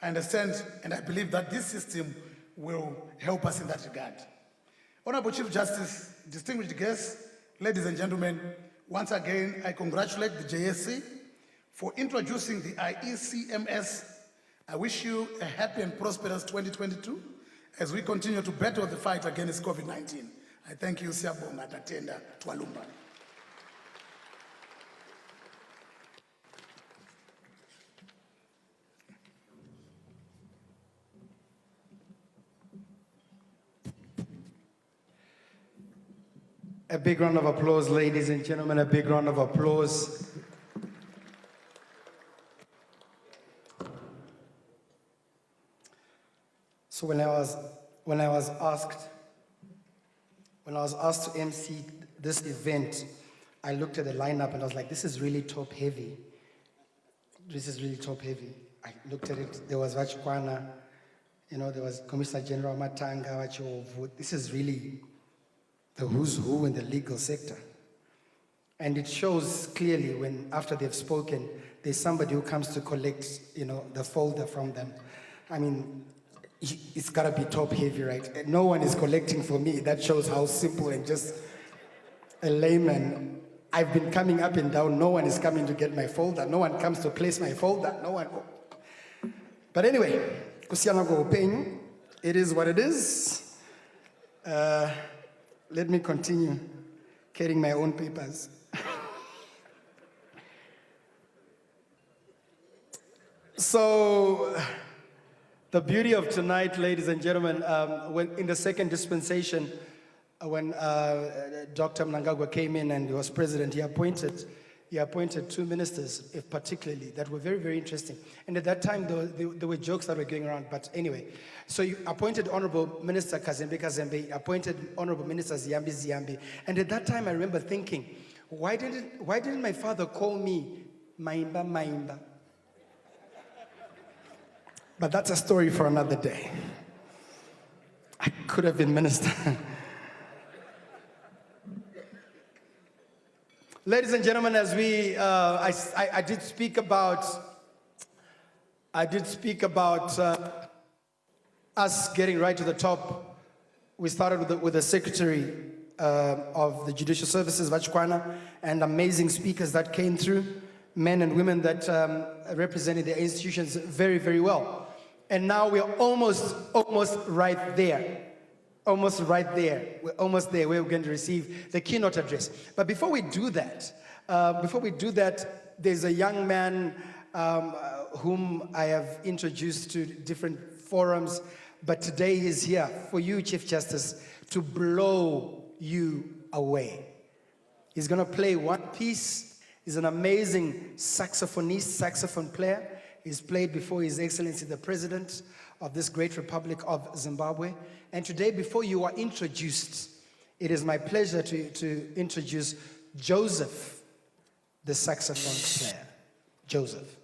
I understand and I believe that this system will help us in that regard. Honorable Chief Justice, distinguished guests, ladies and gentlemen, once again, I congratulate the JSC for introducing the IECMS. I wish you a happy and prosperous 2022 as we continue to battle the fight against COVID-19. I thank you, Siyabonga Tatenda Twalumba. A big round of applause, ladies and gentlemen, a big round of applause. So when I was asked to MC this event, I looked at the lineup and I was like, this is really top heavy. This is really top heavy. I looked at it, there was Vachkwana, there was Commissioner General Matanga, Vachovu. This is really the who's who in the legal sector. And it shows clearly when, after they've spoken, there's somebody who comes to collect, the folder from them. I mean, it's gotta be top heavy, right? And no one is collecting for me. That shows how simple and just a layman. I've been coming up and down. No one is coming to get my folder. No one comes to place my folder. No one. But anyway, it is what it is. Let me continue carrying my own papers. So, the beauty of tonight, ladies and gentlemen, when in the second dispensation, when Dr. Mnangagwa came in and he was president, he appointed 2 ministers, if particularly, that were very, very interesting. And at that time, there were jokes that were going around, but anyway. So you appointed Honorable Minister Kazembe Kazembe, appointed Honorable Minister Ziyambi Ziyambi. And at that time, I remember thinking, why didn't my father call me Maimba Maimba? But that's a story for another day. I could have been minister. Ladies and gentlemen, as I did speak about us getting right to the top. We started with the Secretary of the Judicial Services, Vachkwana, and amazing speakers that came through, men and women that represented their institutions very, very well. And now we're almost right there. Almost right there. We're almost there. We're going to receive the keynote address. But before we do that, there's a young man whom I have introduced to different forums. but today he's here for you, Chief Justice, to blow you away. He's going to play one piece. He's an amazing saxophonist, saxophone player. He's played before His Excellency the President of this great Republic of Zimbabwe. And today, before you are introduced, it is my pleasure to introduce Joseph, the saxophone player. Joseph.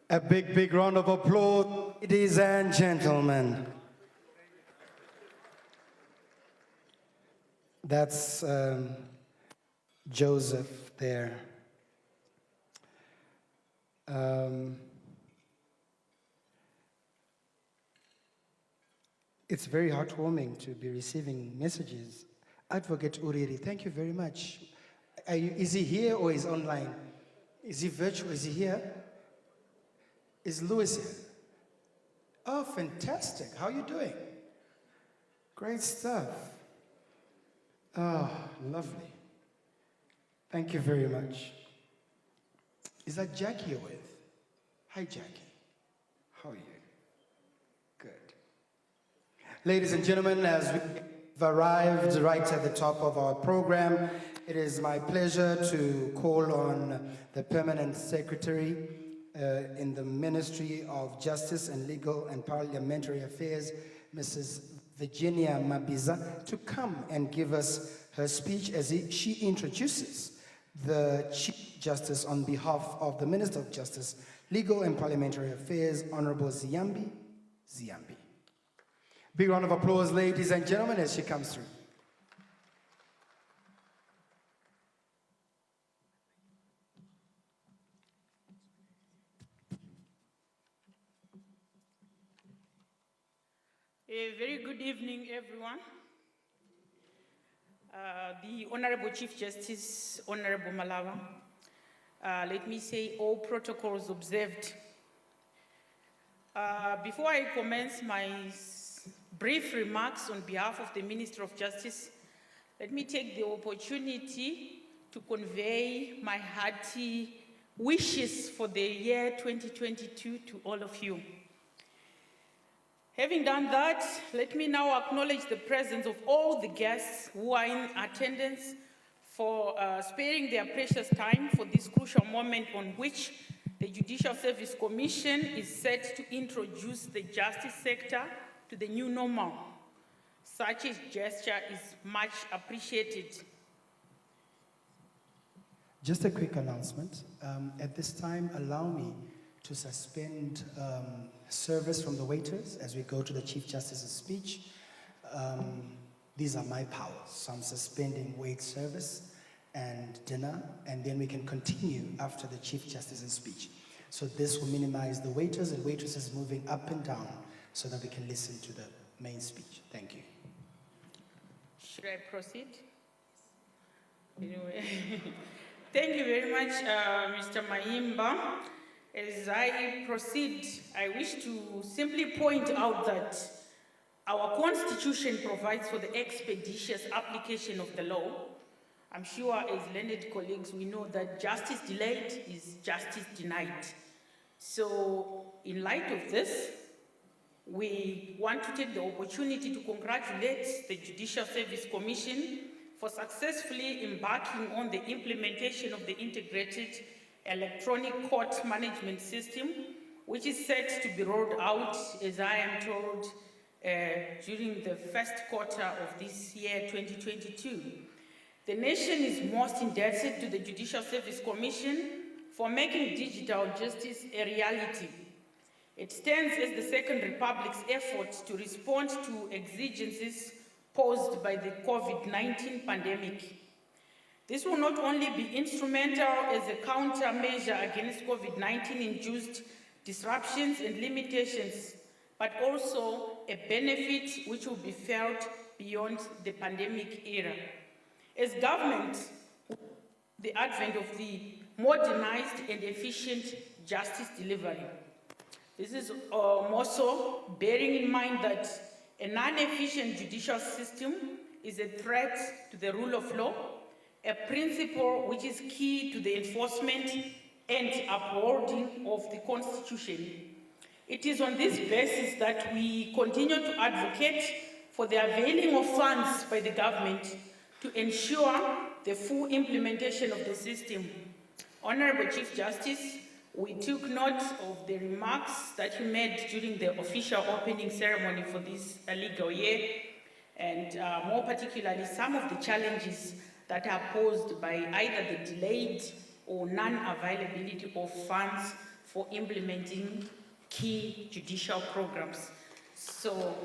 A big, big round of applause, ladies and gentlemen. That's Joseph there. It's very heartwarming to be receiving messages. Advocate Uriri, thank you very much. Is he here or is online? Is he virtual? Is he here? Is Louis here? Oh, fantastic. How are you doing? Great stuff. Oh, lovely. Thank you very much. Is that Jackie you're with? Hi, Jackie. How are you? Good. Ladies and gentlemen, as we've arrived right at the top of our program, it is my pleasure to call on the Permanent Secretary in the Ministry of Justice and Legal and Parliamentary Affairs, Mrs. Virginia Mabiza, to come and give us her speech as she introduces the Chief Justice on behalf of the Minister of Justice, Legal and Parliamentary Affairs, Honorable Ziyambi Ziyambi. Big round of applause, ladies and gentlemen, as she comes through. A very good evening, everyone. The Honorable Chief Justice, Honorable Malava, let me say all protocols observed. Before I commence my brief remarks on behalf of the Minister of Justice, let me take the opportunity to convey my hearty wishes for the year 2022 to all of you. Having done that, let me now acknowledge the presence of all the guests who are in attendance for sparing their precious time for this crucial moment on which the Judicial Service Commission is set to introduce the justice sector to the new normal. Such a gesture is much appreciated. Just a quick announcement. At this time, allow me to suspend service from the waiters as we go to the Chief Justice's speech. These are my powers. So I'm suspending wait service and dinner, and then we can continue after the Chief Justice's speech. So this will minimize the waiters and waitresses moving up and down so that we can listen to the main speech. Thank you. Should I proceed? Anyway, thank you very much, Mr. Maimba. As I proceed, I wish to simply point out that our Constitution provides for the expeditious application of the law. I'm sure as learned colleagues, we know that justice delayed is justice denied. So in light of this, we want to take the opportunity to congratulate the Judicial Service Commission for successfully embarking on the implementation of the integrated electronic court management system, which is set to be rolled out, as I am told, during the first quarter of this year, 2022. The nation is most indebted to the Judicial Service Commission for making digital justice a reality. It stands as the Second Republic's effort to respond to exigencies posed by the COVID-19 pandemic. This will not only be instrumental as a countermeasure against COVID-19-induced disruptions and limitations, but also a benefit which will be felt beyond the pandemic era. As government, the advent of the modernized and efficient justice delivery. This is more so bearing in mind that a non-efficient judicial system is a threat to the rule of law, a principle which is key to the enforcement and upholding of the Constitution. It is on this basis that we continue to advocate for the availing of funds by the government to ensure the full implementation of the system. Honorable Chief Justice, we took note of the remarks that you made during the official opening ceremony for this legal year, and more particularly some of the challenges that are posed by either the delayed or non-availability of funds for implementing key judicial programs. So,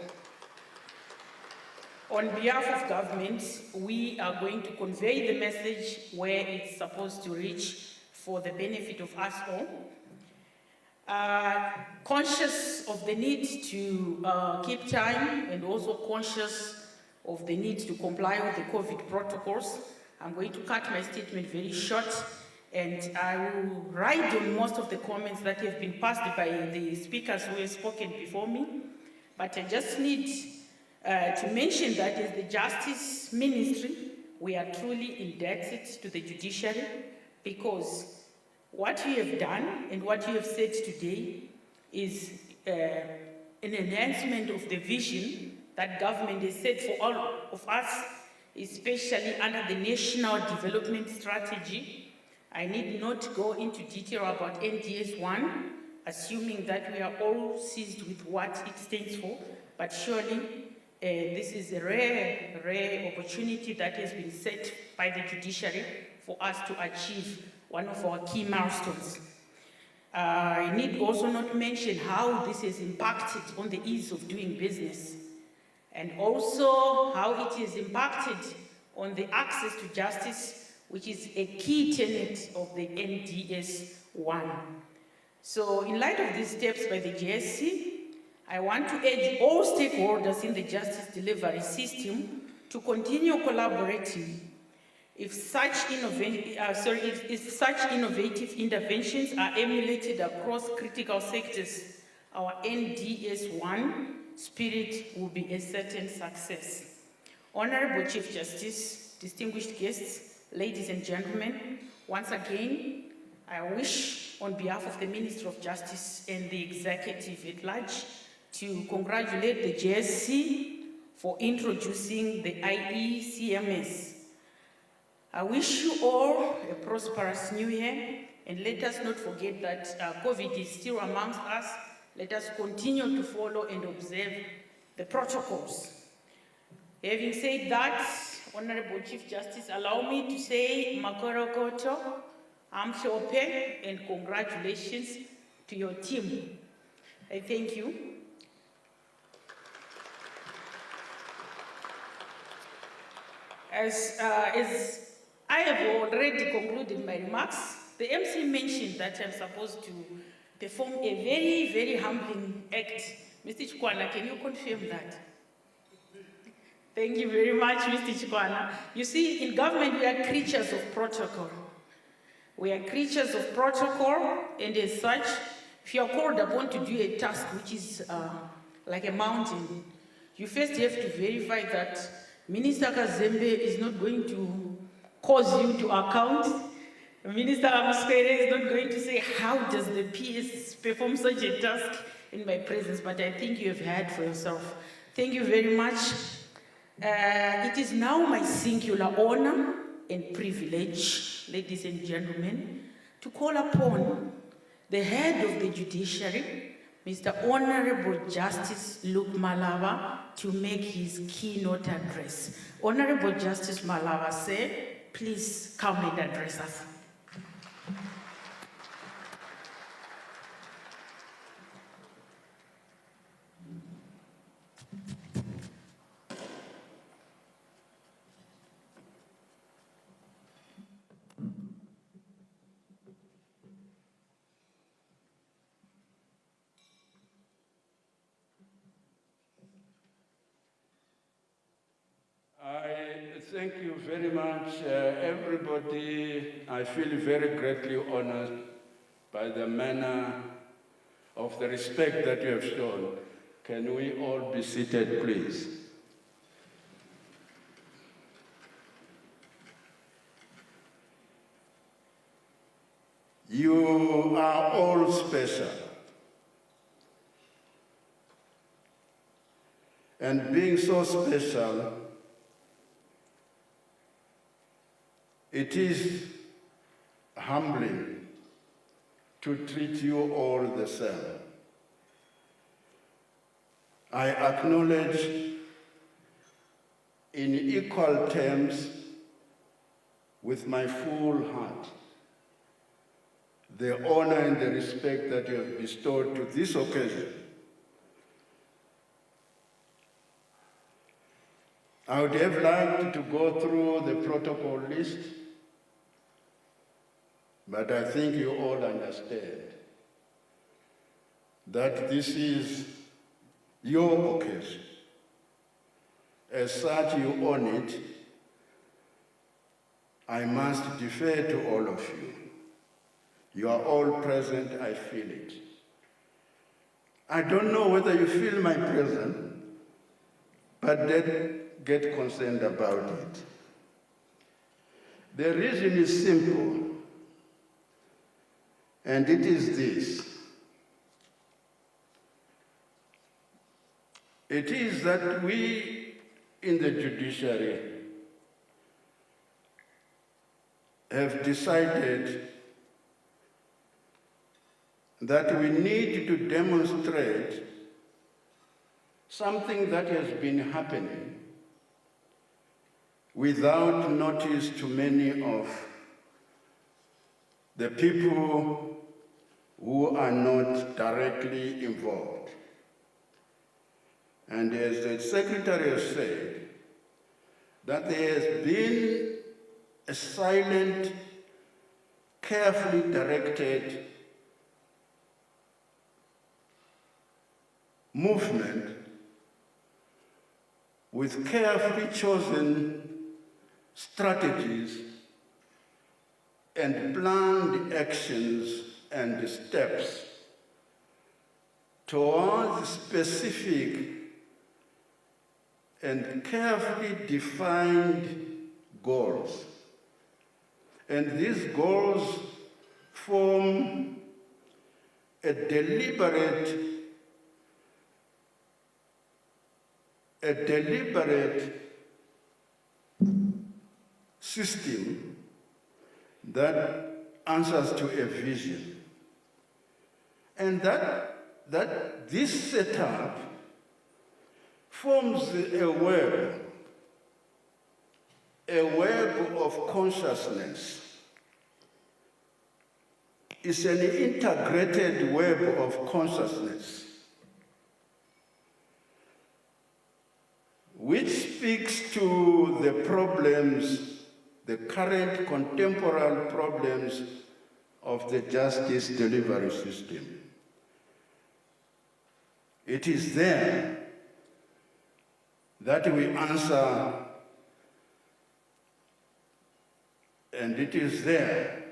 on behalf of government, we are going to convey the message where it's supposed to reach for the benefit of us all. Conscious of the need to keep time and also conscious of the need to comply with the COVID protocols, I'm going to cut my statement very short, and I will write on most of the comments that have been passed by the speakers who have spoken before me. But I just need to mention that as the Justice Ministry, we are truly indebted to the judiciary, because what you have done and what you have said today is an enhancement of the vision that government has set for all of us, especially under the National Development Strategy. I need not go into detail about NDS 1, assuming that we are all seized with what it stands for, but surely this is a rare opportunity that has been set by the judiciary for us to achieve one of our key milestones. I need also not mention how this has impacted on the ease of doing business, and also how it has impacted on the access to justice, which is a key tenet of the NDS 1. So in light of these steps by the JSC, I want to urge all stakeholders in the justice delivery system to continue collaborating. If such innovative interventions are emulated across critical sectors, our NDS 1 spirit will be a certain success. Honorable Chief Justice, distinguished guests, ladies and gentlemen, once again, I wish on behalf of the Minister of Justice and the Executive at large to congratulate the JSC for introducing the IECMS. I wish you all a prosperous new year, and let us not forget that COVID is still amongst us. Let us continue to follow and observe the protocols. Having said that, Honorable Chief Justice, allow me to say Makorokoto, Amshope, and congratulations to your team. I thank you. As I have already concluded my remarks, the MC mentioned that I'm supposed to perform a very, very humbling act. Mr. Chikwana, can you confirm that? Thank you very much, Mr. Chikwana. You see, in government, we are creatures of protocol. We are creatures of protocol, and as such, if you are called upon to do a task which is like a mountain, you first have to verify that Minister Kazembe is not going to cause you to account. Minister Amuskwere is not going to say, how does the PS perform such a task in my presence? But I think you have heard for yourself. Thank you very much. It is now my singular honor and privilege, ladies and gentlemen, to call upon the head of the judiciary, Mr. Honorable Justice Luke Malava, to make his keynote address. Honorable Justice Malava said, please come and address us. Thank you very much, everybody. I feel very greatly honored by the manner of the respect that you have shown. Can we all be seated, please? You are all special. And being so special, it is humbling to treat you all the same. I acknowledge in equal terms with my full heart the honor and the respect that you have bestowed to this occasion. I would have liked to go through the protocol list, but I think you all understand that this is your occasion. As such, you own it. I must defer to all of you. You are all present, I feel it. I don't know whether you feel my presence, but don't get concerned about it. The reason is simple, and it is this. It is that we in the judiciary have decided that we need to demonstrate something that has been happening without notice to many of the people who are not directly involved. And as the Secretary has said, that there has been a silent, carefully directed movement with carefully chosen strategies and planned actions and steps towards specific and carefully defined goals. And these goals form a deliberate system that answers to a vision. And that this setup forms a web of consciousness. It's an integrated web of consciousness which speaks to the problems, the current contemporary problems of the justice delivery system. It is there that we answer, and it is there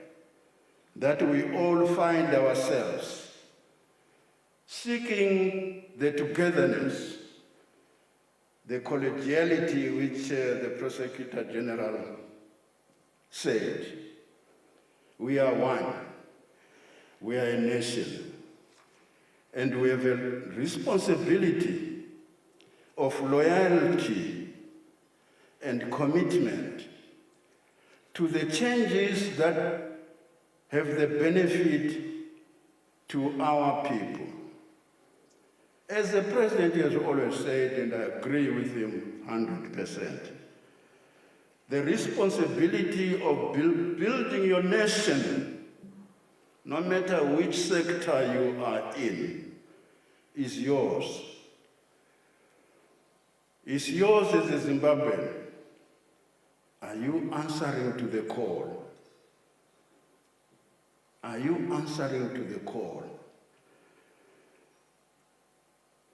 that we all find ourselves seeking the togetherness, the collegiality which the Prosecutor General said. We are one, we are a nation, and we have a responsibility of loyalty and commitment to the changes that have the benefit to our people. As the President has always said, and I agree with him 100%, the responsibility of building your nation, no matter which sector you are in, is yours. It's yours as a Zimbabwean. Are you answering to the call? Are you answering to the call?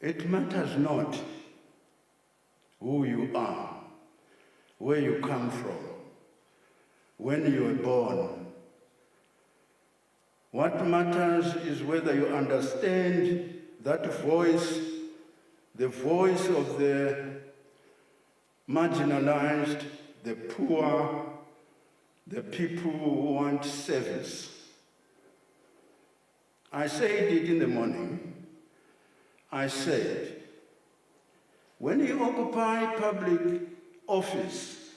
It matters not who you are, where you come from, when you were born. What matters is whether you understand that voice, the voice of the marginalized, the poor, the people who want service. I said it in the morning. I said, when you occupy public office,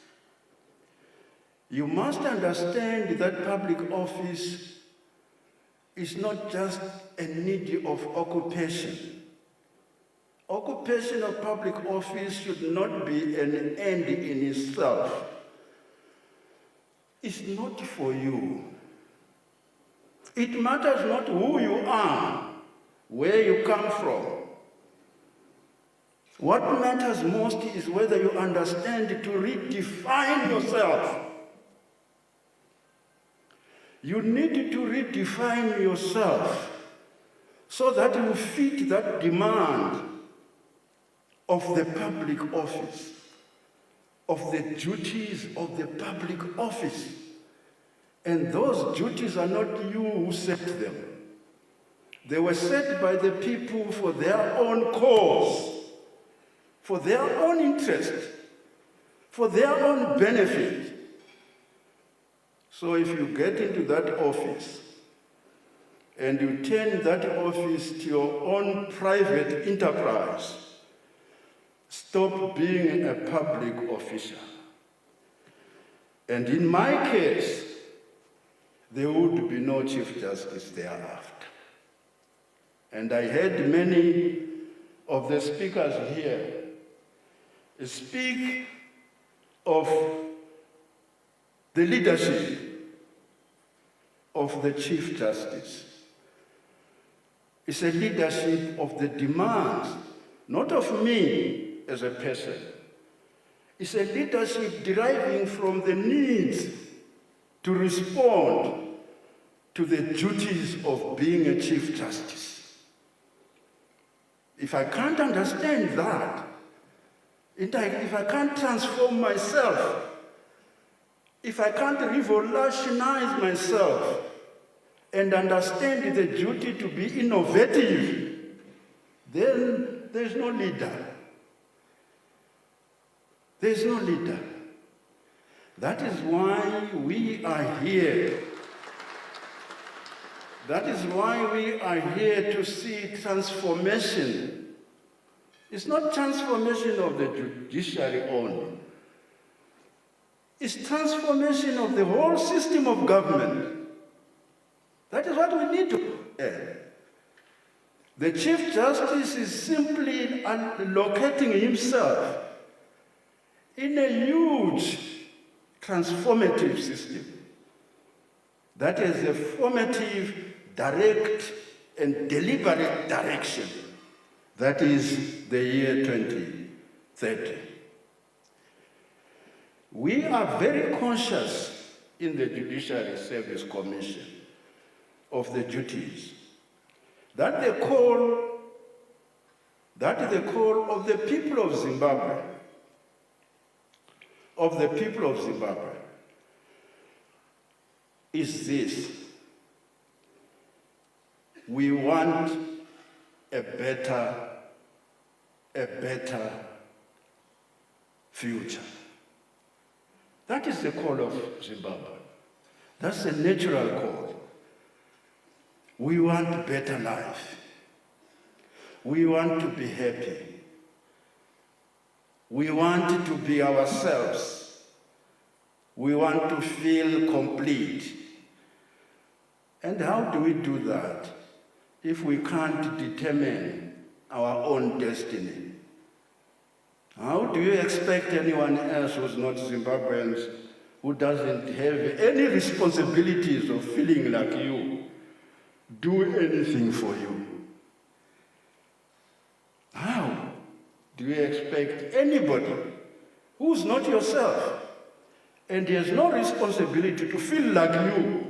you must understand that public office is not just a need of occupation. Occupation of public office should not be an end in itself. It's not for you. It matters not who you are, where you come from. What matters most is whether you understand to redefine yourself. You need to redefine yourself so that you fit that demand of the public office, of the duties of the public office. And those duties are not you who set them. They were set by the people for their own cause, for their own interest, for their own benefit. So if you get into that office and you turn that office to your own private enterprise, stop being a public official. And in my case, there would be no Chief Justice thereafter. And I heard many of the speakers here speak of the leadership of the Chief Justice. It's a leadership of the demands, not of me as a person. It's a leadership deriving from the needs to respond to the duties of being a Chief Justice. If I can't understand that, if I can't transform myself, if I can't revolutionize myself and understand the duty to be innovative, then there's no leader. There's no leader. That is why we are here. That is why we are here to see transformation. It's not transformation of the judiciary only. It's transformation of the whole system of government. That is what we need to do. The Chief Justice is simply locating himself in a huge transformative system. That is a formative, direct, and deliberate direction. That is the year 2030. We are very conscious in the Judiciary Service Commission of the duties that the call of the people of Zimbabwe, is this. We want a better future. That is the call of Zimbabwe. That's a natural call. We want better life. We want to be happy. We want to be ourselves. We want to feel complete. And how do we do that if we can't determine our own destiny? How do you expect anyone else who's not Zimbabweans, who doesn't have any responsibilities of feeling like you, do anything for you? How do you expect anybody who's not yourself and has no responsibility to feel like you?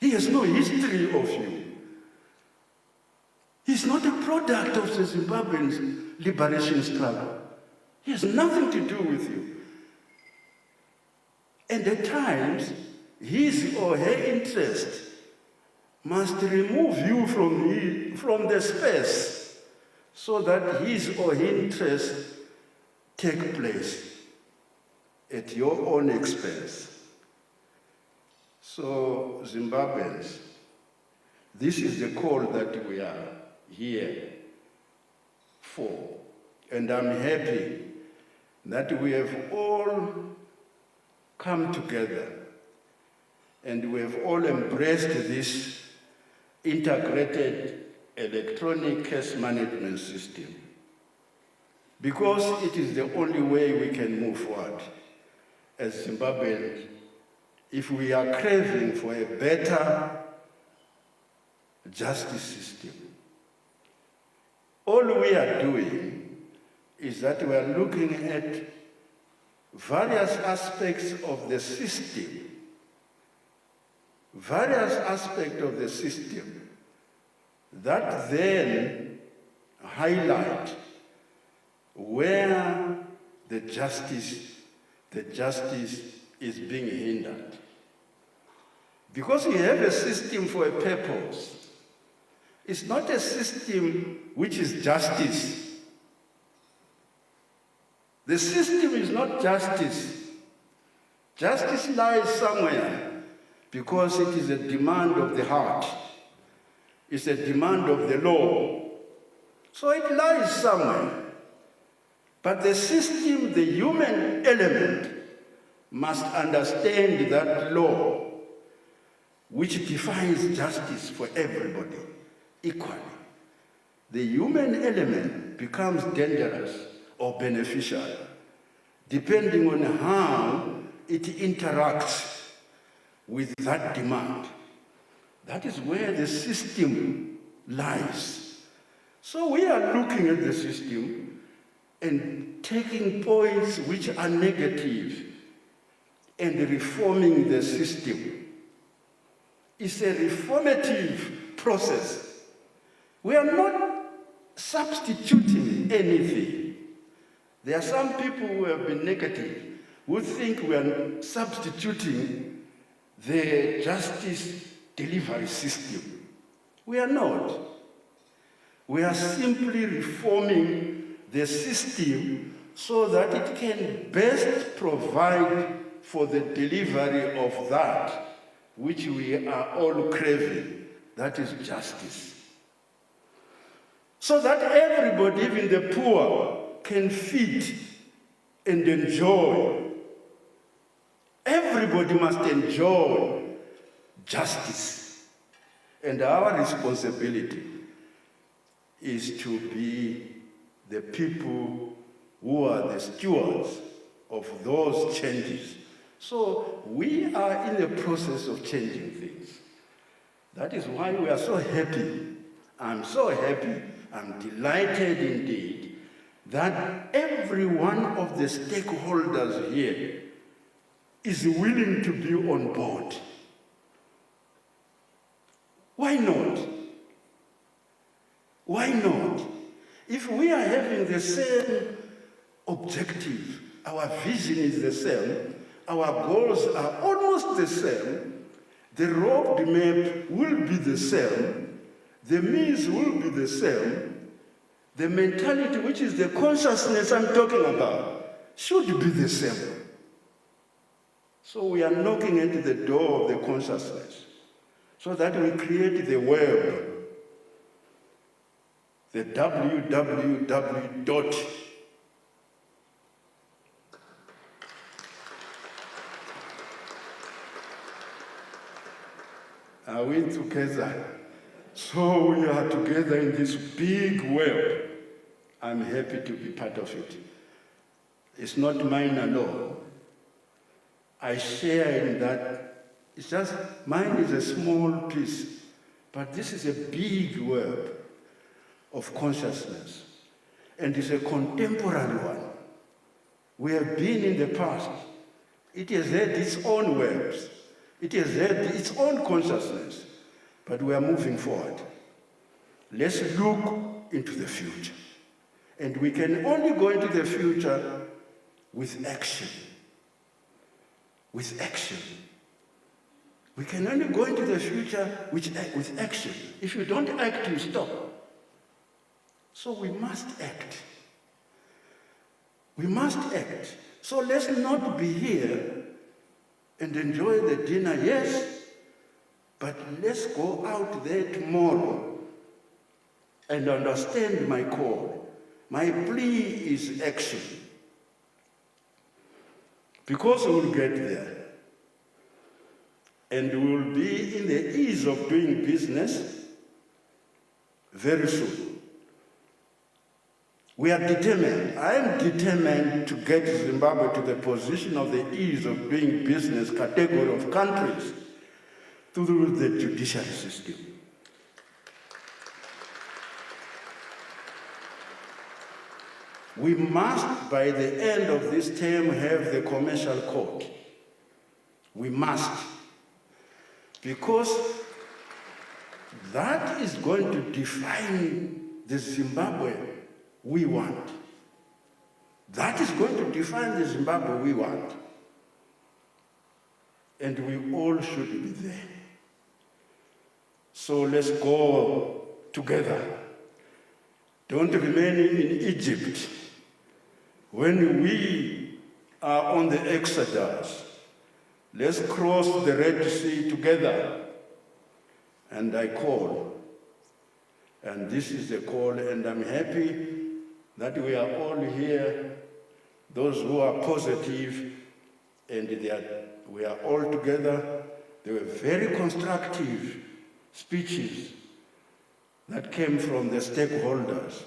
He has no history of you. He's not a product of the Zimbabwean liberation struggle. He has nothing to do with you. And at times, his or her interest must remove you from the space so that his or her interests take place at your own expense. So, Zimbabweans, this is the call that we are here for. And I'm happy that we have all come together and we have all embraced this integrated electronic case management system, because it is the only way we can move forward as Zimbabweans if we are craving for a better justice system, all we are doing is that we are looking at various aspects of the system, that then highlight where the justice is being hindered. Because we have a system for a purpose. It's not a system which is justice. The system is not justice. Justice lies somewhere because it is a demand of the heart. It's a demand of the law. So it lies somewhere. But the system, the human element, must understand that law, which defines justice for everybody equally. The human element becomes dangerous or beneficial, depending on how it interacts with that demand. That is where the system lies. So we are looking at the system and taking points which are negative and reforming the system. It's a reformative process. We are not substituting anything. There are some people who have been negative, who think we are substituting the justice delivery system. We are not. We are simply reforming the system so that it can best provide for the delivery of that which we are all craving, that is justice. So that everybody, even the poor, can feed and enjoy. Everybody must enjoy justice. And our responsibility is to be the people who are the stewards of those changes. So we are in the process of changing things. That is why we are so happy. I'm so happy, I'm delighted indeed that every one of the stakeholders here is willing to be on board. Why not? Why not? If we are having the same objective, our vision is the same, our goals are almost the same, the road map will be the same, the means will be the same, the mentality, which is the consciousness I'm talking about, should be the same. So we are knocking at the door of the consciousness so that we create the web, the www. Are we together? So we are together in this big web. I'm happy to be part of it. It's not mine alone. I share in that. It's just, mine is a small piece, but this is a big web of consciousness. And it's a contemporary one. We have been in the past. It has had its own webs. It has had its own consciousness. But we are moving forward. Let's look into the future. And we can only go into the future with action. With action. We can only go into the future with action. If you don't act, you stop. So we must act. We must act. So let's not be here and enjoy the dinner, yes, but let's go out there tomorrow and understand my call. My plea is action. Because we will get there. And we will be in the ease of doing business very soon. We are determined. I am determined to get Zimbabwe to the position of the ease of doing business category of countries through the judiciary system. We must, by the end of this term, have the commercial court. We must. Because that is going to define the Zimbabwe we want. That is going to define the Zimbabwe we want. And we all should be there. So let's go together. Don't remain in Egypt. When we are on the Exodus, let's cross the Red Sea together. And I call. And this is a call, and I'm happy that we are all here, those who are positive, and we are all together. They were very constructive speeches that came from the stakeholders.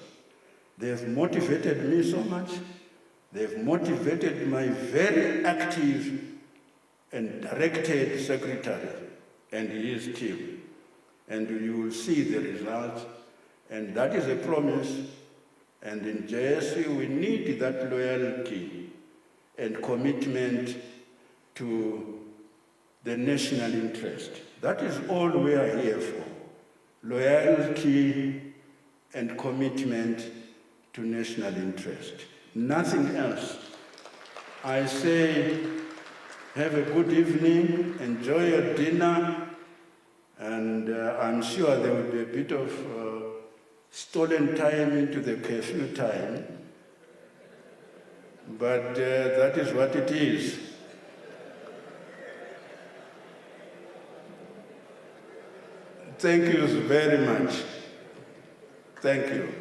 They have motivated me so much. They have motivated my very active and directed secretary and his team. And you will see the results. And that is a promise. And in JSC, we need that loyalty and commitment to the national interest. That is all we are here for. Loyalty and commitment to national interest. Nothing else. I say, have a good evening, enjoy your dinner, and I'm sure there will be a bit of stolen time into the curfew time, but that is what it is. Thank you very much. Thank you.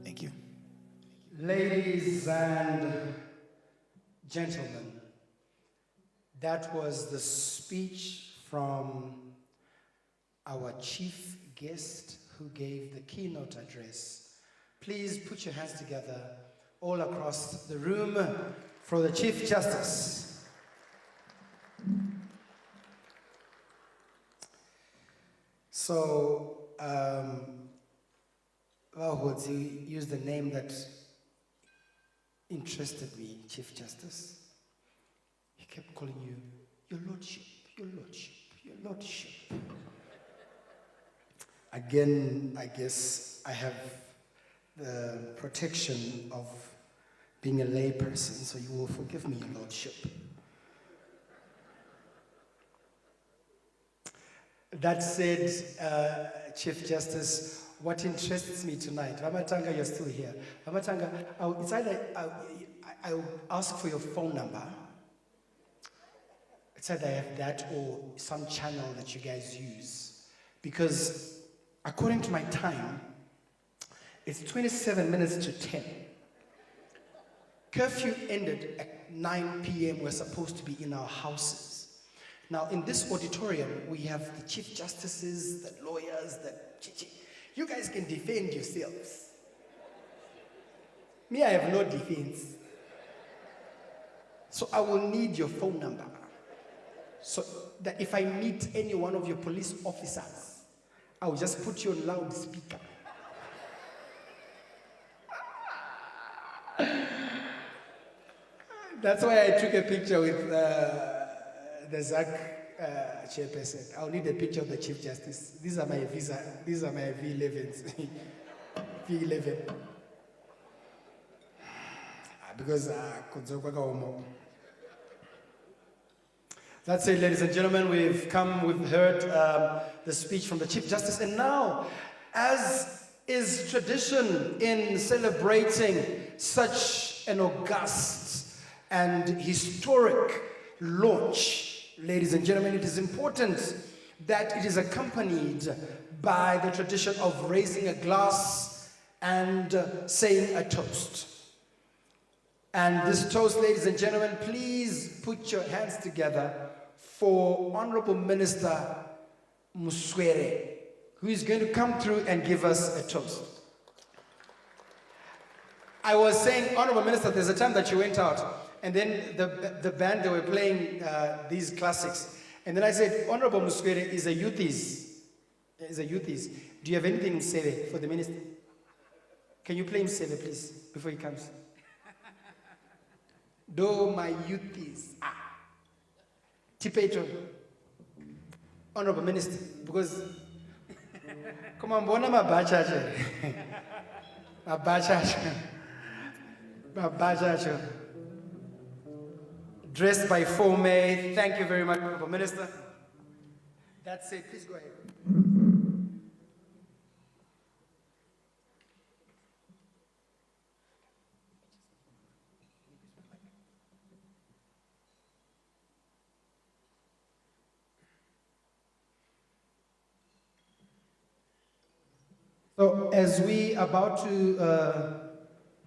Thank you. Ladies and gentlemen, that was the speech from our chief guest who gave the keynote address. Please put your hands together all across the room For the Chief Justice. So, Vahodzi used the name that interested me, Chief Justice. He kept calling you, Your Lordship, Your Lordship, Your Lordship. Again, I guess I have the protection of being a lay person, so you will forgive me, Your Lordship. That said, Chief Justice, what interests me tonight, Ramatanga, you're still here. Ramatanga, it's either I'll ask for your phone number. It's either I have that or some channel that you guys use. Because according to my time, it's 27 minutes to 10. Curfew ended at 9 p.m. We're supposed to be in our houses. Now, in this auditorium, we have the Chief Justices, the lawyers, you guys can defend yourselves. Me, I have no defense. So I will need your phone number. So that if I meet any one of your police officers, I will just put you on loudspeaker. That's why I took a picture with the ZAC chairperson. I'll need a picture of the Chief Justice. These are my visa. These are my V11s. V11. Because that's it, ladies and gentlemen. We've heard the speech from the Chief Justice, and now, as is tradition in celebrating such an august and historic launch, ladies and gentlemen, it is important that it is accompanied by the tradition of raising a glass and saying a toast. And this toast, ladies and gentlemen, please put your hands together for Honorable Minister Muswere, who is going to come through and give us a toast. I was saying, Honorable Minister, there's a time that you went out, and then the band, they were playing these classics. And then I said, Honorable Muswere is a youthies. Do you have anything Msebe for the minister? Can you play Msebe, please, before he comes? Do my youthies. Tipeto. Honorable Minister, because come on, bona mabacha. Mabacha. Dressed by Fome. Thank you very much, Honorable Minister. That's it. Please go ahead. So as we are about to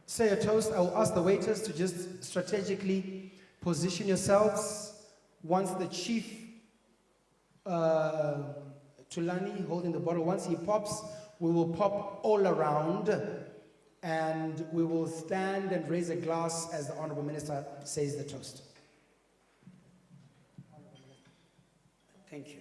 say a toast, I will ask the waiters to just strategically position yourselves. Once the Chief Tulani holding the bottle, once he pops, we will pop all around and we will stand and raise a glass as the Honorable Minister says the toast. Thank you.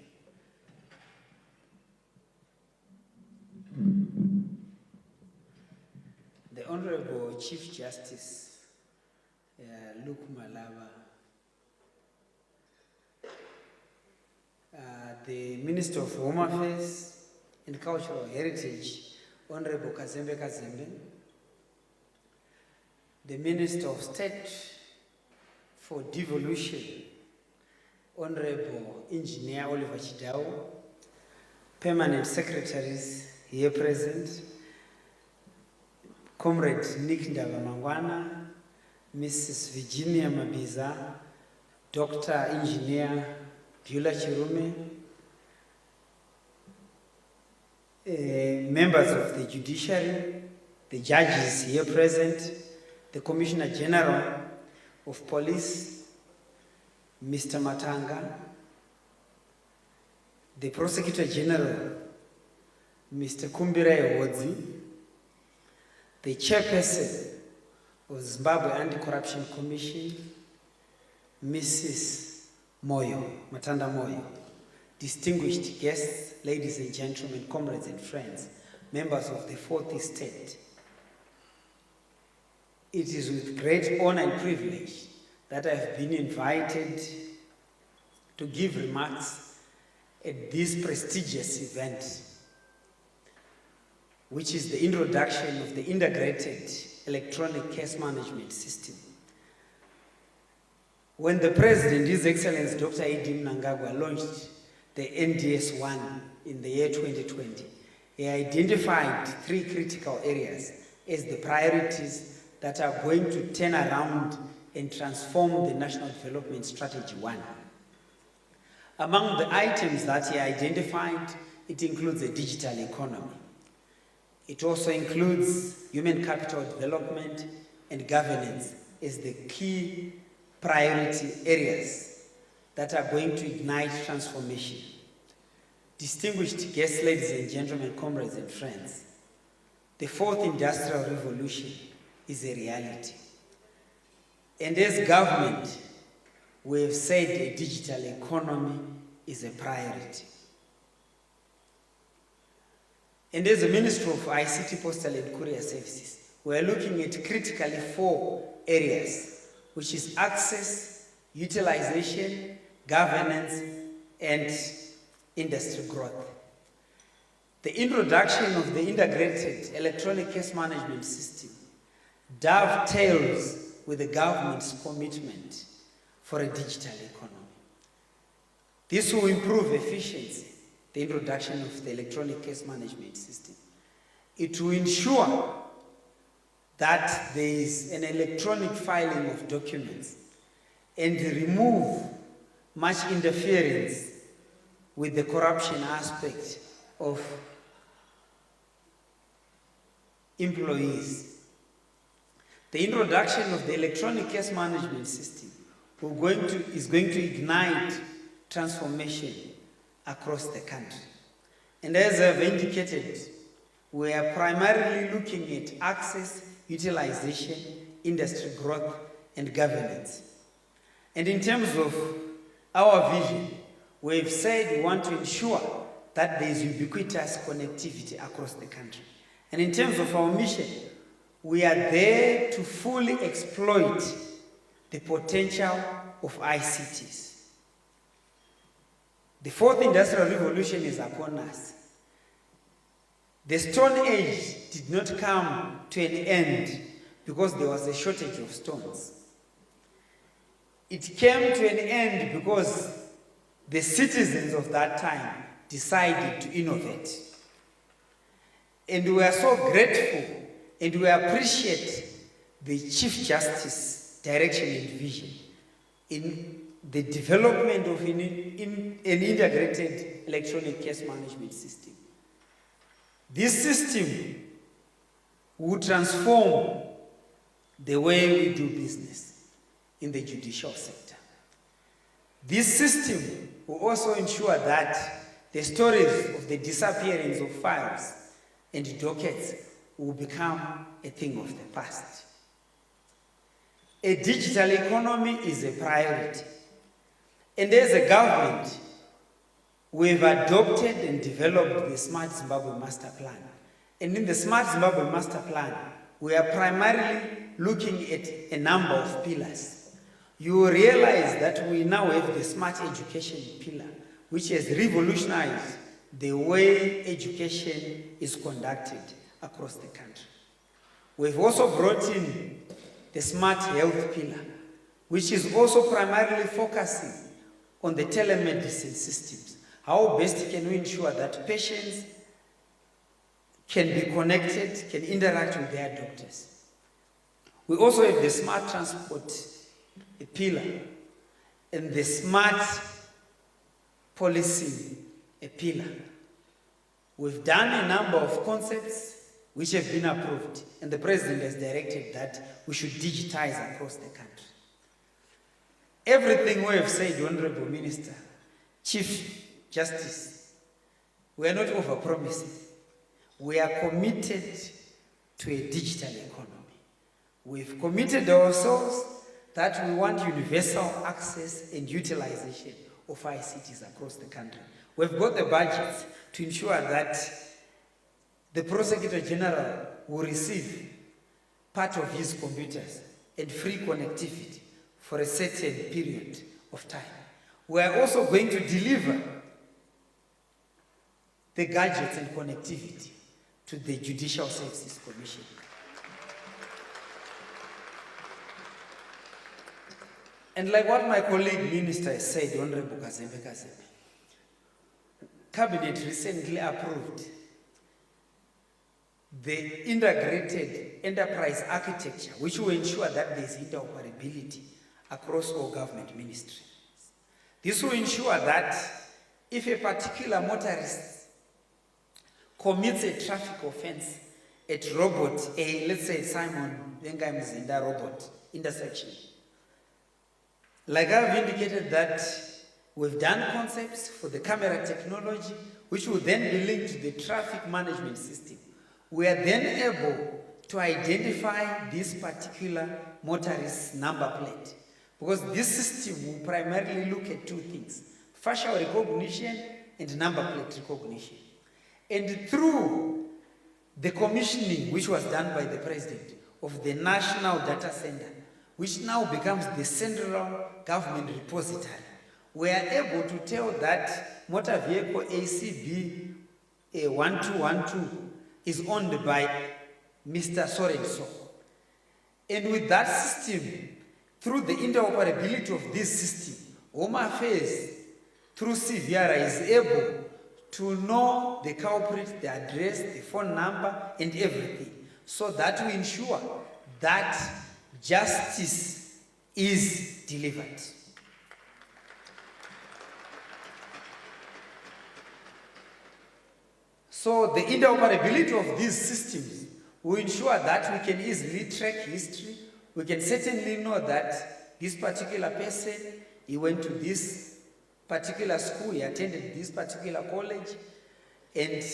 The Honorable Chief Justice, Luke Malaba, the Minister of Home Affairs and Cultural Heritage, Honorable Kazembe Kazembe, the Minister of State for Devolution, Honorable Engineer Oliver Chidao, Permanent Secretaries here present, Comrade Nick Ndavamangwana, Mrs. Virginia Mabiza, Dr. Engineer Beulah Chirume, members of the judiciary, the judges here present, the Commissioner General of Police, Mr. Matanga, the Prosecutor General, Mr. Kumbira Ehodzi, the Chairperson of Zimbabwe Anti-Corruption Commission, Mrs. Moyo, Matanda Moyo, distinguished guests, ladies and gentlemen, comrades and friends, members of the Fourth Estate. It is with great honor and privilege that I have been invited to give remarks at this prestigious event, which is the introduction of the Integrated Electronic Case Management System. When the President, His Excellency Dr. Edi Mnangagwa, launched the NDS-1 in the year 2020, he identified 3 critical areas as the priorities that are going to turn around and transform the National Development Strategy 1. Among the items that he identified, it includes a digital economy. It also includes human capital development and governance as the key priority areas that are going to ignite transformation. Distinguished guests, ladies and gentlemen, comrades and friends, the 4th Industrial Revolution is a reality. And as government, we have said a digital economy is a priority. And as the Ministry of ICT, Postal and Courier Services, we are looking at critically 4 areas, which is access, utilization, governance, and industry growth. The introduction of the Integrated Electronic Case Management System dovetails with the government's commitment for a digital economy. This will improve efficiency, the introduction of the electronic case management system. It will ensure that there is an electronic filing of documents and remove much interference with the corruption aspect of employees. The introduction of the electronic case management system is going to ignite transformation across the country. And as I've indicated, we are primarily looking at access, utilization, industry growth, and governance. And in terms of our vision, we've said we want to ensure that there is ubiquitous connectivity across the country. And in terms of our mission, we are there to fully exploit the potential of ICTs. The 4th Industrial Revolution is upon us. The Stone Age did not come to an end because there was a shortage of stones. It came to an end because the citizens of that time decided to innovate. And we are so grateful and we appreciate the Chief Justice's direction and vision in the development of an integrated electronic case management system. This system will transform the way we do business in the judicial sector. This system will also ensure that the stories of the disappearance of files and dockets will become a thing of the past. A digital economy is a priority. And as a government, we've adopted and developed the Smart Zimbabwe Master Plan. And in the Smart Zimbabwe Master Plan, we are primarily looking at a number of pillars. You will realize that we now have the Smart Education pillar, which has revolutionized the way education is conducted across the country. We've also brought in the Smart Health pillar, which is also primarily focusing on the telemedicine systems. How best can we ensure that patients can be connected, can interact with their doctors? We also have the Smart Transport pillar and the Smart Policy pillar. We've done a number of concepts which have been approved, and the President has directed that we should digitize across the country. Everything we have said, Honorable Minister, Chief Justice, we are not overpromising. We are committed to a digital economy. We've committed ourselves that we want universal access and utilization of ICTs across the country. We've got the budgets to ensure that the Prosecutor General will receive part of his computers and free connectivity for a certain period of time. We are also going to deliver the gadgets and connectivity to the Judicial Services Commission. And like what my colleague minister has said, Honorable Kazembe Kazembe, Cabinet recently approved the integrated enterprise architecture, which will ensure that there is interoperability across all government ministries. This will ensure that if a particular motorist commits a traffic offense at robot, let's say Simon Bengai Mzinda robot intersection, like I've indicated that we've done concepts for the camera technology, which will then be linked to the traffic management system. We are then able to identify this particular motorist's number plate, because this system will primarily look at two things: facial recognition and number plate recognition. And through the commissioning, which was done by the President, of the National Data Center, which now becomes the central government repository, we are able to tell that motor vehicle ACB 1212 is owned by Mr. So-and-so. And with that system, through the interoperability of this system, Home Affairs, through CVR, is able to know the culprit, the address, the phone number, and everything, so that we ensure that justice is delivered. So the interoperability of these systems will ensure that we can easily track history. We can certainly know that this particular person, he went to this particular school, he attended this particular college, and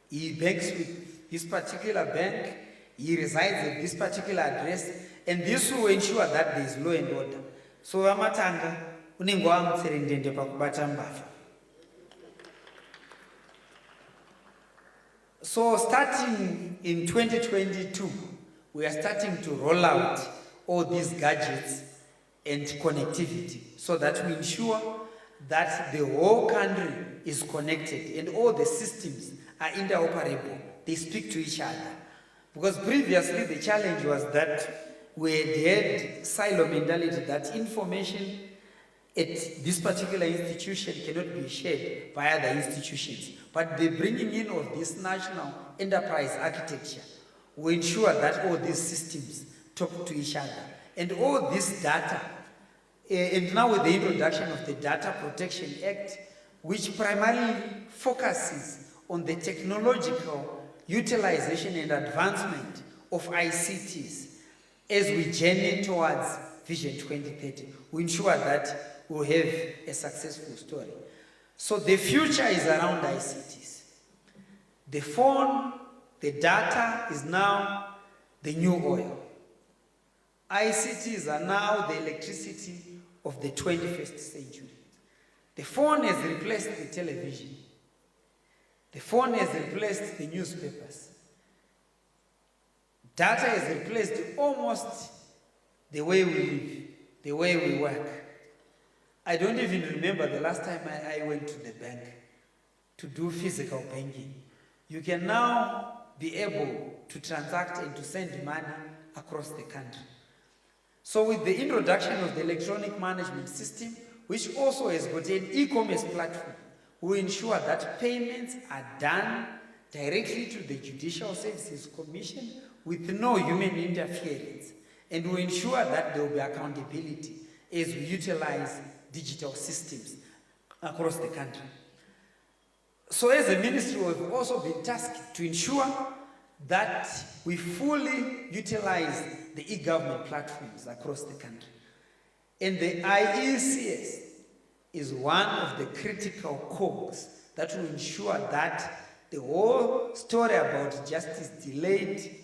he banks with this particular bank, he resides at this particular address, and this will ensure that there is law and order. So Vamatanga, unenge wamutserendende pakubata mbavha. So starting in 2022, we are starting to roll out all these gadgets and connectivity so that we ensure that the whole country is connected and all the systems are interoperable. They speak to each other. Because previously the challenge was that we had silo mentality, that information at this particular institution cannot be shared by other institutions. But the bringing in of this national enterprise architecture will ensure that all these systems talk to each other. And all this data, and now with the introduction of the Data Protection Act, which primarily focuses on the technological utilization and advancement of ICTs as we journey towards Vision 2030, we ensure that we'll have a successful story. So the future is around ICTs. The phone, the data is now the new oil. ICTs are now the electricity of the 21st century. The phone has replaced the television. The phone has replaced the newspapers. Data has replaced almost the way we live, the way we work. I don't even remember the last time I went to the bank to do physical banking. You can now be able to transact and to send money across the country. So with the introduction of the electronic management system, which also has got an e-commerce platform, we ensure that payments are done directly to the Judicial Services Commission with no human interference. And we ensure that there will be accountability as we utilize digital systems across the country. So as a ministry, we've also been tasked to ensure that we fully utilize the e-government platforms across the country. And the IECS is one of the critical cogs that will ensure that the whole story about justice delayed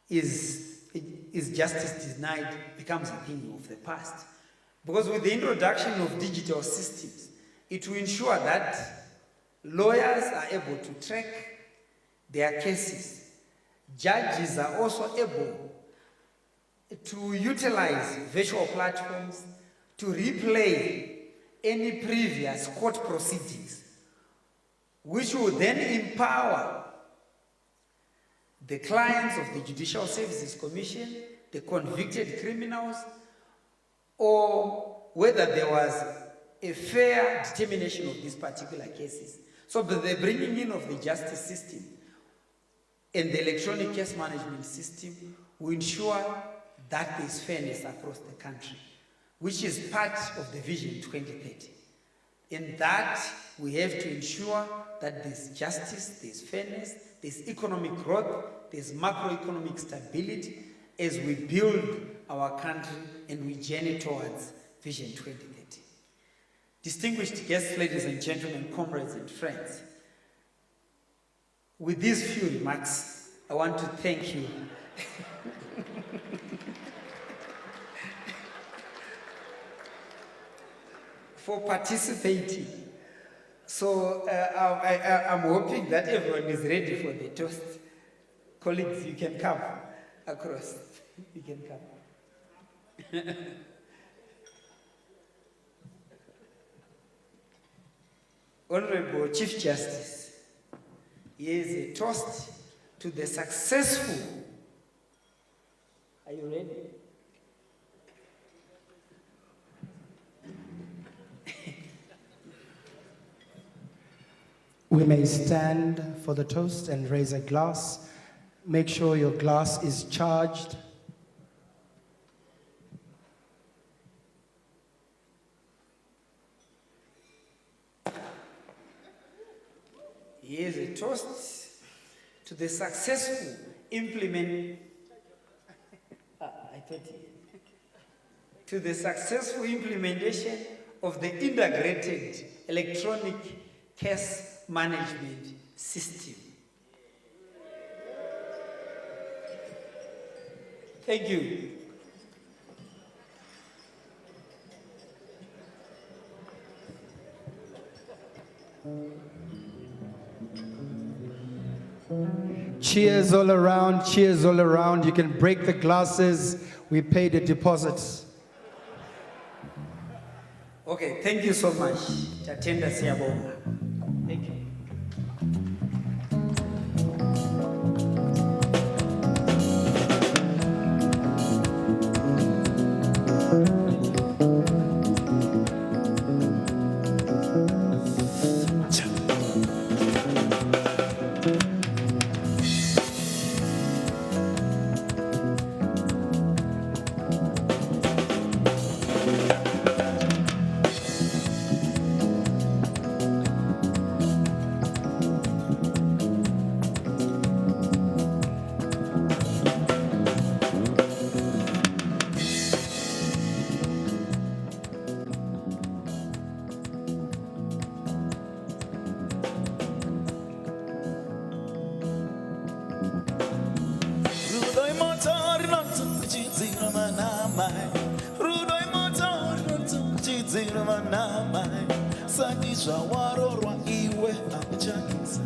is justice denied becomes a thing of the past. Because with the introduction of digital systems, it will ensure that lawyers are able to track their cases. Judges are also able to utilize virtual platforms to replay any previous court proceedings, which will then empower the clients of the Judicial Services Commission, the convicted criminals, or whether there was a fair determination of these particular cases. So the bringing in of the justice system and the electronic case management system will ensure that there is fairness across the country, which is part of the Vision 2030. In that, we have to ensure that there's justice, there's fairness, there's economic growth, there's macroeconomic stability as we build our country and we journey towards Vision 2030. Distinguished guests, ladies and gentlemen, comrades and friends, with these few remarks, I want to thank you for participating. So I'm hoping that everyone is ready for the toast. Colleagues, you can come across. You can come. Honorable Chief Justice, here is a toast to the successful. Are you ready? We may stand for the toast and raise a glass. Make sure your glass is charged. Here's a toast to the successful to the successful implementation of the integrated electronic case management system. Thank you. Cheers all around, cheers all around. You can break the glasses. We paid a deposit. Okay, thank you so much. Tatenda siyabonga. Thank you. Sati zvawarorwa iwe akuchakisa